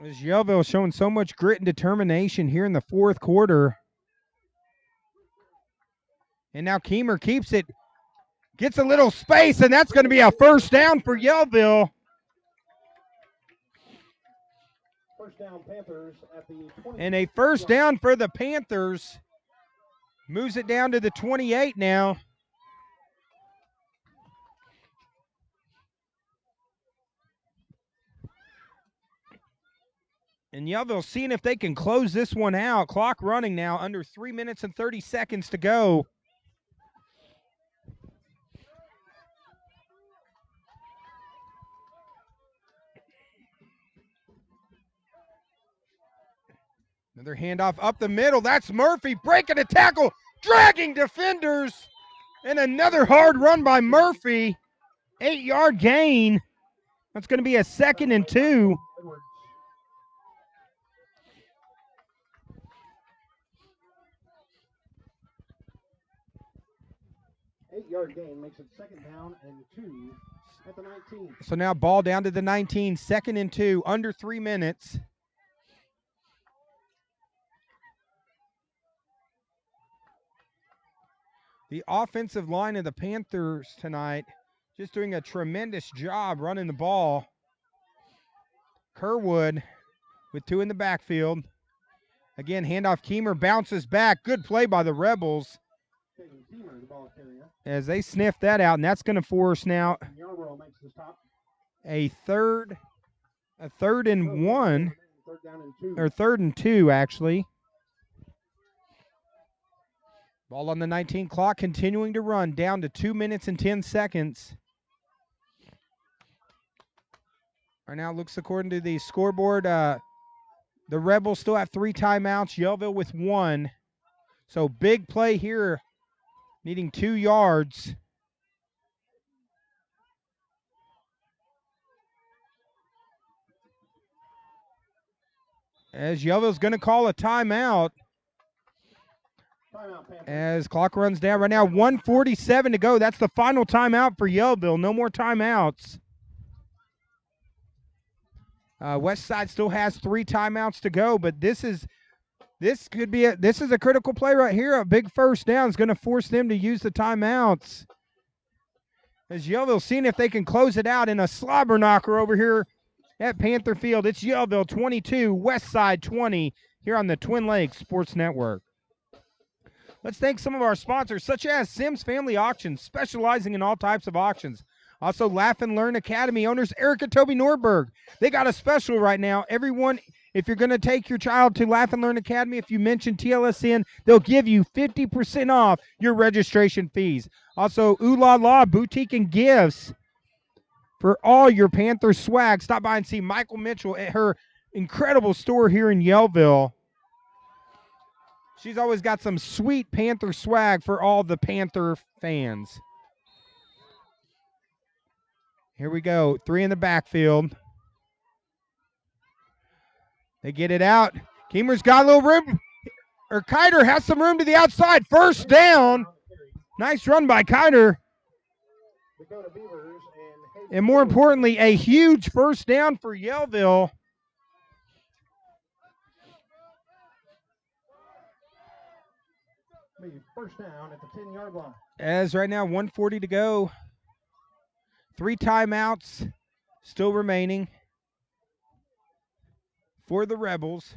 As Yellville showing so much grit and determination here in the 4th quarter. And now Keemer keeps it, gets a little space, and that's going to be a first down for Yellville. First down, Panthers at the 20. And a first down for the Panthers. Moves it down to the 28 now. And Yellville seeing if they can close this one out. Clock running now, under 3 minutes and 30 seconds to go. Another handoff up the middle. That's Murphy breaking a tackle, dragging defenders. And another hard run by Murphy. 8-yard gain. That's going to be a 2nd and 2. 8-yard gain makes it 2nd down and 2 at the 19. So now ball down to the 19, 2nd and 2, under 3 minutes. The offensive line of the Panthers tonight just doing a tremendous job running the ball. Kerwood with 2 in the backfield. Again, handoff Keemer bounces back. Good play by the Rebels. Keemer, the ball carrier. As they sniff that out, and that's going to force now Yarborough makes the stop. a third and 1, 3rd down and 2. or 3rd and 2 actually. Ball on the 19 clock, continuing to run down to 2 minutes and 10 seconds. Right now, looks according to the scoreboard, the Rebels still have 3 timeouts. Yellville with 1. So big play here, needing 2 yards. As Yellville's going to call a timeout. As clock runs down right now, 1:47 to go. That's the final timeout for Yellville. No more timeouts. Westside still has 3 timeouts to go, but this is a critical play right here. A big first down is going to force them to use the timeouts. As Yellville seeing if they can close it out in a slobber knocker over here at Panther Field. It's Yellville 22, Westside 20 here on the Twin Lakes Sports Network. Let's thank some of our sponsors, such as Sims Family Auctions, specializing in all types of auctions. Also, Laugh and Learn Academy owners Eric and Toby Norberg. They got a special right now. Everyone, if you're going to take your child to Laugh and Learn Academy, if you mention TLSN, they'll give you 50% off your registration fees. Also, Ooh La La Boutique and Gifts for all your Panther swag. Stop by and see Michael Mitchell at her incredible store here in Yellville. She's always got some sweet Panther swag for all the Panther fans. Here we go. 3 in the backfield. They get it out. Keemer's got a little room. Or Kiter has some room to the outside. First down. Nice run by Kiter. And more importantly, a huge first down for Yellville. First down at the 10-yard line. As right now, 1:40 to go. 3 timeouts still remaining for the Rebels,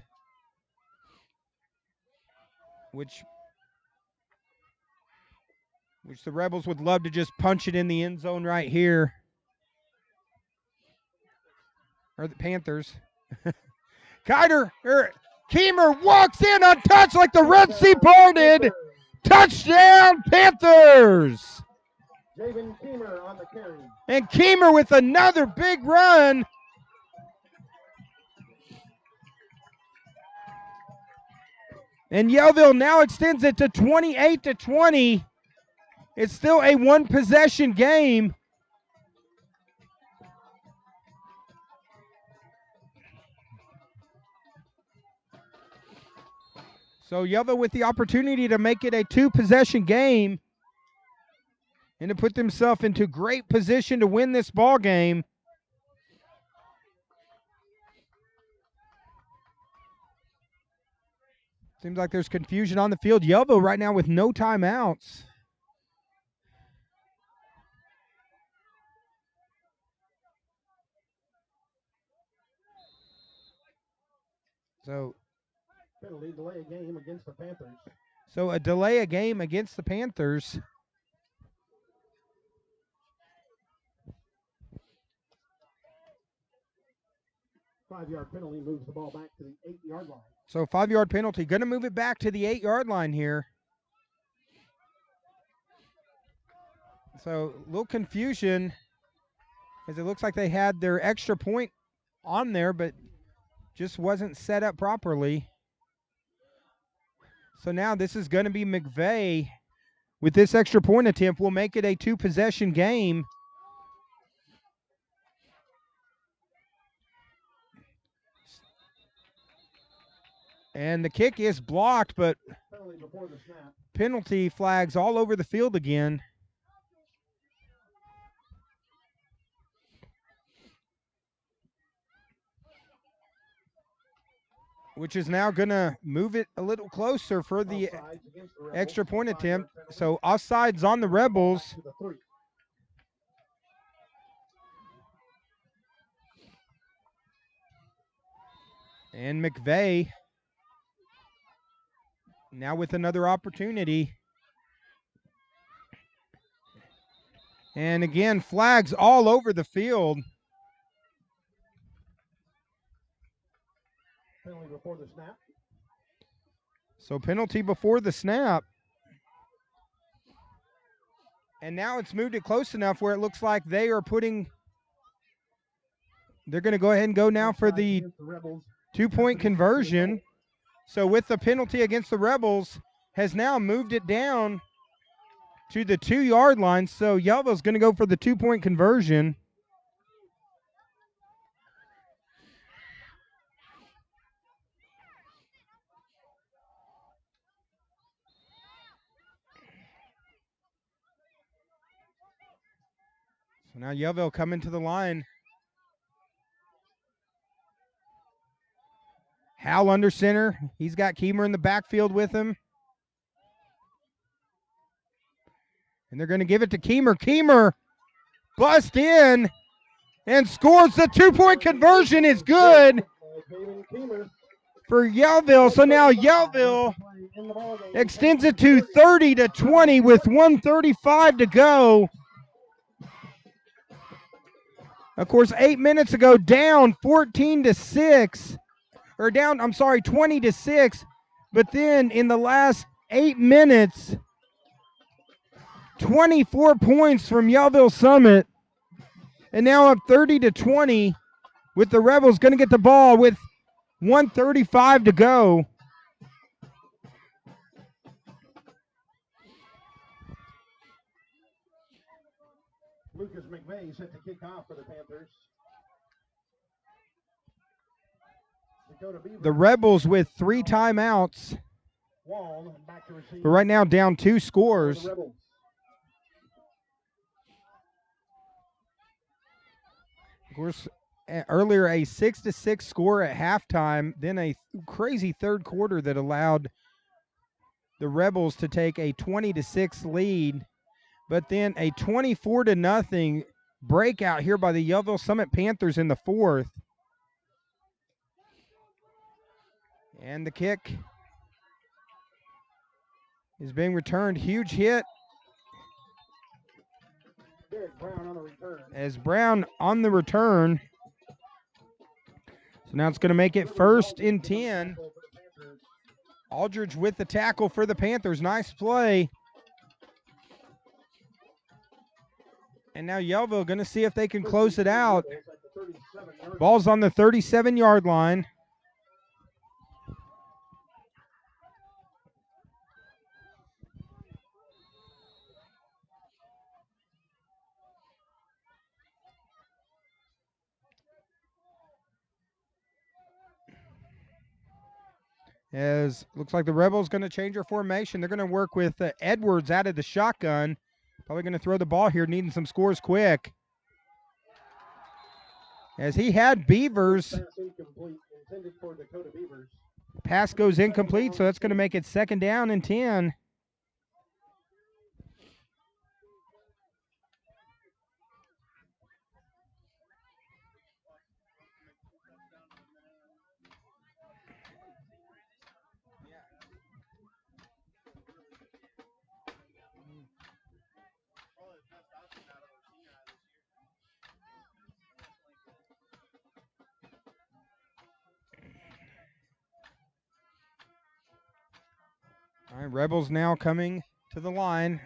which the Rebels would love to just punch it in the end zone right here. Or the Panthers. Keemer walks in untouched like the Red Sea parted. Touchdown, Panthers! Javen Keemer on the carry. And Keemer with another big run. And Yellville now extends it to 28-20. It's still a one-possession game. So Yellville with the opportunity to make it a 2-possession game and to put themselves into great position to win this ball game. Seems like there's confusion on the field. Yellville right now with no timeouts. So penalty delay a game against the Panthers. So a delay a game against the Panthers. Five-yard penalty moves the ball back to the 8-yard line. So 5-yard penalty. Going to move it back to the 8-yard line here. So a little confusion as it looks like they had their extra point on there, but just wasn't set up properly. So now this is going to be McVeigh with this extra point attempt. Will make it a 2-possession game. And the kick is blocked, but penalty before the snap. Penalty flags all over the field again. Which is now going to move it a little closer for the extra point attempt. So offsides on the Rebels. And McVeigh now with another opportunity. And again, flags all over the field. Penalty before the snap. So penalty before the snap. And now it's moved it close enough where it looks like they are putting, they're going to go ahead and go now for the 2-point conversion. So with the penalty against the Rebels has now moved it down to the 2-yard line. So Yellville's going to go for the 2-point conversion. So now Yellville coming to the line. Hal under center. He's got Keemer in the backfield with him. And they're going to give it to Keemer. Keemer bust in and scores. The 2-point conversion is good for Yellville. So now Yellville extends it to 30-20 with 1:35 to go. Of course, 8 minutes ago, down 14-6, or down, 20-6. But then in the last 8 minutes, 24 points from Yellville Summit, and now up 30-20 with the Rebels going to get the ball with 1:35 to go. Lucas McVeigh set to kick off for the Panthers. The Rebels with 3 timeouts. Wall back to receive. But right now down 2 scores. The Rebels. Of course, earlier a 6-6 score at halftime, then a crazy third quarter that allowed the Rebels to take a 20-6 lead, but then a 24-0 breakout here by the Yellville Summit Panthers in the fourth. And the kick is being returned. Huge hit. Brown on the return. As Brown on the return. So now it's going to make it 1st and 10. Aldridge with the tackle for the Panthers. Nice play. And now Yellville going to see if they can close it out. Ball's on the 37-yard line. As looks like the Rebels going to change their formation. They're going to work with Edwards out of the shotgun. Probably going to throw the ball here, needing some scores quick. As he had Beavers. Pass goes incomplete, so that's going to make it 2nd down and 10. All right, Rebels now coming to the line.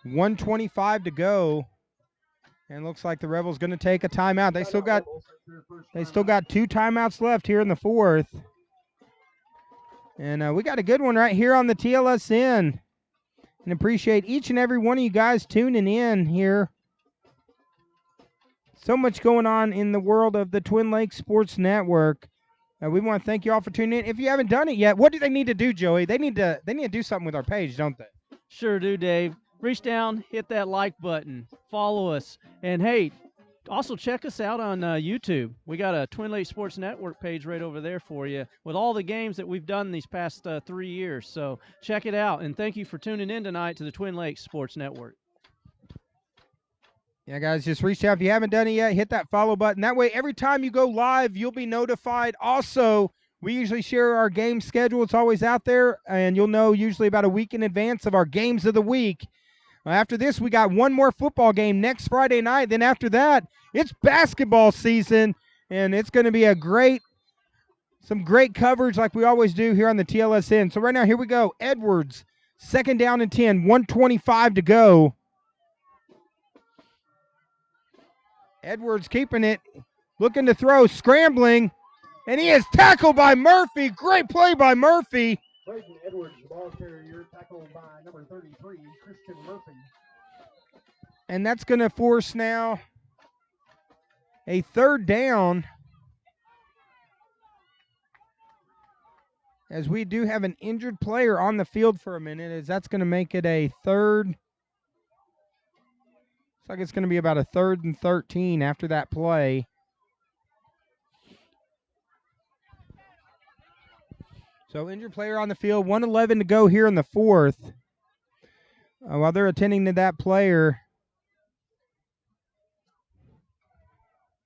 1:25 to go. And looks like the Rebels going to take a timeout. They still got 2 timeouts left here in the fourth. And we got a good one right here on the TLSN. And appreciate each and every one of you guys tuning in here. So much going on in the world of the Twin Lakes Sports Network. We want to thank you all for tuning in. If you haven't done it yet, what do they need to do, Joey? They need to do something with our page, don't they? Sure do, Dave. Reach down, hit that like button, follow us, and hey, also check us out on YouTube. We got a Twin Lakes Sports Network page right over there for you with all the games that we've done these past 3 years. So check it out, and thank you for tuning in tonight to the Twin Lakes Sports Network. Yeah, guys, just reach out. If you haven't done it yet, hit that follow button. That way, every time you go live, you'll be notified. Also, we usually share our game schedule. It's always out there, and you'll know usually about a week in advance of our games of the week. After this, we got one more football game next Friday night. Then after that, it's basketball season, and it's going to be some great coverage like we always do here on the TLSN. So right now, here we go. Edwards, 2nd down and 10, 1:25 to go. Edwards keeping it, looking to throw, scrambling, and he is tackled by Murphy. Great play by Murphy. Braden Edwards, the ball carrier, tackled by number 33, Christian Murphy. And that's going to force now a 3rd down, as we do have an injured player on the field for a minute, as that's going to make it a 3rd. Looks like it's going to be about a 3rd and 13 after that play. So injured player on the field, 1:11 to go here in the fourth. While they're attending to that player,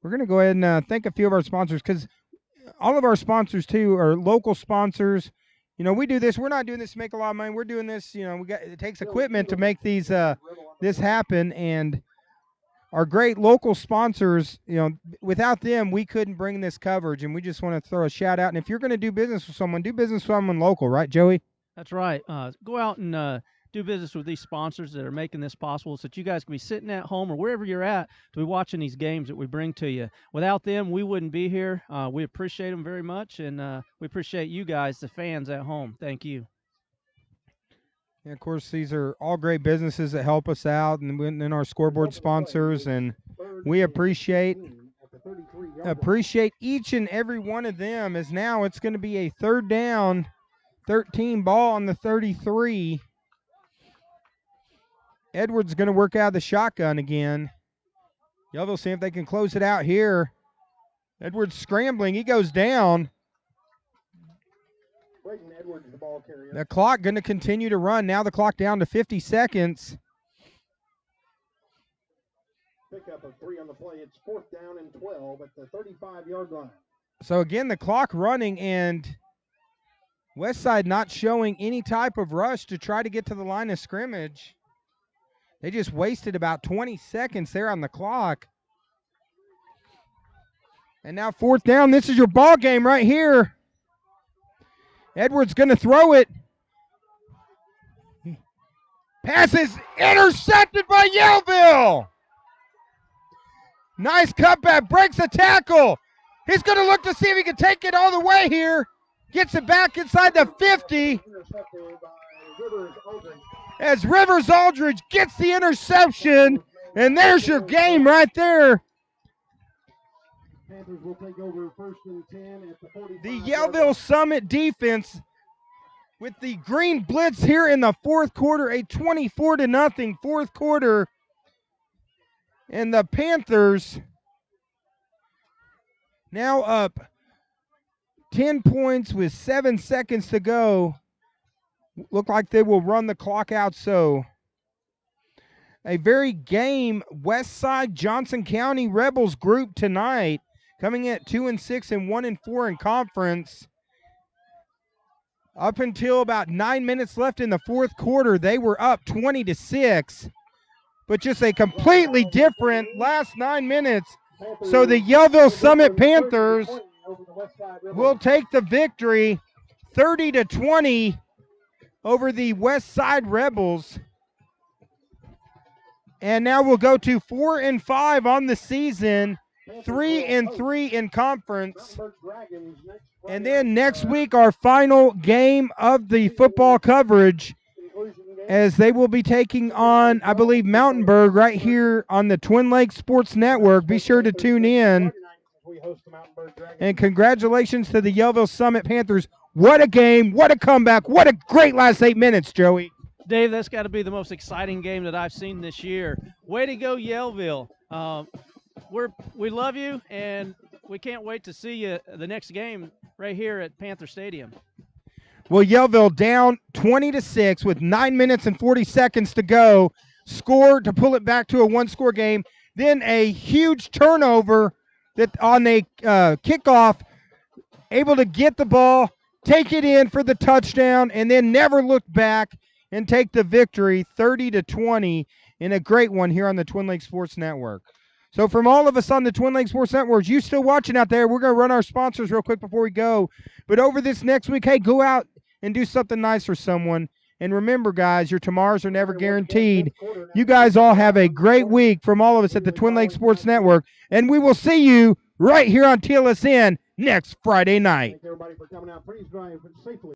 we're going to go ahead and thank a few of our sponsors, because all of our sponsors, too, are local sponsors. You know, we do this. We're not doing this to make a lot of money. We're doing this, it takes equipment to make these this happen. And our great local sponsors, without them, we couldn't bring this coverage, and we just want to throw a shout out. And if you're going to do business with someone, do business with someone local, right, Joey? That's right. Go out and do business with these sponsors that are making this possible so that you guys can be sitting at home or wherever you're at to be watching these games that we bring to you. Without them, we wouldn't be here. We appreciate them very much, and we appreciate you guys, the fans at home. Thank you. And of course, these are all great businesses that help us out, and our scoreboard sponsors, and we appreciate each and every one of them. As now it's going to be a 3rd down, 13 ball on the 33. Edwards going to work out of the shotgun again. Yellville see if they can close it out here. Edwards scrambling. He goes down. Edwards, the ball carrier. The clock going to continue to run. Now the clock down to 50 seconds. Pickup of 3 on the play. It's 4th down and 12 at the 35-yard line. So again, the clock running, and Westside not showing any type of rush to try to get to the line of scrimmage. They just wasted about 20 seconds there on the clock. And now 4th down. This is your ball game right here. Edwards going to throw it. Pass is intercepted by Yellville. Nice cutback. Breaks the tackle. He's going to look to see if he can take it all the way here. Gets it back inside the 50. As Rivers Aldridge gets the interception. And there's your game right there. Panthers will take over 1st and 10 at the 45. The Yellville Summit defense with the green blitz here in the 4th quarter, a 24-0 4th quarter. And the Panthers now up 10 points with 7 seconds to go. Look like they will run the clock out. So a very game Westside-Johnson County Rebels group tonight, coming at 2-6 and 1-4 in conference. Up until about 9 minutes left in the 4th quarter, they were up 20-6. But just a completely different last 9 minutes. So the Yellville Summit Panthers will take the victory 30-20 over the Westside Rebels. And now we'll go to 4-5 on the season, 3-3 in conference. And then next week, our final game of the football coverage, as they will be taking on, I believe, Mountainburg right here on the Twin Lakes Sports Network. Be sure to tune in. And congratulations to the Yellville Summit Panthers. What a game, what a comeback, what a great last 8 minutes, Joey. Dave, that's got to be the most exciting game that I've seen this year. Way to go, Yellville. We love you, and we can't wait to see you the next game right here at Panther Stadium. Well, Yellville down 20-6 with 9 minutes and 40 seconds to go. Scored to pull it back to a 1-score game. Then a huge turnover that on a kickoff, able to get the ball, take it in for the touchdown, and then never look back and take the victory 30-20 in a great one here on the Twin Lakes Sports Network. So from all of us on the Twin Lakes Sports Network, you still watching out there, we're going to run our sponsors real quick before we go. But over this next week, hey, go out and do something nice for someone. And remember, guys, your tomorrows are never guaranteed. You guys all have a great week from all of us at the Twin Lakes Sports Network. And we will see you right here on TLSN next Friday night. Thank everybody for coming out. Please drive safely.